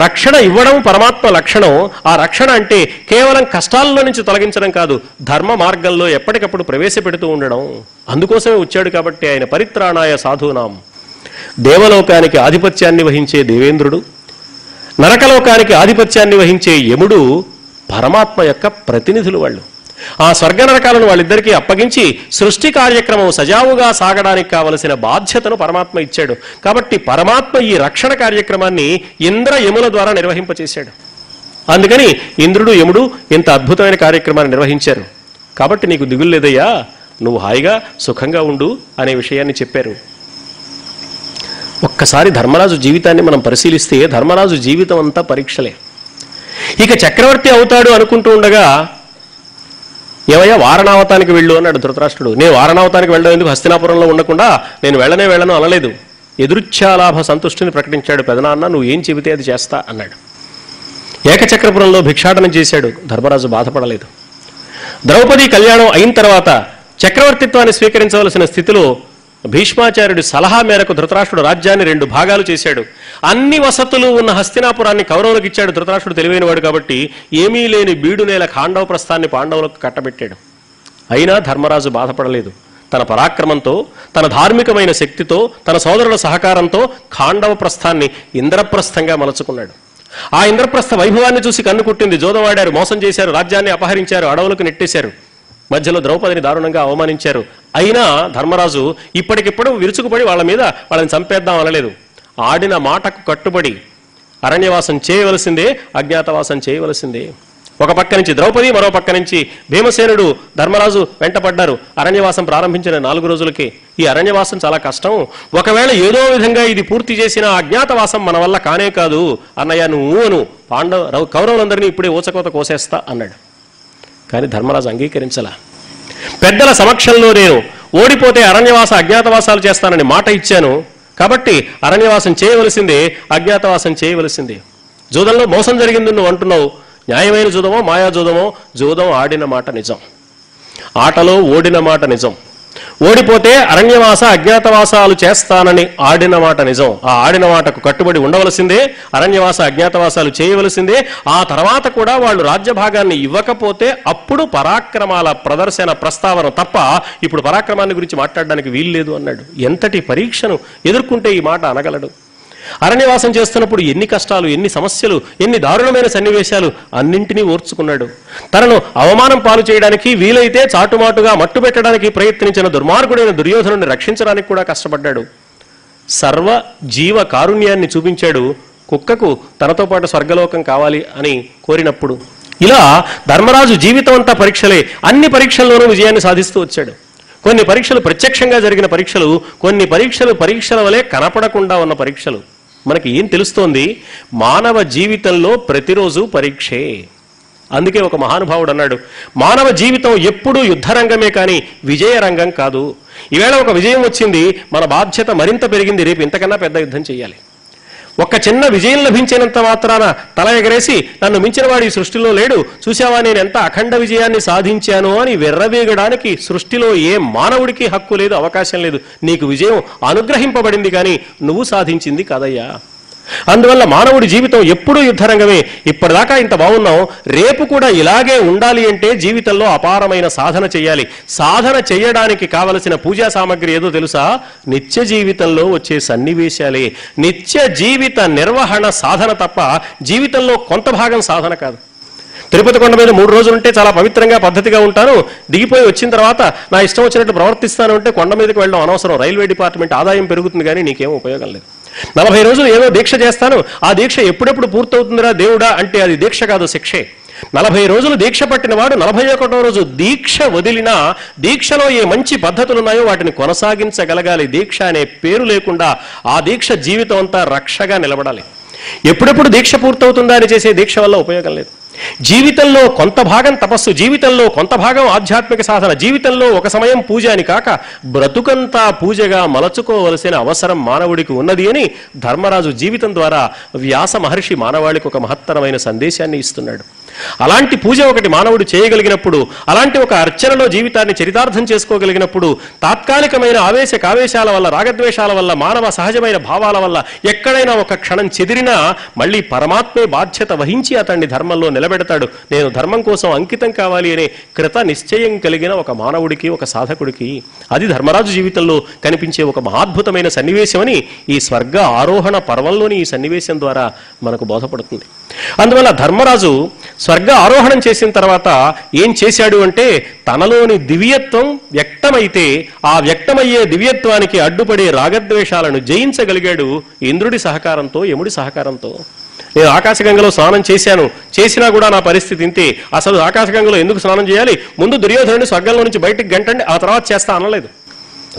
రక్షణ ఇవ్వడం పరమాత్మ లక్షణం. ఆ రక్షణ అంటే కేవలం కష్టాల్లో నుంచి తొలగించడం కాదు, ధర్మ మార్గంలో ఎప్పటికప్పుడు ప్రవేశపెడుతూ ఉండడం. అందుకోసమే వచ్చాడు. కాబట్టి ఆయన పరిత్రాణాయ సాధూనాం. దేవలోకానికి ఆధిపత్యాన్ని వహించే దేవేంద్రుడు, నరకలోకానికి ఆధిపత్యాన్ని వహించే యముడు పరమాత్మ యొక్క ప్రతినిధులు వాళ్ళు. ఆ స్వర్గ నరకాలను వాళ్ళిద్దరికీ అప్పగించి సృష్టి కార్యక్రమం సజావుగా సాగడానికి కావలసిన బాధ్యతను పరమాత్మ ఇచ్చాడు. కాబట్టి పరమాత్మ ఈ రక్షణ కార్యక్రమాన్ని ఇంద్ర యముల ద్వారా నిర్వహింపచేశాడు. అందుకని ఇంద్రుడు యముడు ఇంత అద్భుతమైన కార్యక్రమాన్ని నిర్వహించారు. కాబట్టి నీకు దిగులు లేదయ్యా, నువ్వు హాయిగా సుఖంగా ఉండు అనే విషయాన్ని చెప్పారు. ఒక్కసారి ధర్మరాజు జీవితాన్ని మనం పరిశీలిస్తే ధర్మరాజు జీవితం అంతా పరీక్షలే. ఇక చక్రవర్తి అవుతాడు అనుకుంటూ ఉండగా, ఏమయ్యా వారణావతానికి వెళ్ళు అన్నాడు ధృతరాష్ట్రుడు. నేను వారణావతానికి వెళ్ళడం ఎందుకు, హస్తినాపురంలో ఉండకుండా నేను వెళ్ళను అనలేదు. ఎదురుచ్ఛాలాభ సంతుష్టిని ప్రకటించాడు. పెదనాన్న నువ్వు ఏం చెబితే అది చేస్తా అన్నాడు. ఏకచక్రపురంలో భిక్షాటనం చేశాడు. ధర్మరాజు బాధపడలేదు. ద్రౌపది కళ్యాణం అయిన తర్వాత చక్రవర్తిత్వాన్ని స్వీకరించవలసిన స్థితిలో భీష్మాచార్యుడి సలహా మేరకు ధృతరాష్ట్రుడు రాజ్యాన్ని 2 భాగాలు చేశాడు. అన్ని వసతులు ఉన్న హస్తినాపురాన్ని కౌరవులకు ఇచ్చాడు. ధృతరాష్ట్రుడు తెలివైనవాడు కాబట్టి ఏమీ లేని బీడు నేల ఖాండవ ప్రస్థాన్ని పాండవులకు కట్టబెట్టాడు. అయినా ధర్మరాజు బాధపడలేదు. తన పరాక్రమంతో, తన ధార్మికమైన శక్తితో, తన సోదరుల సహకారంతో ఖాండవ ప్రస్థాన్ని ఇంద్రప్రస్థంగా మలుచుకున్నాడు. ఆ ఇంద్రప్రస్థ వైభవాన్ని చూసి కన్ను కుట్టింది. జోదవాడారు, మోసం చేశారు, రాజ్యాన్ని అపహరించారు, అడవులకు నెట్టేశారు, మధ్యలో ద్రౌపదిని దారుణంగా అవమానించారు. అయినా ధర్మరాజు ఇప్పటికిప్పుడు విరుచుకుపడి వాళ్ళని చంపేద్దాం అనలేదు. ఆడిన మాటకు కట్టుబడి అరణ్యవాసం చేయవలసిందే, అజ్ఞాతవాసం చేయవలసిందే. ఒక పక్క నుంచి ద్రౌపది, మరో పక్క నుంచి భీమసేనుడు ధర్మరాజు వెంటపడ్డారు. అరణ్యవాసం ప్రారంభించిన 4 రోజులకే. ఈ అరణ్యవాసం చాలా కష్టం. ఒకవేళ ఏదో విధంగా ఇది పూర్తి చేసిన అజ్ఞాతవాసం మన వల్ల కానే కాదు. అన్నయ్య నువ్వు అను, కౌరవులందరినీ ఇప్పుడే ఊచకోత కోసేస్తా అన్నాడు. కానీ ధర్మరాజు అంగీకరించలా. పెద్దల సమక్షంలో నేను ఓడిపోతే అరణ్యవాస అజ్ఞాతవాసాలు చేస్తానని మాట ఇచ్చాను కాబట్టి అరణ్యవాసం చేయవలసిందే, అజ్ఞాతవాసం చేయవలసిందే. జూదంలో మోసం జరిగింది నువ్వు అంటున్నావు. న్యాయమైన జూదమో మాయా జూదమో, జూదం ఆడిన మాట నిజం, ఆటలో ఓడిన మాట నిజం. ఓడిపోతే అరణ్యవాస అజ్ఞాతవాసాలు చేస్తానని ఆడిన మాట నిజం. ఆ ఆడిన మాటకు కట్టుబడి ఉండవలసిందే, అరణ్యవాస అజ్ఞాతవాసాలు చేయవలసిందే. ఆ తర్వాత కూడా వాళ్ళు రాజ్యభాగాన్ని ఇవ్వకపోతే అప్పుడు పరాక్రమాల ప్రదర్శన ప్రస్తావన తప్ప ఇప్పుడు పరాక్రమాన్ని గురించి మాట్లాడడానికి వీల్లేదు అన్నాడు. ఎంతటి పరీక్షను ఎదుర్కొంటే ఈ మాట అనగలడు? అరణ్యవాసం చేస్తున్నప్పుడు ఎన్ని కష్టాలు, ఎన్ని సమస్యలు, ఎన్ని దారుణమైన సన్నివేశాలు అన్నింటినీ ఓర్చుకున్నాడు. తనను అవమానం పాలు చేయడానికి, వీలైతే చాటుమాటుగా మట్టు పెట్టడానికి ప్రయత్నించిన దుర్మార్గుడైన దుర్యోధనుని రక్షించడానికి కూడా కష్టపడ్డాడు. సర్వ జీవ కారుణ్యాన్ని చూపించాడు. కుక్కకు తనతో పాటు స్వర్గలోకం కావాలి అని కోరినప్పుడు ఇలా ధర్మరాజు జీవితం అంతా పరీక్షలే. అన్ని పరీక్షల్లోనూ విజయాన్ని సాధిస్తూ వచ్చాడు. కొన్ని పరీక్షలు ప్రత్యక్షంగా జరిగిన పరీక్షలు, కొన్ని పరీక్షలు పరీక్షల వలె కనపడకుండా ఉన్న పరీక్షలు. మనకి ఏం తెలుస్తోంది? మానవ జీవితంలో ప్రతిరోజు పరీక్షే. అందుకే ఒక మహానుభావుడు అన్నాడు, మానవ జీవితం ఎప్పుడూ యుద్ధరంగమే కానీ విజయరంగం కాదు. ఈవేళ ఒక విజయం వచ్చింది, మన బాధ్యత మరింత పెరిగింది, రేపు ఇంతకన్నా పెద్ద యుద్ధం చేయాలి. ఒక్క చిన్న విజయం లభించినంత మాత్రాన తల ఎగరేసి నన్ను మించిన వాడు ఈ సృష్టిలో లేడు, చూసావా నేను ఎంత అఖండ విజయాన్ని సాధించాను అని వెర్రవేగడానికి సృష్టిలో ఏ మానవుడికి హక్కు లేదు, అవకాశం లేదు. నీకు విజయం అనుగ్రహింపబడింది కానీ నువ్వు సాధించింది కాదయ్యా. అందువల్ల మానవుడి జీవితం ఎప్పుడూ యుద్ధరంగమే. ఇప్పటిదాకా ఇంత బాగున్నాం, రేపు కూడా ఇలాగే ఉండాలి అంటే జీవితంలో అపారమైన సాధన చేయాలి. సాధన చేయడానికి కావలసిన పూజా సామగ్రి ఏదో తెలుసా? నిత్య జీవితంలో వచ్చే సన్నివేశాలే. నిత్య జీవిత నిర్వహణ సాధన తప్ప జీవితంలో కొంత భాగం సాధన కాదు. తిరుపతి కొండ మీద 3 రోజులుంటే చాలా పవిత్రంగా పద్ధతిగా ఉంటాను, దిగిపోయి వచ్చిన తర్వాత నా ఇష్టం వచ్చినట్టు ప్రవర్తిస్తాను అంటే కొండ మీదకి వెళ్ళడం అనవసరం. రైల్వే డిపార్ట్మెంట్ ఆదాయం పెరుగుతుంది కానీ నీకేం ఉపయోగం లేదు. 40 రోజులు ఏదో దీక్ష చేస్తాను, ఆ దీక్ష ఎప్పుడెప్పుడు పూర్తవుతుందిరా దేవుడా అంటే అది దీక్ష కాదు, శిక్షే. 40 రోజులు దీక్ష పట్టిన వాడు 41వ రోజు దీక్ష వదిలినా దీక్షలో ఏ మంచి పద్ధతులు ఉన్నాయో వాటిని కొనసాగించగలగాలి. దీక్ష అనే పేరు లేకుండా ఆ దీక్ష జీవితం అంతా రక్షగా నిలబడాలి. ఎప్పుడెప్పుడు దీక్ష పూర్తవుతుందా అని చేసే దీక్ష వల్ల ఉపయోగం లేదు. జీవితంలో కొంత భాగం తపస్సు, జీవితంలో కొంత భాగం ఆధ్యాత్మిక సాధన, జీవితంలో ఒక సమయం పూజ అని కాక బ్రతుకంతా పూజగా మలచుకోవలసిన అవసరం మానవుడికి ఉన్నది అని ధర్మరాజు జీవితం ద్వారా వ్యాస మహర్షి మానవాళికి ఒక మహత్తరమైన సందేశాన్ని ఇస్తున్నాడు. అలాంటి పూజ ఒకటి మానవుడు చేయగలిగినప్పుడు, అలాంటి ఒక అర్చనలో జీవితాన్ని చరితార్థం చేసుకోగలిగినప్పుడు తాత్కాలికమైన ఆవేశ కావేశాల వల్ల, రాగద్వేషాల వల్ల, మానవ సహజమైన భావాల వల్ల ఎక్కడైనా ఒక క్షణం చెదిరినా మళ్ళీ పరమాత్మే బాధ్యత వహించి అతన్ని ధర్మంలో నిలబెడతాడు. నేను ధర్మం కోసం అంకితం కావాలి అనే కృత నిశ్చయం కలిగిన ఒక మానవుడికి, ఒక సాధకుడికి అది ధర్మరాజు జీవితంలో కనిపించే ఒక మహాద్భుతమైన సన్నివేశమని ఈ స్వర్గ ఆరోహణ పర్వంలోని ఈ సన్నివేశం ద్వారా మనకు బోధపడుతుంది. అందువల్ల ధర్మరాజు స్వర్గ ఆరోహణం చేసిన తర్వాత ఏం చేశాడు అంటే, తనలోని దివ్యత్వం వ్యక్తమైతే ఆ వ్యక్తమయ్యే దివ్యత్వానికి అడ్డుపడే రాగద్వేషాలను జయించగలిగాడు ఇంద్రుడి సహకారంతో, యముడి సహకారంతో. నేను ఆకాశగంగలో స్నానం చేసినా కూడా నా పరిస్థితి ఇంతే. అసలు ఆకాశగంగలో ఎందుకు స్నానం చేయాలి? ముందు దుర్యోధనుడిని స్వర్గంలో నుంచి బయటికి గంటండి, ఆ తర్వాత చేస్తా అనలేదు.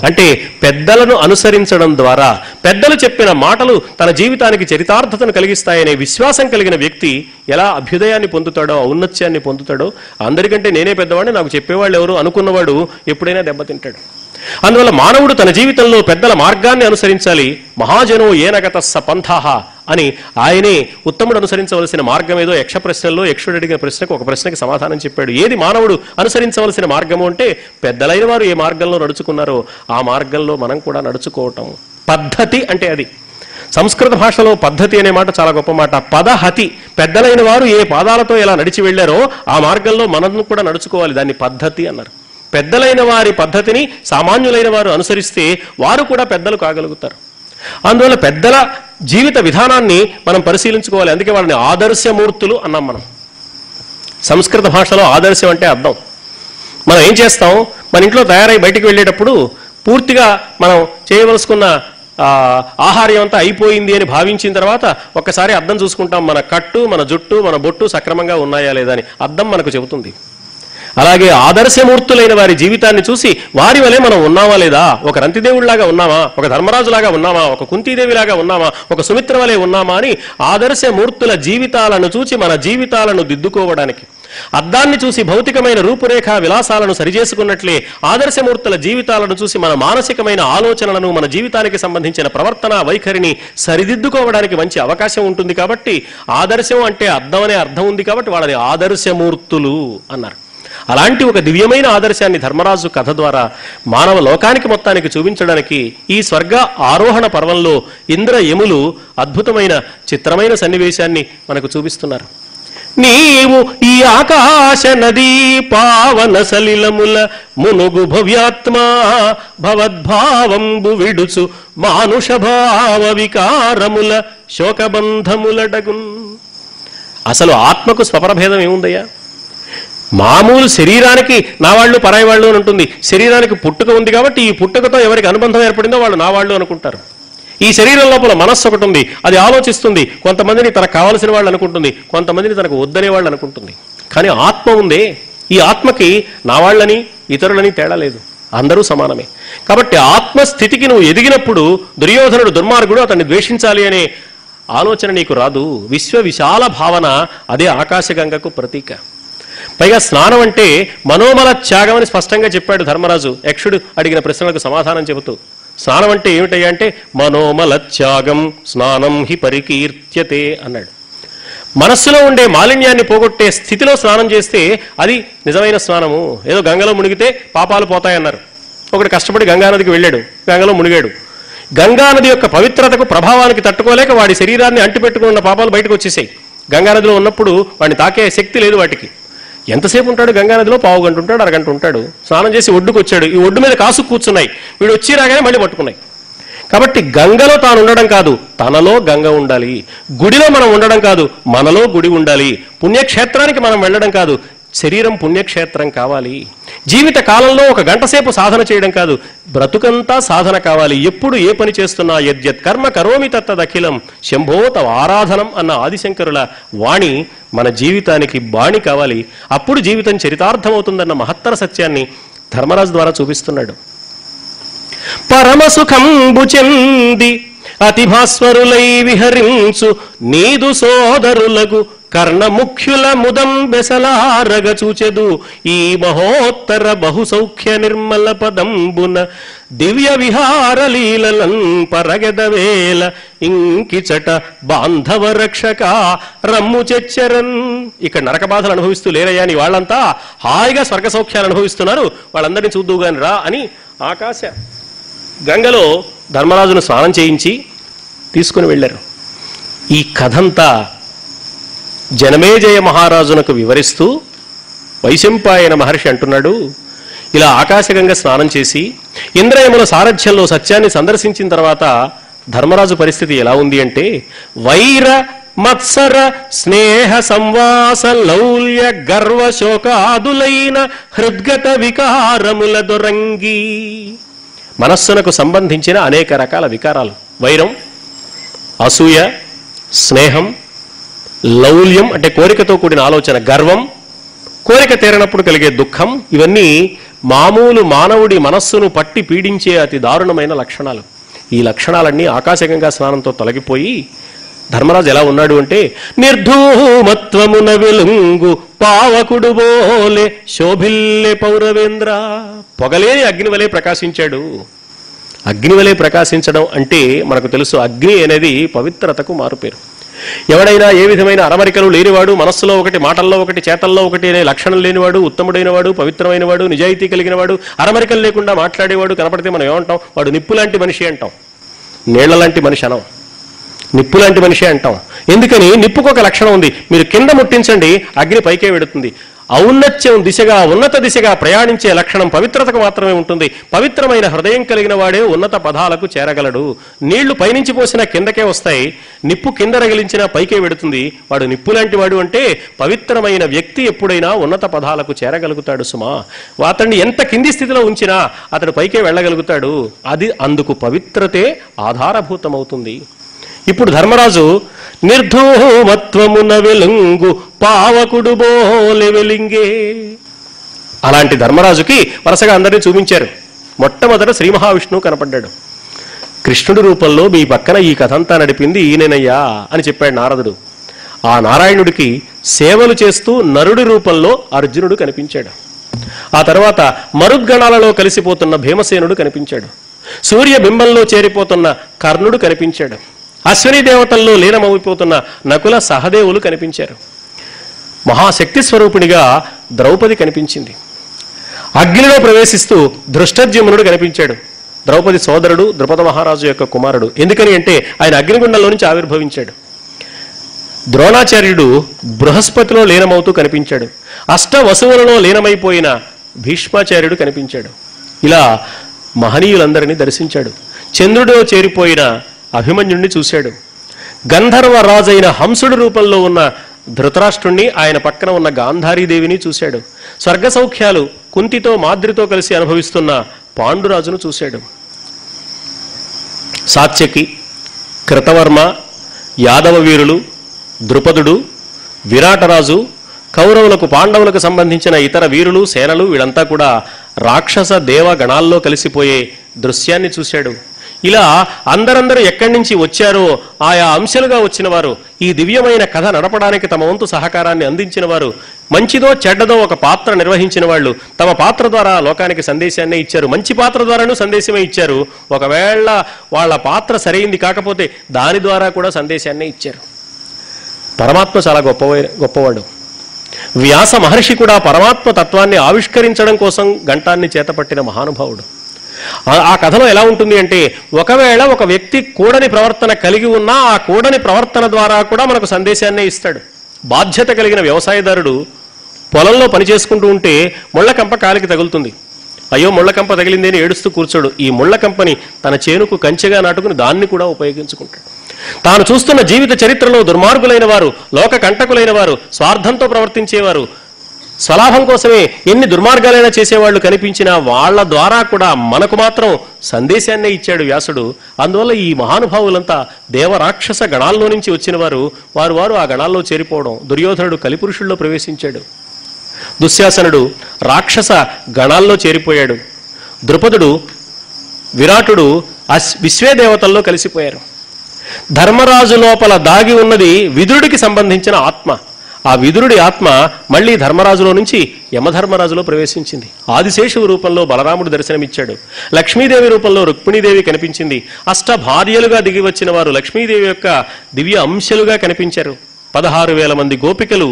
అంటే పెద్దలను అనుసరించడం ద్వారా, పెద్దలు చెప్పిన మాటలు తన జీవితానికి చరితార్థతను కలిగిస్తాయనే విశ్వాసం కలిగిన వ్యక్తి ఎలా అభ్యుదయాన్ని పొందుతాడో, ఔన్నత్యాన్ని పొందుతాడో, అందరికంటే నేనే పెద్దవాడిని, నాకు చెప్పేవాళ్ళు ఎవరు అనుకున్నవాడు ఎప్పుడైనా దెబ్బతింటాడు. అందువల్ల మానవుడు తన జీవితంలో పెద్దల మార్గాన్ని అనుసరించాలి. మహాజనో ఏనగత స పంథాహ అని ఆయనే ఉత్తముడు అనుసరించవలసిన మార్గం ఏదో యక్ష ప్రశ్నల్లో యక్షుడు అడిగిన ప్రశ్నకు ఒక ప్రశ్నకి సమాధానం చెప్పాడు. ఏది మానవుడు అనుసరించవలసిన మార్గము అంటే పెద్దలైన వారు ఏ మార్గంలో నడుచుకున్నారో ఆ మార్గంలో మనం కూడా నడుచుకోవటం. పద్ధతి అంటే అది. సంస్కృత భాషలో పద్ధతి అనే మాట చాలా గొప్ప మాట. పదహతి, పెద్దలైన వారు ఏ పాదాలతో ఎలా నడిచి వెళ్ళారో ఆ మార్గంలో మనం కూడా నడుచుకోవాలి. దాన్ని పద్ధతి అన్నారు. పెద్దలైన వారి పద్ధతిని సామాన్యులైన వారు అనుసరిస్తే వారు కూడా పెద్దలు కాగలుగుతారు. అందువల్ల పెద్దల జీవిత విధానాన్ని మనం పరిశీలించుకోవాలి. అందుకే వాళ్ళని ఆదర్శమూర్తులు అన్నాం మనం. సంస్కృత భాషలో ఆదర్శం అంటే అర్థం. మనం ఏం చేస్తాం, మన ఇంట్లో తయారై బయటికి వెళ్ళేటప్పుడు పూర్తిగా మనం చేయవలసుకున్న ఆహార్యం అంతా అయిపోయింది అని భావించిన తర్వాత ఒక్కసారి అద్దం చూసుకుంటాం. మన కట్టు, మన జుట్టు, మన బొట్టు సక్రమంగా ఉన్నాయా లేదా అని అద్దం మనకు చెబుతుంది. అలాగే ఆదర్శమూర్తులైన వారి జీవితాన్ని చూసి వారి వలె మనం ఉన్నామా లేదా, ఒక రంతిదేవుడిలాగా ఉన్నామా, ఒక ధర్మరాజులాగా ఉన్నామా, ఒక కుంతీదేవిలాగా ఉన్నామా, ఒక సుమిత్ర వలె ఉన్నామా అని ఆదర్శమూర్తుల జీవితాలను చూసి మన జీవితాలను దిద్దుకోవడానికి, అద్దాన్ని చూసి భౌతికమైన రూపురేఖ విలాసాలను సరిచేసుకున్నట్లే ఆదర్శమూర్తుల జీవితాలను చూసి మన మానసికమైన ఆలోచనలను, మన జీవితానికి సంబంధించిన ప్రవర్తన వైఖరిని సరిదిద్దుకోవడానికి మంచి అవకాశం ఉంటుంది. కాబట్టి ఆదర్శం అంటే అద్దం అనే అర్థం ఉంది కాబట్టి వాళ్ళని ఆదర్శమూర్తులు అన్నారు. అలాంటి ఒక దివ్యమైన ఆదర్శాన్ని ధర్మరాజు కథ ద్వారా మానవ లోకానికి మొత్తానికి చూపించడానికి ఈ స్వర్గ ఆరోహణ పర్వంలో ఇంద్ర యములు అద్భుతమైన చిత్రమైన సన్నివేశాన్ని మనకు చూపిస్తున్నారు. నీవు ఈ ఆకాశ నదీ పావన సలిలముల మునుగు భవ్యాత్మా భవద్భావంబు విడుచు మానుష భావ వికారముల శోకబంధములడగున్. అసలు ఆత్మకు స్వపరభేదం ఏముందయ్యా? మామూలు శరీరానికి నా వాళ్ళు పరాయి వాళ్ళు అని ఉంటుంది. శరీరానికి పుట్టుక ఉంది కాబట్టి ఈ పుట్టుకతో ఎవరికి అనుబంధం ఏర్పడిందో వాళ్ళు నా వాళ్ళు అనుకుంటారు. ఈ శరీరం లోపల మనస్సు ఒకటి ఉంది, అది ఆలోచిస్తుంది. కొంతమందిని తనకు కావలసిన వాళ్ళు అనుకుంటుంది, కొంతమందిని తనకు వద్దనే వాళ్ళు అనుకుంటుంది. కానీ ఆత్మ ఉందే, ఈ ఆత్మకి నా వాళ్ళని ఇతరులని తేడా లేదు, అందరూ సమానమే. కాబట్టి ఆత్మస్థితికి నువ్వు ఎదిగినప్పుడు దుర్యోధనుడు దుర్మార్గుడు, అతన్ని ద్వేషించాలి అనే ఆలోచన నీకు రాదు. విశ్వ విశాల భావన అదే ఆకాశగంగకు ప్రతీక. పైగా స్నానం అంటే మనోమల త్యాగం అని స్పష్టంగా చెప్పాడు ధర్మరాజు యక్షుడు అడిగిన ప్రశ్నలకు సమాధానం చెబుతూ. స్నానం అంటే ఏమిటయ్యా అంటే మనోమల త్యాగం స్నానం హి పరికీర్త్యతే అన్నాడు. మనస్సులో ఉండే మాలిన్యాన్ని పోగొట్టే స్థితిలో స్నానం చేస్తే అది నిజమైన స్నానము. ఏదో గంగలో మునిగితే పాపాలు పోతాయన్నారు. ఒకడు కష్టపడి గంగానదికి వెళ్ళాడు, గంగలో మునిగాడు. గంగానది యొక్క పవిత్రతకు ప్రభావానికి తట్టుకోలేక వాడి శరీరాన్ని అంటిపెట్టుకున్న పాపాలు బయటకు వచ్చేసాయి. గంగానదిలో ఉన్నప్పుడు వాడిని తాకే శక్తి లేదు వాటికి. ఎంతసేపు ఉంటాడు గంగానదిలో? పావు గంట ఉంటాడు, అరగంట ఉంటాడు. స్నానం చేసి ఒడ్డుకు వచ్చాడు, ఈ ఒడ్డు మీద కాసు కూర్చున్నాయి, వీడు వచ్చి రాగానే మళ్ళీ పట్టుకున్నాయి. కాబట్టి గంగలో తాను ఉండడం కాదు, తనలో గంగ ఉండాలి. గుడిలో మనం ఉండడం కాదు, మనలో గుడి ఉండాలి. పుణ్యక్షేత్రానికి మనం వెళ్ళడం కాదు, శరీరం పుణ్యక్షేత్రం కావాలి. జీవిత కాలంలో ఒక గంట సేపు సాధన చేయడం కాదు, బ్రతుకంతా సాధన కావాలి. ఎప్పుడు ఏ పని చేస్తున్నా యద్యత్ కర్మ కరోమి తత్తదఖిలం శంభోత ఆరాధనం అన్న ఆదిశంకరుల వాణి మన జీవితానికి బాణి కావాలి. అప్పుడు జీవితం చరితార్థమవుతుందన్న మహత్తర సత్యాన్ని ధర్మరాజు ద్వారా చూపిస్తున్నాడు. పరమసుఖంబు చెంది అతిభాస్వరులై విహరించు నీదు సోదరులకు కర్ణముఖ్యుల ముదం బెసలారగ చూచెదు ఈ మహోత్తర బహుసౌఖ్య నిర్మల పదంబున దివ్య విహార లీలలన్ పరగెదవేల ఇంకిచట బాంధవ రక్షక రమ్ము చెచ్చరన్. ఇక్కడ నరక బాధలు అనుభవిస్తూ లేరయ్యా నీ వాళ్ళంతా, హాయిగా స్వర్గ సౌఖ్యాలు అనుభవిస్తున్నారు, వాళ్ళందరినీ చూద్దువుగాని రా అని ఆకాశ గంగలో ధర్మరాజును స్నానం చేయించి తీసుకుని వెళ్ళారు. ఈ కథంతా జనమేజయ మహారాజునకు వివరిస్తూ వైశంపాయన మహర్షి అంటున్నాడు, ఇలా ఆకాశగంగ స్నానం చేసి ఇంద్రయముల సారథ్యంలో సత్యాన్ని సందర్శించిన తర్వాత ధర్మరాజు పరిస్థితి ఎలా ఉంది అంటే వైర మత్సర స్నేహ సంవాస లౌల్య గర్వ శోకాదులైన హృద్గత వికారముల దొరంగి. మనస్సునకు సంబంధించిన అనేక రకాల వికారాలు, వైరం, అసూయ, స్నేహం, లౌల్యం అంటే కోరికతో కూడిన ఆలోచన, గర్వం, కోరిక తీరనప్పుడు కలిగే దుఃఖం, ఇవన్నీ మామూలు మానవుడి మనస్సును పట్టి పీడించే అతి దారుణమైన లక్షణాలు. ఈ లక్షణాలన్నీ ఆకాశగంగా స్నానంతో తొలగిపోయి ధర్మరాజు ఎలా ఉన్నాడు అంటే, నిర్ధూమత్వమున వెలుంగు పావకుడు బోలే శోభిల్లే పౌరవేంద్ర. పొగలేని అగ్ని వలె ప్రకాశించాడు. అగ్ని వలె ప్రకాశించడం అంటే మనకు తెలుసు, అగ్ని అనేది పవిత్రతకు మారుపేరు. ఎవడైనా ఏ విధమైన అరమరికలు లేనివాడు, మనస్సులో ఒకటి, మాటల్లో ఒకటి, చేతల్లో ఒకటి అనే లక్షణం లేనివాడు, ఉత్తముడైన వాడు, పవిత్రమైన వాడు, నిజాయితీ కలిగిన వాడు, అరమరికలు లేకుండా మాట్లాడేవాడు కనపడితే మనం ఏమంటాం? వాడు నిప్పు లాంటి మనిషి అంటాం. నీళ్ల లాంటి మనిషి అనం, నిప్పు లాంటి మనిషి అంటాం. ఎందుకని? నిప్పుకు ఒక లక్షణం ఉంది, మీరు కింద ముట్టించండి అగ్ని పైకే వెడుతుంది. ఔన్నత్యం దిశగా, ఉన్నత దిశగా ప్రయాణించే లక్షణం పవిత్రతకు మాత్రమే ఉంటుంది. పవిత్రమైన హృదయం కలిగిన వాడే ఉన్నత పదాలకు చేరగలడు. నీళ్లు పైనుంచి పోసినా కిందకే వస్తాయి, నిప్పు కింద రగిలించినా పైకే వెడుతుంది. వాడు నిప్పు లాంటి వాడు అంటే పవిత్రమైన వ్యక్తి ఎప్పుడైనా ఉన్నత పదాలకు చేరగలుగుతాడు సుమా. అతన్ని ఎంత కింది స్థితిలో ఉంచినా అతడు పైకే వెళ్ళగలుగుతాడు. అది అందుకు పవిత్రతే ఆధారభూతమవుతుంది. ఇప్పుడు ధర్మరాజు నిర్ధూమత్వమున వెలుంగు పావకుడు బోలె వెలింగే. అలాంటి ధర్మరాజుకి వరుసగా అందరినీ చూపించారు. మొట్టమొదట శ్రీ మహావిష్ణువు కనపడ్డాడు. కృష్ణుడి రూపంలో మీ పక్కన ఈ కథంతా నడిపింది ఈయనయ్యా అని చెప్పాడు నారదుడు. ఆ నారాయణుడికి సేవలు చేస్తూ నరుడి రూపంలో అర్జునుడు కనిపించాడు. ఆ తర్వాత మరుద్గణాలలో కలిసిపోతున్న భీమసేనుడు కనిపించాడు. సూర్యబింబంలో చేరిపోతున్న కర్ణుడు కనిపించాడు. అశ్విని దేవతల్లో లీనమైపోతున్న నకుల సహదేవులు కనిపించారు. మహాశక్తి స్వరూపిణిగా ద్రౌపది కనిపించింది. అగ్నిలో ప్రవేశిస్తూ ధృష్టద్యుమ్నుడు కనిపించాడు. ద్రౌపది సోదరుడు, ద్రుపద మహారాజు యొక్క కుమారుడు. ఎందుకని అంటే ఆయన అగ్నిగుండంలో నుంచి ఆవిర్భవించాడు. ద్రోణాచార్యుడు బృహస్పతిలో లీనమవుతూ కనిపించాడు. అష్టవసువులలో లీనమైపోయిన భీష్మాచార్యుడు కనిపించాడు. ఇలా మహనీయులందరినీ దర్శించాడు. చంద్రుడిలో చేరిపోయిన అభిమన్యుణ్ణి చూశాడు. గంధర్వ రాజైన హంసుడి రూపంలో ఉన్న ధృతరాష్ట్రుణ్ణి, ఆయన పక్కన ఉన్న గాంధారీదేవిని చూశాడు. స్వర్గ సౌఖ్యాలు కుంతితో మాద్రితో కలిసి అనుభవిస్తున్న పాండురాజును చూశాడు. సాత్యకి, కృతవర్మ, యాదవ వీరులు, ద్రుపదుడు, విరాటరాజు, కౌరవులకు పాండవులకు సంబంధించిన ఇతర వీరులు, సేనలు వీళ్ళంతా కూడా రాక్షస దేవ గణాల్లో కలిసిపోయే దృశ్యాన్ని చూశాడు. ఇలా అందరందరూ ఎక్కడి నుంచి వచ్చారో ఆయా అంశాలుగా వచ్చిన వారు, ఈ దివ్యమైన కథ నడపడానికి తమ వంతు సహకారాన్ని అందించిన వారు, మంచిదో చెడ్డదో ఒక పాత్ర నిర్వహించిన వాళ్ళు తమ పాత్ర ద్వారా లోకానికి సందేశాన్నే ఇచ్చారు. మంచి పాత్ర ద్వారాను సందేశమే ఇచ్చారు. ఒకవేళ వాళ్ళ పాత్ర సరైంది కాకపోతే దాని ద్వారా కూడా సందేశాన్నే ఇచ్చారు. పరమాత్మ చాలా గొప్పవాడు. వ్యాస మహర్షి కూడా పరమాత్మ తత్వాన్ని ఆవిష్కరించడం కోసం గంటాన్ని చేతపట్టిన మహానుభావుడు. ఆ కథలో ఎలా ఉంటుంది అంటే, ఒకవేళ ఒక వ్యక్తి కూడని ప్రవర్తన కలిగి ఉన్నా ఆ కూడని ప్రవర్తన ద్వారా కూడా మనకు సందేశాన్నే ఇస్తాడు. బాధ్యత కలిగిన వ్యవసాయదారుడు పొలంలో పనిచేసుకుంటూ ఉంటే ముళ్ళకంప కాలికి తగులుతుంది. అయ్యో ముళ్ళకంప తగిలింది అని ఏడుస్తూ కూర్చోడు. ఈ ముళ్ళకంపని తన చేనుకు కంచెగా నాటుకుని దాన్ని కూడా ఉపయోగించుకుంటాడు. తాను చూస్తున్న జీవిత చరిత్రలో దుర్మార్గులైన వారు, లోక కంటకులైన వారు, స్వార్థంతో ప్రవర్తించేవారు, స్వలాభం కోసమే ఎన్ని దుర్మార్గాలైనా చేసేవాళ్ళు కనిపించినా వాళ్ళ ద్వారా కూడా మనకు మాత్రం సందేశాన్నే ఇచ్చాడు వ్యాసుడు. అందువల్ల ఈ మహానుభావులంతా దేవరాక్షస గణాల్లో నుంచి వచ్చిన వారు, వారు ఆ గణాల్లో చేరిపోవడం. దుర్యోధనుడు కలిపురుషుల్లో ప్రవేశించాడు. దుశ్శాసనుడు రాక్షస గణాల్లో చేరిపోయాడు. ద్రుపదుడు, విరాటుడు విశ్వేదేవతల్లో కలిసిపోయారు. ధర్మరాజు లోపల దాగి ఉన్నది విదురుడికి సంబంధించిన ఆత్మ. ఆ విదురుడి ఆత్మ మళ్ళీ ధర్మరాజులో నుంచి యమధర్మరాజులో ప్రవేశించింది. ఆదిశేషువు రూపంలో బలరాముడు దర్శనమిచ్చాడు. లక్ష్మీదేవి రూపంలో రుక్మిణీదేవి కనిపించింది. అష్ట భార్యలుగా దిగి వచ్చిన వారు లక్ష్మీదేవి యొక్క దివ్య అంశలుగా కనిపించారు. 16,000 మంది గోపికలు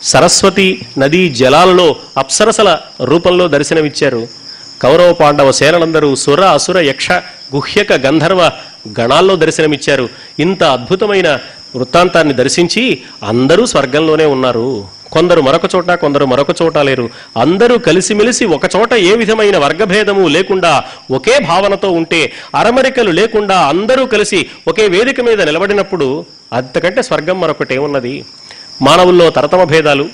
సరస్వతి నదీ జలాలలో అప్సరసల రూపంలో దర్శనమిచ్చారు. కౌరవ పాండవ సేనలందరూ సుర అసుర యక్ష గుహ్యక గంధర్వ గణాల్లో దర్శనమిచ్చారు. ఇంత అద్భుతమైన వృత్తాంతాన్ని దర్శించి అందరూ స్వర్గంలోనే ఉన్నారు. కొందరు మరొక చోట, కొందరు మరొక చోట లేరు. అందరూ కలిసిమెలిసి ఒక చోట ఏ విధమైన వర్గభేదము లేకుండా ఒకే భావనతో ఉంటే, అరమరికలు లేకుండా అందరూ కలిసి ఒకే వేదిక మీద నిలబడినప్పుడు అంతకంటే స్వర్గం మరొకటేమున్నది? మానవుల్లో తరతమ భేదాలు,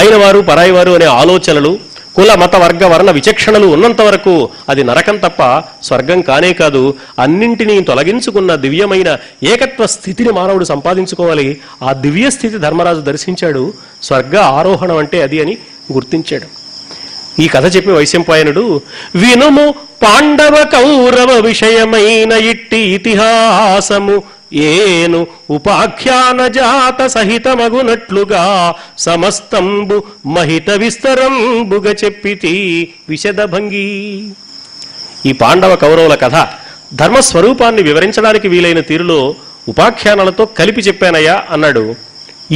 అయినవారు పరాయివారు అనే ఆలోచనలు, కుల మత వర్గ వర్ణ విచక్షణలు ఉన్నంత వరకు అది నరకం తప్ప స్వర్గం కానే కాదు. అన్నింటినీ తొలగించుకున్న దివ్యమైన ఏకత్వ స్థితిని మానవుడు సంపాదించుకోవాలి. ఆ దివ్య స్థితి ధర్మరాజు దర్శించాడు. స్వర్గ ఆరోహణం అంటే అది అని గుర్తించాడు. ఈ కథ చెప్పి వైశంపాయనుడు, వినుము పాండవ కౌరవ విషయమైన ఇట్టి ఇతిహాసము ఏను ఉపాఖ్యాన జాత సహితమగునట్లుగా సమస్తంబు మహిత విస్తరంబుగ చెప్పితి విశదభంగి. ఈ పాండవ కౌరవుల కథ ధర్మస్వరూపాన్ని వివరించడానికి వీలైన తీరులో ఉపాఖ్యానాలతో కలిపి చెప్పానయ్యా అన్నాడు.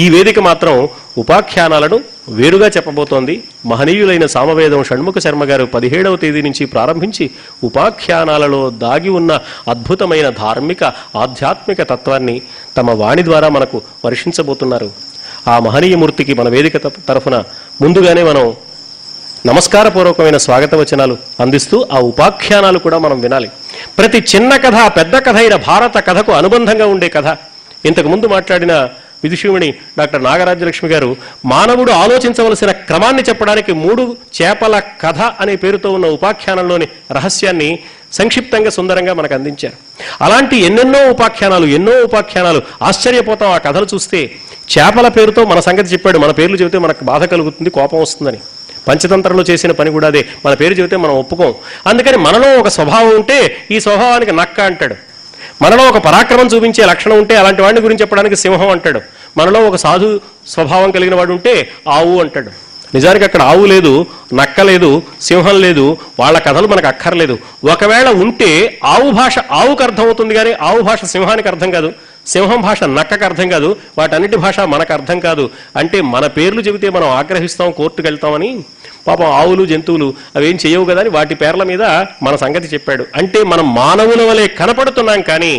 ఈ వేదిక మాత్రం ఉపాఖ్యానాలను వేరుగా చెప్పబోతోంది. మహనీయులైన సామవేదం షణ్ముఖ శర్మ గారు 17వ తేదీ నుంచి ప్రారంభించి ఉపాఖ్యానాలలో దాగి ఉన్న అద్భుతమైన ధార్మిక ఆధ్యాత్మిక తత్వాన్ని తమ వాణి ద్వారా మనకు వర్షించబోతున్నారు. ఆ మహనీయమూర్తికి మన వేదిక తరఫున ముందుగానే మనం నమస్కారపూర్వకమైన స్వాగత వచనాలు అందిస్తూ ఆ ఉపాఖ్యానాలు కూడా మనం వినాలి. ప్రతి చిన్న కథ పెద్ద కథ అయిన భారత కథకు అనుబంధంగా ఉండే కథ. ఇంతకుముందు మాట్లాడిన విదుషీమణి డాక్టర్ నాగరాజ్యలక్ష్మి గారు మానవుడు ఆలోచించవలసిన క్రమాన్ని చెప్పడానికి 3 చేపల కథ అనే పేరుతో ఉన్న ఉపాఖ్యానంలోని రహస్యాన్ని సంక్షిప్తంగా సుందరంగా మనకు అందించారు. అలాంటి ఎన్నో ఉపాఖ్యానాలు ఆశ్చర్యపోతాం ఆ కథలు చూస్తే. చేపల పేరుతో మన సంగతి చెప్పాడు. మన పేర్లు చెబితే మనకు బాధ కలుగుతుంది, కోపం వస్తుందని. పంచతంత్రంలో చేసిన పని కూడా అదే. మన పేరు చెబితే మనం ఒప్పుకోం. అందుకని మనలో ఒక స్వభావం ఉంటే ఈ స్వభావానికి నక్క అంటాడు. మనలో ఒక పరాక్రమం చూపించే లక్షణం ఉంటే అలాంటి వాడిని గురించి చెప్పడానికి సింహం అంటాడు. మనలో ఒక సాధు స్వభావం కలిగిన వాడు ఉంటే ఆవు అంటాడు. నిజానికి అక్కడ ఆవు లేదు, నక్క లేదు, సింహం లేదు. వాళ్ళ కథలు మనకు అక్కర్లేదు. ఒకవేళ ఉంటే ఆవు భాష ఆవుకు అర్థమవుతుంది కానీ ఆవు భాష సింహానికి అర్థం కాదు, సింహం భాష నక్కకు అర్థం కాదు, వాటన్నిటి భాష మనకు అర్థం కాదు. అంటే మన పేర్లు చెబితే మనం ఆగ్రహిస్తాం, కోర్టుకు వెళ్తామని. పాపం ఆవులు జంతువులు అవేం చేయవు కదా అని వాటి పేర్ల మీద మన సంగతి చెప్పాడు. అంటే మనం మానవుల వలె కనపడుతున్నాం కానీ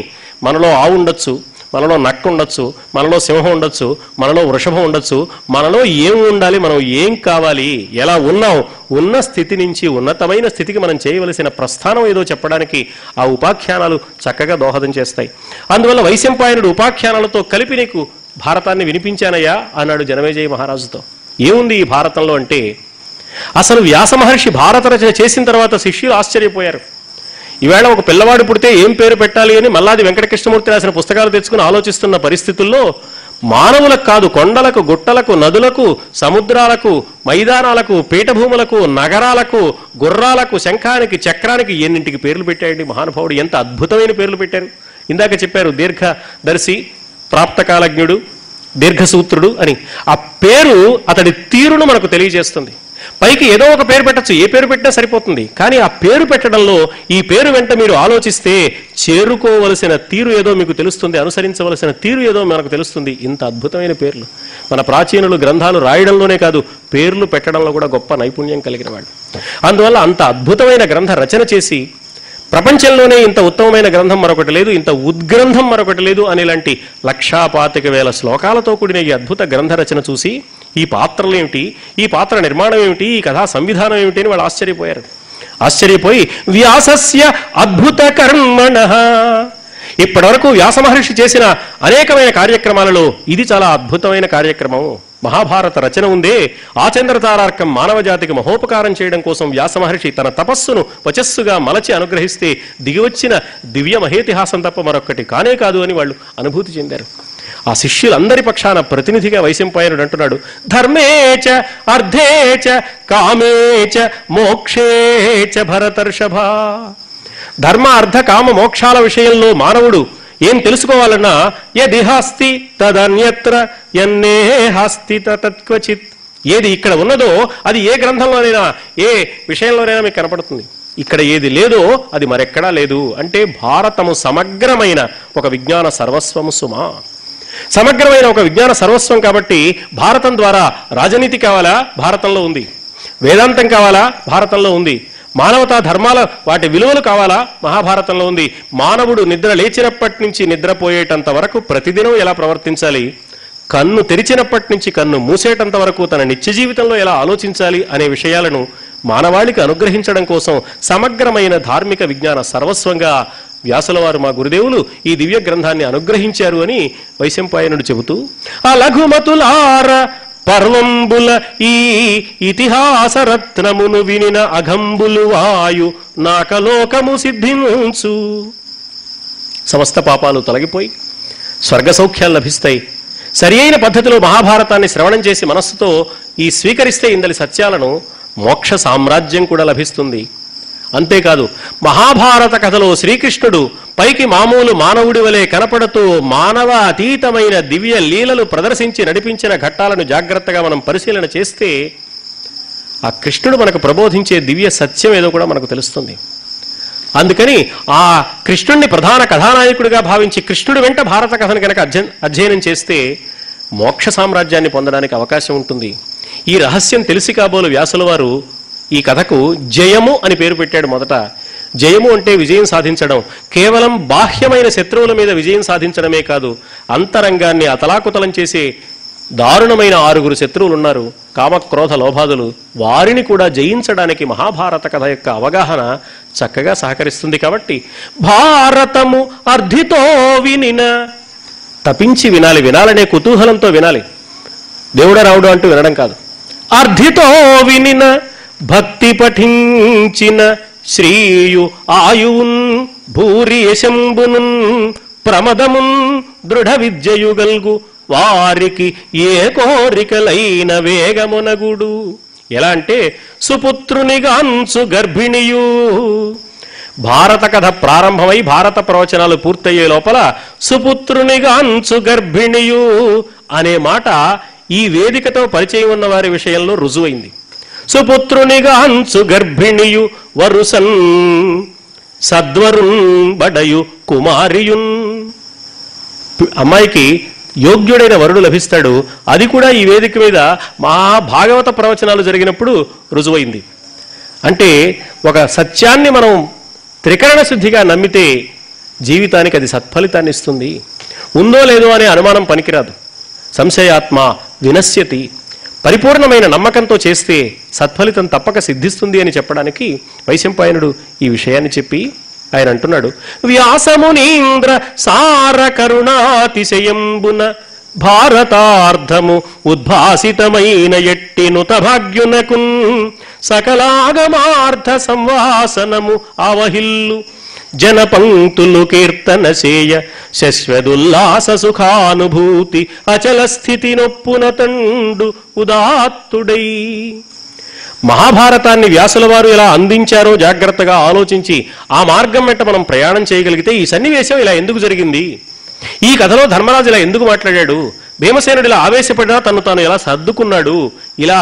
మనలో ఆవు ఉండొచ్చు, మనలో నక్క ఉండొచ్చు, మనలో సింహం ఉండొచ్చు, మనలో వృషభం ఉండొచ్చు. మనలో ఏం ఉండాలి, మనం ఏం కావాలి, ఎలా ఉన్నాం, ఉన్న స్థితి నుంచి ఉన్నతమైన స్థితికి మనం చేయవలసిన ప్రస్థానం ఏదో చెప్పడానికి ఆ ఉపాఖ్యానాలు చక్కగా దోహదం చేస్తాయి. అందువల్ల వైశంపాయనుడు ఉపాఖ్యానాలతో కలిపి నీకు భారతాన్ని వినిపించానయ్యా అన్నాడు జనమేజయ మహారాజుతో. ఏముంది ఈ భారతంలో అంటే, అసలు వ్యాస మహర్షి భారత రచన చేసిన తర్వాత శిష్యులు ఆశ్చర్యపోయారు. ఈవేళ ఒక పిల్లవాడు పుడితే ఏం పేరు పెట్టాలి అని మల్లాది వెంకటకృష్ణమూర్తి రాసిన పుస్తకాలు తెచ్చుకుని ఆలోచిస్తున్న పరిస్థితుల్లో మానవులకు కాదు, కొండలకు, గుట్టలకు, నదులకు, సముద్రాలకు, మైదానాలకు, పీఠభూములకు, నగరాలకు, గుర్రాలకు, శంఖానికి, చక్రానికి ఎన్నింటికి పేర్లు పెట్టాయండి మహానుభావుడు. ఎంత అద్భుతమైన పేర్లు పెట్టారు. ఇందాక చెప్పారు దీర్ఘదర్శి, ప్రాప్తకాలజ్ఞుడు, దీర్ఘసూత్రుడు అని. ఆ పేరు అతడి తీరును మనకు తెలియజేస్తుంది. పైకి ఏదో ఒక పేరు పెట్టచ్చు, ఏ పేరు పెట్టినా సరిపోతుంది. కానీ ఆ పేరు పెట్టడంలో ఈ పేరు వెంట మీరు ఆలోచిస్తే చేరుకోవలసిన తీరు ఏదో మీకు తెలుస్తుంది, అనుసరించవలసిన తీరు ఏదో మనకు తెలుస్తుంది. ఇంత అద్భుతమైన పేర్లు మన ప్రాచీనులు గ్రంథాలు రాయడంలోనే కాదు, పేర్లు పెట్టడంలో కూడా గొప్ప నైపుణ్యం కలిగిన వాళ్ళు. అందువల్ల అంత అద్భుతమైన గ్రంథ రచన చేసి ప్రపంచంలోనే ఇంత ఉత్తమమైన గ్రంథం మరొకటి లేదు, ఇంత ఉద్గ్రంథం మరొకటి లేదు అనేలాంటి 1,25,000 శ్లోకాలతో కూడిన ఈ అద్భుత గ్రంథ రచన చూసి ఈ పాత్రలు ఏమిటి, ఈ పాత్ర నిర్మాణం ఏమిటి, ఈ కథా సంవిధానం ఏమిటి అని వాళ్ళు ఆశ్చర్యపోయారు. ఆశ్చర్యపోయి వ్యాసస్య అద్భుత కర్మణః, ఇప్పటివరకు వ్యాస మహర్షి చేసిన అనేకమైన కార్యక్రమాలలో ఇది చాలా అద్భుతమైన కార్యక్రమం. మహాభారత రచన ఉందే, ఆచంద్రతారార్కం మానవ జాతికి మహోపకారం చేయడం కోసం వ్యాస మహర్షి తన తపస్సును వచస్సుగా మలచి అనుగ్రహిస్తే దిగివచ్చిన దివ్య మహేతిహాసం తప్ప మరొక్కటి కానే కాదు అని వాళ్ళు అనుభూతి చెందారు. ఆ శిష్యులందరి పక్షాన ప్రతినిధిగా వైశంపాయనుడు అంటున్నాడు, ధర్మేచ అర్థేచ కామేచ మోక్షేచ భరతర్షభ. ధర్మ అర్థ కామ మోక్షాల విషయంలో మానవుడు ఏం తెలుసుకోవాలన్నా యదిహాస్తి తదన్యత్ర యన్నే హాస్తి తత్క్వచిత్. ఏది ఇక్కడ ఉన్నదో అది ఏ గ్రంథంలోనైనా ఏ విషయంలోనైనా మీకు కనపడుతుంది. ఇక్కడ ఏది లేదో అది మరెక్కడా లేదు. అంటే భారతము సమగ్రమైన ఒక విజ్ఞాన సర్వస్వము సుమా. సమగ్రమైన ఒక విజ్ఞాన సర్వస్వం కాబట్టి భారతం ద్వారా రాజనీతి కావాలా, భారతంలో ఉంది. వేదాంతం కావాలా, భారతంలో ఉంది. మానవతా ధర్మాల వాటి విలువలు కావాలా, మహాభారతంలో ఉంది. మానవుడు నిద్ర లేచినప్పటి నుంచి నిద్రపోయేటంత వరకు ప్రతిదినం ఎలా ప్రవర్తించాలి, కన్ను తెరిచినప్పటి నుంచి కన్ను మూసేటంత వరకు తన నిత్య జీవితంలో ఎలా ఆలోచించాలి అనే విషయాలను మానవాళికి అనుగ్రహించడం కోసం సమగ్రమైన ధార్మిక విజ్ఞాన సర్వస్వంగా వ్యాసుల వారు మా గురుదేవులు ఈ దివ్య గ్రంథాన్ని అనుగ్రహించారు అని వైశంపాయనుడు చెబుతూ, ఆ లఘుమతులార పర్వంబుల ఈ ఇతిహాస రత్నమును వినిన అఘంబులు వాయు నాకలోకము సిద్ధించు. సమస్త పాపాలు తొలగిపోయి స్వర్గ సౌఖ్యాలు లభిస్తాయి. సరి అయిన పద్ధతిలో మహాభారతాన్ని శ్రవణం చేసి మనస్సుతో ఈ స్వీకరిస్తే ఇందలి సత్యాలను మోక్ష సామ్రాజ్యం కూడా లభిస్తుంది. అంతేకాదు మహాభారత కథలో శ్రీకృష్ణుడు పైకి మామూలు మానవుడి వలె కనపడుతూ మానవ అతీతమైన దివ్య లీలలు ప్రదర్శించి నడిపించిన ఘట్టాలను జాగ్రత్తగా మనం పరిశీలన చేస్తే ఆ కృష్ణుడు మనకు ప్రబోధించే దివ్య సత్యం ఏదో కూడా మనకు తెలుస్తుంది. అందుకని ఆ కృష్ణుడిని ప్రధాన కథానాయకుడిగా భావించి కృష్ణుడి వెంట భారత కథను కనుక అధ్యయనం చేస్తే మోక్ష సామ్రాజ్యాన్ని పొందడానికి అవకాశం ఉంటుంది. ఈ రహస్యం తెలిసి కాబోలు వ్యాసుల వారు ఈ కథకు జయము అని పేరు పెట్టాడు. మొదట జయము అంటే విజయం సాధించడం, కేవలం బాహ్యమైన శత్రువుల మీద విజయం సాధించడమే కాదు, అంతరంగాన్ని అతలాకుతలం చేసే దారుణమైన 6 శత్రువులు ఉన్నారు, కామక్రోధ లోభాదులు. వారిని కూడా జయించడానికి మహాభారత కథ యొక్క అవగాహన చక్కగా సహకరిస్తుంది. కాబట్టి భారతము అర్థితో వినిన, తపించి వినాలి, వినాలనే కుతూహలంతో వినాలి, దేవుడా రావుడు అంటూ వినడం కాదు. అర్థితో వినిన భక్తి పఠించిన శ్రీయు ఆయువున్ భూరి యశంబునున్ ప్రమదమున్ దృఢ విద్యయుగల్గు వారికి ఏ కోరికలైన వేగమునగుడు. ఎలా అంటే సుపుత్రునిగాంచు గర్భిణియు. భారత కథ ప్రారంభమై భారత ప్రవచనాలు పూర్తయ్యే లోపల సుపుత్రునిగాంచు గర్భిణియు అనే మాట ఈ వేదికతో పరిచయం ఉన్న వారి విషయంలో రుజువైంది. సుపుత్రునిగాంచు గర్భిణియు వరుసన్ సద్వరున్ బడయు కుమారియున్. అమ్మాయికి యోగ్యుడైన వరుడు లభిస్తాడు. అది కూడా ఈ వేదిక మీద మహాభాగవత ప్రవచనాలు జరిగినప్పుడు రుజువైంది. అంటే ఒక సత్యాన్ని మనం త్రికరణ శుద్ధిగా నమ్మితే జీవితానికి అది సత్ఫలితాన్ని ఇస్తుంది. ఉందో లేదో అనే అనుమానం పనికిరాదు. సంశయాత్మ వినశ్యతి. పరిపూర్ణమైన నమ్మకంతో చేస్తే సత్ఫలితం తప్పక సిద్ధిస్తుంది అని చెప్పడానికి వైశంపాయనుడు ఈ విషయాన్ని చెప్పి ఆయన అంటున్నాడు, వ్యాసమునీంద్ర సార కరుణాతిశయంబున భారతార్థము ఉద్భాసితమైన ఎట్టినుత భాగ్యునకున్ సకలాగమార్థ సంవాసనము అవహిల్లు జనపంక్తులు కీర్తన చేయ శశ్వదుల్లాస సుఖానుభూతి అచల స్థితి నొప్పున తండు ఉదాత్తుడై. మహాభారతాన్ని వ్యాసుల వారు ఎలా అందించారో జాగ్రత్తగా ఆలోచించి ఆ మార్గం వెంట మనం ప్రయాణం చేయగలిగితే ఈ సన్నివేశం ఇలా ఎందుకు జరిగింది, ఈ కథలో ధర్మరాజు ఇలా ఎందుకు మాట్లాడాడు, భీమసేనుడు ఇలా ఆవేశపడినా తను తాను ఎలా సర్దుకున్నాడు, ఇలా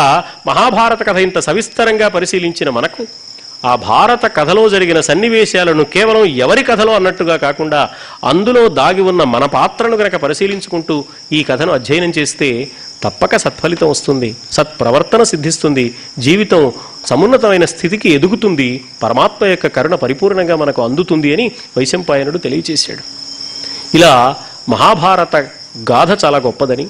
మహాభారత కథ ఇంత సవిస్తరంగా పరిశీలించిన మనకు ఆ భారత కథలో జరిగిన సన్నివేశాలను కేవలం ఎవరి కథలో అన్నట్టుగా కాకుండా అందులో దాగి ఉన్న మన పాత్రను గనక పరిశీలించుకుంటూ ఈ కథను అధ్యయనం చేస్తే తప్పక సత్ఫలితం వస్తుంది, సత్ప్రవర్తన సిద్ధిస్తుంది, జీవితం సమున్నతమైన స్థితికి ఎదుగుతుంది, పరమాత్మ యొక్క కరుణ పరిపూర్ణంగా మనకు అందుతుంది అని వైశంపాయనుడు తెలియచేశాడు. ఇలా మహాభారత గాథ చాలా గొప్పదని,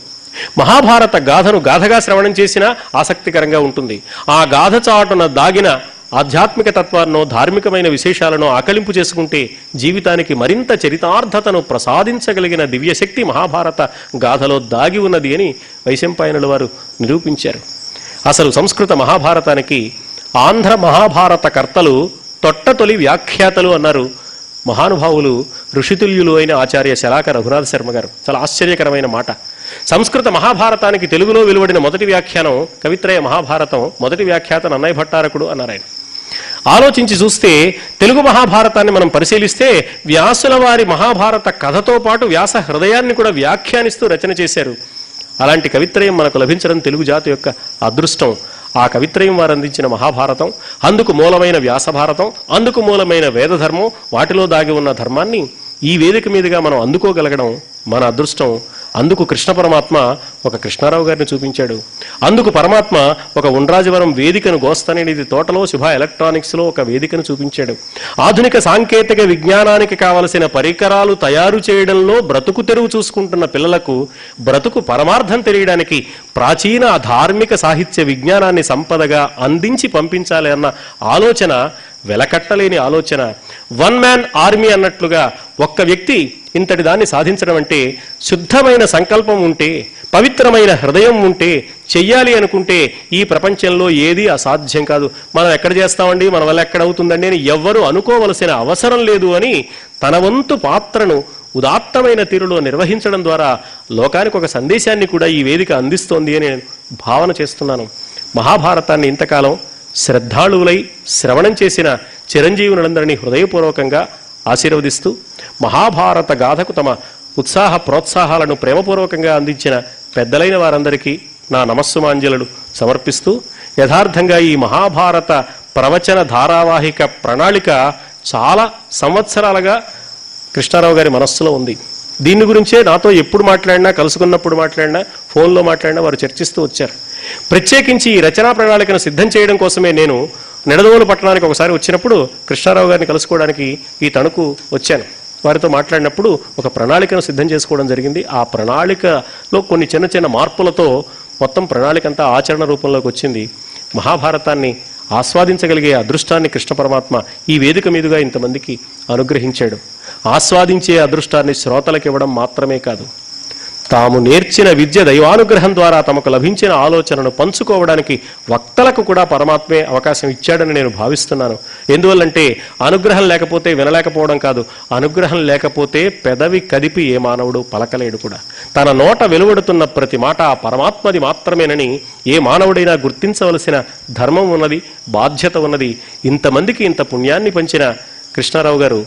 మహాభారత గాథను గాథగా శ్రవణం చేసినా ఆసక్తికరంగా ఉంటుంది. ఆ గాథ చాటున దాగిన ఆధ్యాత్మిక తత్వాన్నో ధార్మికమైన విశేషాలను ఆకలింపు చేసుకుంటే జీవితానికి మరింత చరితార్థతను ప్రసాదించగలిగిన దివ్యశక్తి మహాభారత గాథలో దాగి ఉన్నది అని వైశంపాయనుల వారు నిరూపించారు. అసలు సంస్కృత మహాభారతానికి ఆంధ్ర మహాభారత కర్తలు తొట్టతొలి వ్యాఖ్యాతలు అన్నారు మహానుభావులు ఋషితుల్యులు అయిన ఆచార్య శలాక రఘునాథ శర్మ గారు. చాలా ఆశ్చర్యకరమైన మాట. సంస్కృత మహాభారతానికి తెలుగులో వెలువడిన మొదటి వ్యాఖ్యానం కవిత్రయ మహాభారతం, మొదటి వ్యాఖ్యాత నన్నయ్య భట్టారకుడు అన్నారు ఆయన. ఆలోచించి చూస్తే తెలుగు మహాభారతాన్ని మనం పరిశీలిస్తే వ్యాసుల వారి మహాభారత కథతో పాటు వ్యాస హృదయాన్ని కూడా వ్యాఖ్యానిస్తూ రచన చేశారు. అలాంటి కవిత్రయం మనకు లభించడం తెలుగు జాతి యొక్క అదృష్టం. ఆ కవిత్రయం వారు అందించిన మహాభారతం, అందుకు మూలమైన వ్యాసభారతం, అందుకు మూలమైన వేదధర్మం, వాటిలో దాగి ఉన్న ధర్మాన్ని ఈ వేదిక మీదుగా మనం అందుకోగలగడం మన అదృష్టం. అందుకు కృష్ణ పరమాత్మ ఒక కృష్ణారావు గారిని చూపించాడు. అందుకు పరమాత్మ ఒక ఉండ్రాజవరం వేదికను, గోస్తనేనిది తోటలో శుభ ఎలక్ట్రానిక్స్లో ఒక వేదికను చూపించాడు. ఆధునిక సాంకేతిక విజ్ఞానానికి కావలసిన పరికరాలు తయారు చేయడంలో బ్రతుకు తెరువు చూసుకుంటున్న పిల్లలకు బ్రతుకు పరమార్థం తెలియడానికి ప్రాచీన ధార్మిక సాహిత్య విజ్ఞానాన్ని సంపదగా అందించి పంపించాలి అన్న ఆలోచన వెలకట్టలేని ఆలోచన. వన్ మ్యాన్ ఆర్మీ అన్నట్లుగా ఒక్క వ్యక్తి ఇంతటి దాన్ని సాధించడం అంటే శుద్ధమైన సంకల్పం ఉంటే, పవిత్రమైన హృదయం ఉంటే, చెయ్యాలి అనుకుంటే ఈ ప్రపంచంలో ఏది అసాధ్యం కాదు. మనం ఎక్కడ చేస్తామండి, మన వల్ల ఎక్కడవుతుందండి అని ఎవ్వరూ అనుకోవలసిన అవసరం లేదు అని తన వంతు పాత్రను ఉదాత్తమైన తీరులో నిర్వహించడం ద్వారా లోకానికి ఒక సందేశాన్ని కూడా ఈ వేదిక అందిస్తోంది అని నేను భావన చేస్తున్నాను. మహాభారతాన్ని ఇంతకాలం శ్రద్ధాళువులై శ్రవణం చేసిన చిరంజీవులందరినీ హృదయపూర్వకంగా ఆశీర్వదిస్తూ మహాభారత గాథకు తమ ఉత్సాహ ప్రోత్సాహాలను ప్రేమపూర్వకంగా అందించిన పెద్దలైన వారందరికీ నా నమస్సుమాంజలులు సమర్పిస్తూ, యథార్థంగా ఈ మహాభారత ప్రవచన ధారావాహిక ప్రణాళిక చాలా సంవత్సరాలుగా కృష్ణారావు గారి మనస్సులో ఉంది. దీని గురించే నాతో ఎప్పుడు మాట్లాడినా, కలుసుకున్నప్పుడు మాట్లాడినా, ఫోన్లో మాట్లాడినా వారు చర్చిస్తూ వచ్చారు. ప్రత్యేకించి ఈ రచనా ప్రణాళికను సిద్ధం చేయడం కోసమే నేను నిడదవోలు పట్టణానికి ఒకసారి వచ్చినప్పుడు కృష్ణారావు గారిని కలుసుకోవడానికి ఈ తణుకు వచ్చాను. వారితో మాట్లాడినప్పుడు ఒక ప్రణాళికను సిద్ధం చేసుకోవడం జరిగింది. ఆ ప్రణాళికలో కొన్ని చిన్న చిన్న మార్పులతో మొత్తం ప్రణాళిక అంతా ఆచరణ రూపంలోకి వచ్చింది. మహాభారతాన్ని ఆస్వాదించగలిగే అదృష్టాన్ని కృష్ణ పరమాత్మ ఈ వేదిక మీదుగా ఇంతమందికి అనుగ్రహించాడు. ఆస్వాదించే అదృష్టాన్ని శ్రోతలకు ఇవ్వడం మాత్రమే కాదు, తాము నేర్చిన విద్య దైవానుగ్రహం ద్వారా తమకు లభించిన ఆలోచనను పంచుకోవడానికి వక్తలకు కూడా పరమాత్మే అవకాశం ఇచ్చాడని నేను భావిస్తున్నాను. ఎందువల్లంటే అనుగ్రహం లేకపోతే వినలేకపోవడం కాదు, అనుగ్రహం లేకపోతే పెదవి కదిపి ఏ మానవుడు పలకలేడు కూడా. తన నోట వెలువడుతున్న ప్రతి మాట ఆ పరమాత్మది మాత్రమేనని ఏ మానవుడైనా గుర్తించవలసిన ధర్మం ఉన్నది, బాధ్యత ఉన్నది. ఇంతమందికి ఇంత పుణ్యాన్ని పంచిన కృష్ణారావు గారు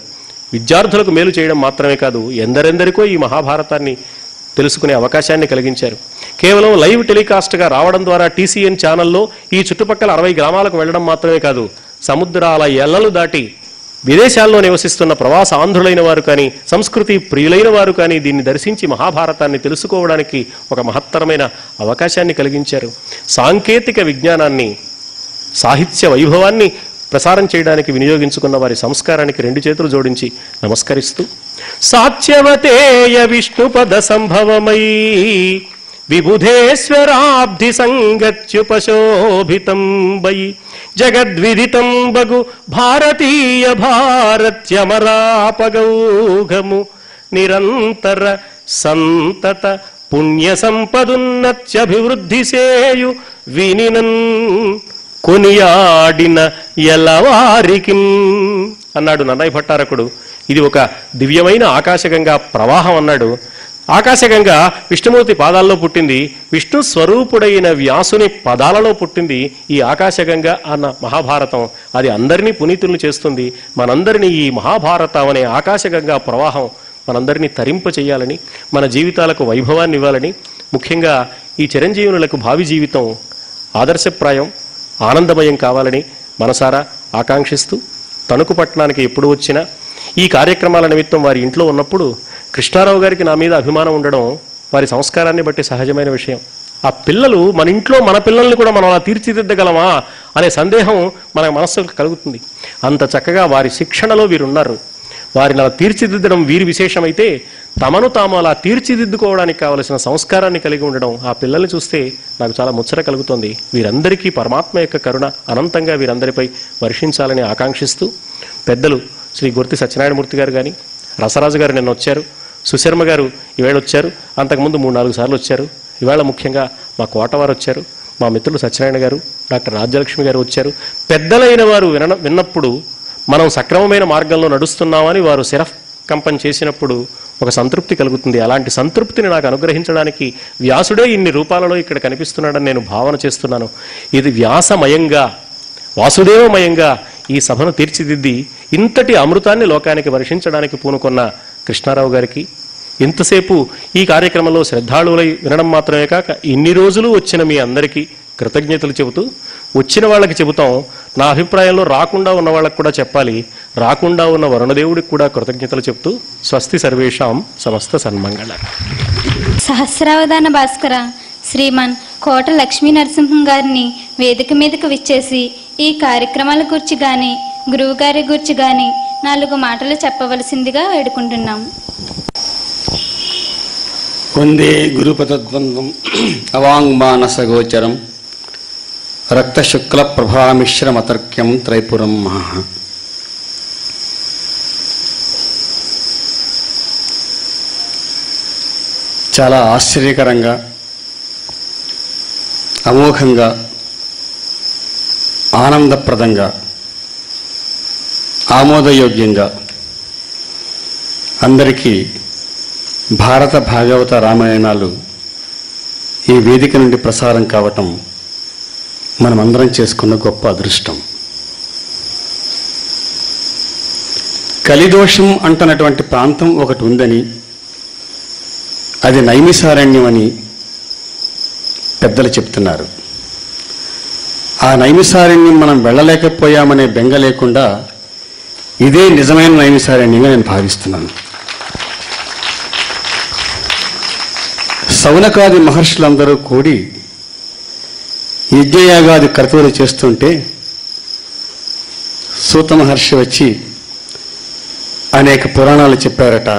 విద్యార్థులకు మేలు చేయడం మాత్రమే కాదు, ఎందరెందరికో ఈ మహాభారతాన్ని తెలుసుకునే అవకాశాన్ని కలిగించారు. కేవలం లైవ్ టెలికాస్ట్గా రావడం ద్వారా TCN ఛానల్లో ఈ చుట్టుపక్కల 60 గ్రామాలకు వెళ్ళడం మాత్రమే కాదు, సముద్రాల ఎల్లలు దాటి విదేశాల్లో నివసిస్తున్న ప్రవాస ఆంధ్రులైన వారు కానీ, సంస్కృతి ప్రియులైన వారు కానీ దీన్ని దర్శించి మహాభారతాన్ని తెలుసుకోవడానికి ఒక మహత్తరమైన అవకాశాన్ని కలిగించారు. సాంకేతిక విజ్ఞానాన్ని, సాహిత్య వైభవాన్ని ప్రసారం చేయడానికి వినియోగించుకున్న వారి సంస్కారానికి 2 చేతులు జోడించి నమస్కరిస్తూ, సాత్యవతేయ విష్ణుపద సంభవమై విబుధేశ్వరాబ్ధి సంగత్యుపశోభితం వై జగద్విదితం బగు భారతీయ భారత్యమరాపగౌఘము నిరంతర సంతత పుణ్య సంపదున్నత్యభివృద్ధి సేయు వినినన్ కొనియాడిన ఎలవారికి అన్నాడు నన్నయ్య భట్టారకుడు. ఇది ఒక దివ్యమైన ఆకాశగంగా ప్రవాహం అన్నాడు. ఆకాశగంగా విష్ణుమూర్తి పాదాల్లో పుట్టింది, విష్ణు స్వరూపుడైన వ్యాసుని పదాలలో పుట్టింది ఈ ఆకాశగంగా అన్న మహాభారతం. అది అందరినీ పునీతుల్ని చేస్తుంది. మనందరినీ ఈ మహాభారతం అనే ఆకాశగంగా ప్రవాహం మనందరినీ తరింప చేయాలని, మన జీవితాలకు వైభవాన్ని ఇవ్వాలని, ముఖ్యంగా ఈ చిరంజీవులకు భావి జీవితం ఆదర్శప్రాయం, ఆనందమయం కావాలని మనసారా ఆకాంక్షిస్తూ, తణుకు పట్టణానికి ఎప్పుడు వచ్చినా ఈ కార్యక్రమాల నిమిత్తం వారి ఇంట్లో ఉన్నప్పుడు కృష్ణారావు గారికి నా మీద అభిమానం ఉండడం వారి సంస్కారాన్ని బట్టి సహజమైన విషయం. ఆ పిల్లలు మన ఇంట్లో మన పిల్లల్ని కూడా మనం అలా తీర్చిదిద్దగలమా అనే సందేహం మన మనస్సుకు కలుగుతుంది. అంత చక్కగా వారి శిక్షణలో వీరున్నారు. వారిని అలా తీర్చిదిద్దడం వీరి విశేషమైతే, తమను తాము అలా తీర్చిదిద్దుకోవడానికి కావలసిన సంస్కారాన్ని కలిగి ఉండడం ఆ పిల్లల్ని చూస్తే నాకు చాలా ముచ్చట కలుగుతుంది. వీరందరికీ పరమాత్మ యొక్క కరుణ అనంతంగా వీరందరిపై వర్షించాలని ఆకాంక్షిస్తూ, పెద్దలు శ్రీ గుర్తి సత్యనారాయణమూర్తి గారు కానీ, రసరాజు గారు నిన్న వచ్చారు, సుశర్మ గారు ఈవేళ వచ్చారు, అంతకుముందు 3-4 సార్లు వచ్చారు. ఈవేళ ముఖ్యంగా మా కోటవారు వచ్చారు, మా మిత్రులు సత్యనారాయణ గారు, డాక్టర్ రాజ్యలక్ష్మి గారు వచ్చారు. పెద్దలైన వారు విన్నప్పుడు మనం సక్రమమైన మార్గంలో నడుస్తున్నామని వారు శిరకంపం చేసినప్పుడు ఒక సంతృప్తి కలుగుతుంది. అలాంటి సంతృప్తిని నాకు అనుగ్రహించడానికి వ్యాసుడే ఇన్ని రూపాలలో ఇక్కడ కనిపిస్తున్నాడని నేను భావన చేస్తున్నాను. ఇది వ్యాసమయంగా, వాసుదేవమయంగా ఈ సభను తీర్చిదిద్ది ఇంతటి అమృతాన్ని లోకానికి వర్షించడానికి పూనుకున్న కృష్ణారావు గారికి, ఇంతసేపు ఈ కార్యక్రమంలో శ్రద్ధాళువులై వినడం మాత్రమే కాక ఇన్ని రోజులు వచ్చిన మీ అందరికీ కృతజ్ఞతలు చెబుతూ, వచ్చిన వాళ్ళకి చెబుతాం, నా అభిప్రాయంలో రాకుండా ఉన్న వాళ్ళకు కూడా చెప్పాలి, రాకుండా ఉన్న వరుణదేవుడికి కూడా కృతజ్ఞతలు చెప్తూ, స్వస్తి సర్వేషాం సమస్త సన్మంగళ. సహస్రావధాన భాస్కర శ్రీమాన్ కోట లక్ష్మీ నరసింహం గారిని వేదిక మీదకు విచ్చేసి ఈ కార్యక్రమాల గురించి కానీ, గురువు గారి గురించి కానీ 4 మాటలు చెప్పవలసిందిగా వేడుకుంటున్నాం. వందే గురుపదద్వంద్వం అవాంగ్మానసగోచరం రక్తశుక్ల ప్రభామిశ్రమతర్క్యం త్రైపురం మహా. చాలా ఆశ్చర్యకరంగా, అమోఘంగా, ఆనందప్రదంగా, ఆమోదయోగ్యంగా అందరికీ భారత భాగవత రామాయణాలు ఈ వేదిక నుండి ప్రసారం కావటం మనమందరం చేసుకున్న గొప్ప అదృష్టం. కలిదోషం అంటున్నటువంటి ప్రాంతం ఒకటి ఉందని, అది నైమిసారణ్యం అని పెద్దలు చెప్తున్నారు. ఆ నైమిసారణ్యం మనం వెళ్ళలేకపోయామనే బెంగ లేకుండా ఇదే నిజమైన నైమిసారణ్యంగా నేను భావిస్తున్నాను. సౌనకాది మహర్షులందరూ కూడి యజ్ఞయాగాది కర్తవ్యాలు చేస్తుంటే సూత మహర్షి వచ్చి అనేక పురాణాలు చెప్పారట.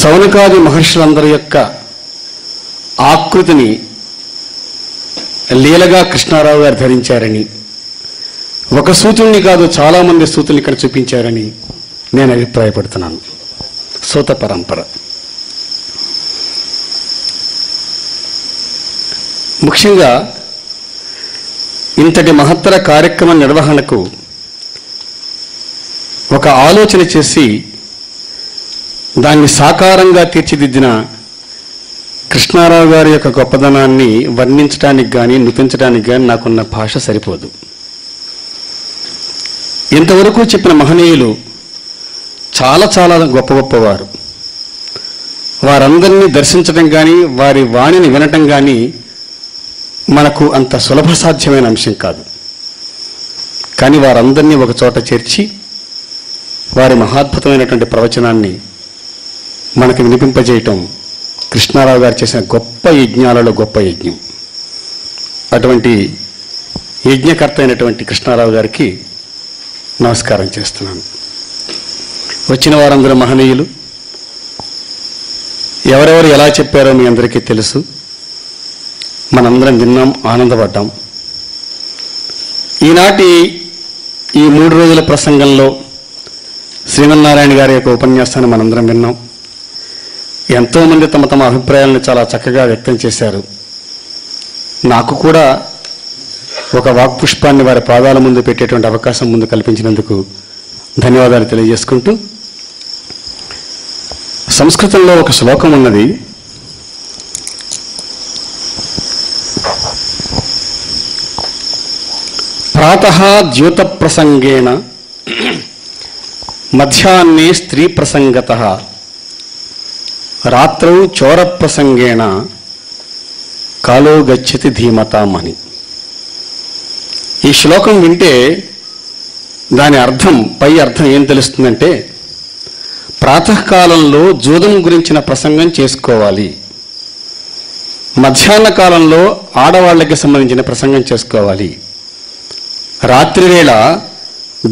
సౌనకాది మహర్షులందరి యొక్క ఆకృతిని లీలగా కృష్ణారావు గారు ధరించారని, ఒక సూతుల్ని కాదు చాలామంది సూతుల్ని ఇక్కడ చూపించారని నేను అభిప్రాయపడుతున్నాను. సూత పరంపర ముఖ్యంగా ఇంతటి మహత్తర కార్యక్రమ నిర్వహణకు ఒక ఆలోచన చేసి దాన్ని సాకారంగా తీర్చిదిద్దిన కృష్ణారావు గారి యొక్క గొప్పదనాన్ని వర్ణించడానికి కానీ నిపించడానికి కానీ నాకున్న భాష సరిపోదు. ఇంతవరకు చెప్పిన మహనీయులు చాలా చాలా గొప్ప గొప్పవారు. వారందరినీ దర్శించడం కానీ వారి వాణిని వినటం కానీ మనకు అంత సులభ సాధ్యమైన అంశం కాదు. కానీ వారందరినీ ఒక చోట చేర్చి వారి మహాద్భుతమైనటువంటి ప్రవచనాన్ని మనకు వినిపింపజేయటం కృష్ణారావు గారు చేసిన గొప్ప యజ్ఞాలలో గొప్ప యజ్ఞం. అటువంటి యజ్ఞకర్త అయినటువంటి కృష్ణారావు గారికి నమస్కారం చేస్తున్నాను. వచ్చిన వారందరూ మహనీయులు. ఎవరెవరు ఎలా చెప్పారో మీ అందరికీ తెలుసు. మనందరం విన్నాం, ఆనందపడ్డాం. ఈనాటి ఈ 3 రోజుల ప్రసంగంలో శ్రీమన్నారాయణ గారి యొక్క ఉపన్యాసాన్ని మనందరం విన్నాం. ఎంతోమంది తమ తమ అభిప్రాయాలను చాలా చక్కగా వ్యక్తం చేశారు. నాకు కూడా ఒక వాక్పుష్పాన్ని వారి పాదాల ముందు పెట్టేటువంటి అవకాశం ముందు కల్పించినందుకు ధన్యవాదాలు తెలియజేసుకుంటూ, సంస్కృతంలో ఒక శ్లోకం ఉన్నది. ప్రాతః ద్యూత ప్రసంగేణ మధ్యాహ్నే స్త్రీ ప్రసంగతః రాత్రౌ చోర ప్రసంగేణ కాలో గచ్చతి ధీమతాం అని. ఈ శ్లోకం వింటే దాని అర్థం, పై అర్థం ఏం తెలుస్తుందంటే, ప్రాతకాలంలో జూదం గురించిన ప్రసంగం చేసుకోవాలి, మధ్యాహ్న కాలంలో ఆడవాళ్ళకి సంబంధించిన ప్రసంగం చేసుకోవాలి, రాత్రివేళ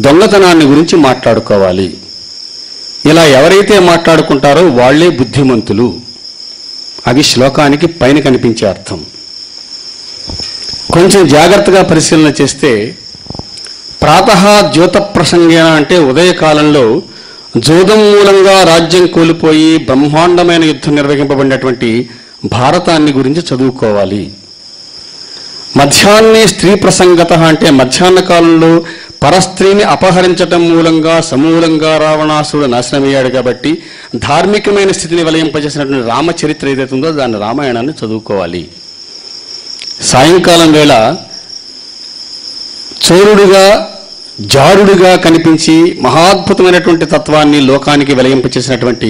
దొంగతనాన్ని గురించి మాట్లాడుకోవాలి. ఇలా ఎవరైతే మాట్లాడుకుంటారో వాళ్లే బుద్ధిమంతులు. అది శ్లోకానికి పైన కనిపించే అర్థం. కొంచెం జాగ్రత్తగా పరిశీలన చేస్తే ప్రాతః ద్యూత ప్రసంగేన అంటే ఉదయకాలంలో జూదం మూలంగా రాజ్యం కోల్పోయి బ్రహ్మాండమైన యుద్ధం నిర్వహింపబడినటువంటి భారతాన్ని గురించి చదువుకోవాలి. మధ్యాహ్నే స్త్రీ ప్రసంగత అంటే మధ్యాహ్న కాలంలో పరస్త్రీని అపహరించటం మూలంగా సమూలంగా రావణాసురుడు నాశనమయ్యాడు కాబట్టి ధార్మికమైన స్థితిని వలయింపజేసినటువంటి రామచరిత్ర ఏదైతే ఉందో దాన్ని రామాయణాన్ని చదువుకోవాలి. సాయంకాలం వేళ చోరుడుగా జారుడుగా కనిపించి మహాద్భుతమైనటువంటి తత్వాన్ని లోకానికి వెలయింపచేసినటువంటి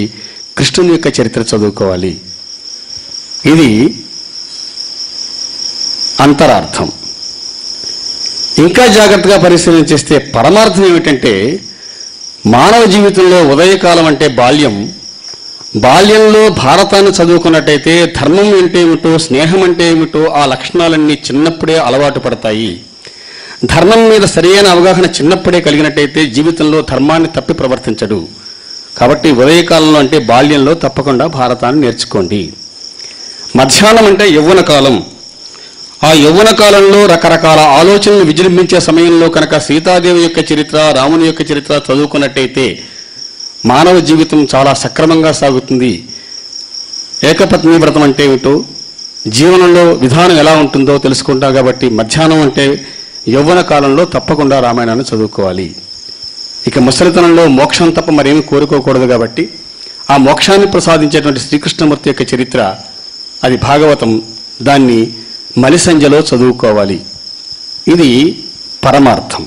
కృష్ణుని యొక్క చరిత్ర చదువుకోవాలి. ఇది అంతరార్థం. ఇంకా జాగ్రత్తగా పరిశీలన చేస్తే పరమార్థం ఏమిటంటే, మానవ జీవితంలో ఉదయకాలం అంటే బాల్యం. బాల్యంలో భారతాన్ని చదువుకున్నట్టయితే ధర్మం అంటే ఏమిటో, స్నేహం అంటే ఏమిటో ఆ లక్షణాలన్నీ చిన్నప్పుడే అలవాటు పడతాయి. ధర్మం మీద సరైన అవగాహన చిన్నప్పుడే కలిగినట్టయితే జీవితంలో ధర్మాన్ని తప్పి ప్రవర్తించడు. కాబట్టి ఉదయకాలంలో అంటే బాల్యంలో తప్పకుండా భారతాన్ని నేర్చుకోండి. మధ్యాహ్నం అంటే యవ్వన కాలం. ఆ యవ్వన కాలంలో రకరకాల ఆలోచనలు విజృంభించే సమయంలో కనుక సీతాదేవి యొక్క చరిత్ర, రాముని యొక్క చరిత్ర చదువుకున్నట్టయితే మానవ జీవితం చాలా సక్రమంగా సాగుతుంది. ఏకపత్ని వ్రతం అంటే ఏమిటో, జీవనంలో విధానం ఎలా ఉంటుందో తెలుసుకుంటాం. కాబట్టి మధ్యాహ్నం అంటే యవ్వన కాలంలో తప్పకుండా రామాయణాన్ని చదువుకోవాలి. ఇక ముసలితనంలో మోక్షం తప్ప మరేమీ కోరుకోకూడదు. కాబట్టి ఆ మోక్షాన్ని ప్రసాదించేటువంటి శ్రీకృష్ణమూర్తి యొక్క చరిత్ర, అది భాగవతం, దాన్ని మలిసంజలో చదువుకోవాలి. ఇది పరమార్థం.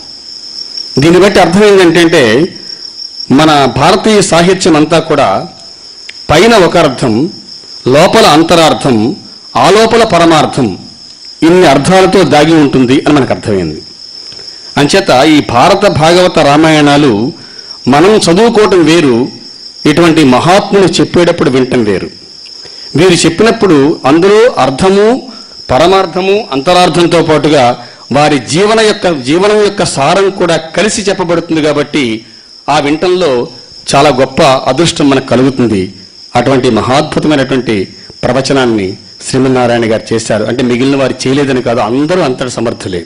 దీన్ని బట్టి అర్థం ఏంటంటే మన భారతీయ సాహిత్యం అంతా కూడా పైన ఒక అర్థం, లోపల అంతరార్థం, ఆలోపల పరమార్థం, ఇన్ని అర్థాలతో దాగి ఉంటుంది అని మనకు అర్థమైంది. అంచేత ఈ భారత భాగవత రామాయణాలు మనం చదువుకోవటం వేరు, ఇటువంటి మహాత్ములు చెప్పేటప్పుడు వినటం వేరు. వీరు చెప్పినప్పుడు అందులో అర్థము, పరమార్థము, అంతరార్థంతో పాటుగా వారి జీవనం యొక్క సారం కూడా కలిసి చెప్పబడుతుంది. కాబట్టి ఆ వింటంలో చాలా గొప్ప అదృష్టం మనకు కలుగుతుంది. అటువంటి మహాద్భుతమైనటువంటి ప్రవచనాన్ని శ్రీమన్నారాయణ గారు చేశారు. అంటే మిగిలిన వారు చేయలేదని కాదు, అందరూ అంతటి సమర్థులే.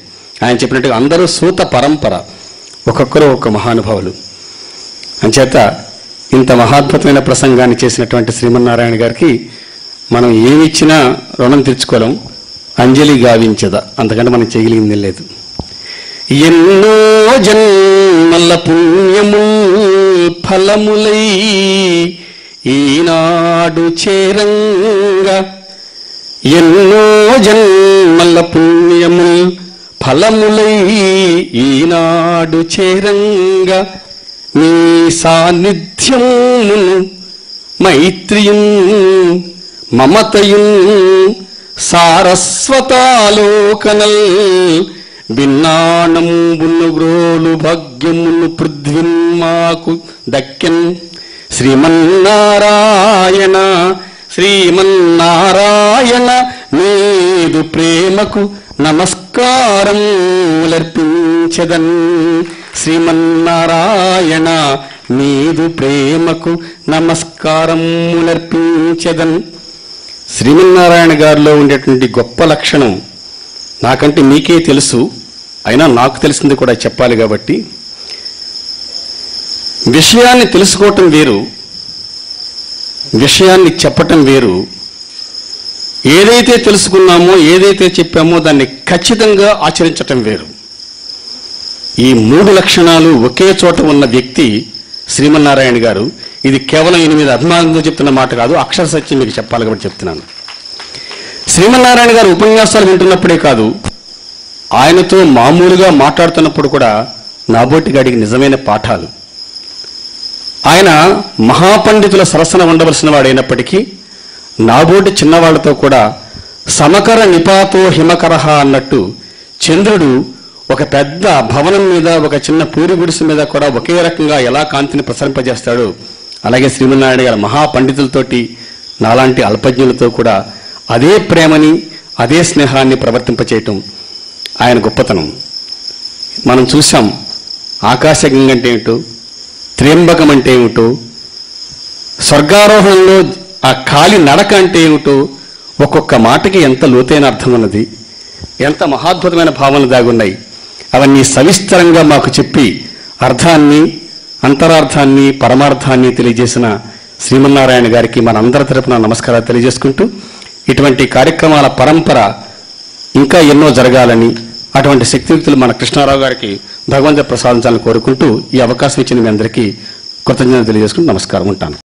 ఆయన చెప్పినట్టుగా అందరూ సూత పరంపర, ఒక్కొక్కరు ఒక మహానుభావులు. అంచేత ఇంత మహాద్భుతమైన ప్రసంగాన్ని చేసినటువంటి శ్రీమన్నారాయణ గారికి మనం ఏమిచ్చినా రుణం తెచ్చుకోలేం. అంజలి గావించదా, అంతకంటే మనం చేయగలిగింది లేదు. ఎన్నో జన్మల పుణ్యము ఫలములై ఈనాడు చేరంగా, ఎన్నో జన్మల పుణ్యము ఫలములై ఈనాడు చేరంగా, నీ సాన్నిధ్యమును మైత్రియున్ మమతయున్ సారస్వతాలోకనల్ భిన్నాణంబును గ్రోలు భాగ్యమును పృథ్విన్ మాకు దక్కెన్. శ్రీమన్నారాయణ శ్రీమన్నారాయణ నీదు ప్రేమకు నమస్కారములర్పించెదన్. శ్రీమన్నారాయణ నీదు ప్రేమకు నమస్కారములర్పించెదన్. శ్రీమన్నారాయణ గారిలో ఉండేటువంటి గొప్ప లక్షణం నాకంటే మీకే తెలుసు, అయినా నాకు తెలిసింది కూడా చెప్పాలి. కాబట్టి విషయాన్ని తెలుసుకోవటం వేరు, విషయాన్ని చెప్పటం వేరు. ఏదైతే తెలుసుకున్నామో, ఏదైతే చెప్పామో దాన్ని ఖచ్చితంగా ఆచరించటం వేరు. ఈ మూడు లక్షణాలు ఒకే చోట ఉన్న వ్యక్తి శ్రీమన్నారాయణ గారు. ఇది కేవలం ఈయన మీద అభిమానంతో చెప్తున్న మాట కాదు, అక్షర సత్యం మీకు చెప్పాలి కాబట్టి చెప్తున్నాను. శ్రీమన్నారాయణ గారు ఉపన్యాసాలు వింటున్నప్పుడే కాదు, ఆయనతో మామూలుగా మాట్లాడుతున్నప్పుడు కూడా నాబోటిగాడికి నిజమైన పాఠాలు. ఆయన మహాపండితుల సరసన ఉండవలసిన వాడైనప్పటికీ నాబోటి చిన్నవాళ్లతో కూడా సమకర నిపాతో హిమకరహ అన్నట్టు చంద్రుడు ఒక పెద్ద భవనం మీద, ఒక చిన్న పూరి గుడిసె మీద కూడా ఒకే రకంగా ఎలా కాంతిని ప్రసరింపజేస్తాడో, అలాగే శ్రీమన్నారాయణ గారు మహాపండితులతోటి, నాలాంటి అల్పజ్ఞులతో కూడా అదే ప్రేమని, అదే స్నేహాన్ని ప్రవర్తింపచేయటం ఆయన గొప్పతనం. మనం చూసాం ఆకాశగంగ అంటే ఏమిటో, త్ర్యంబకం అంటే ఏమిటో, స్వర్గారోహణంలో ఆ కాలి నడక అంటే ఏమిటో, ఒక్కొక్క మాటకి ఎంత లోతైన అర్థం ఉన్నది, ఎంత మహాద్భుతమైన భావనలు దాగున్నాయి. అవన్నీ సవిస్తరంగా మాకు చెప్పి అర్థాన్ని, అంతరార్థాన్ని, పరమార్థాన్ని తెలియజేసిన శ్రీమన్నారాయణ గారికి మనందరి తరపున నమస్కారాలు తెలియజేసుకుంటూ, ఇటువంటి కార్యక్రమాల పరంపర ఇంకా ఎన్నో జరగాలని, అటువంటి శక్తియుక్తులు మన కృష్ణారావు గారికి భగవంతుడు ప్రసాదించాలని కోరుకుంటూ ఈ అవకాశం ఇచ్చిన మీ అందరికీ కృతజ్ఞతలు తెలియజేసుకుంటూ నమస్కారం. ఉంటాను.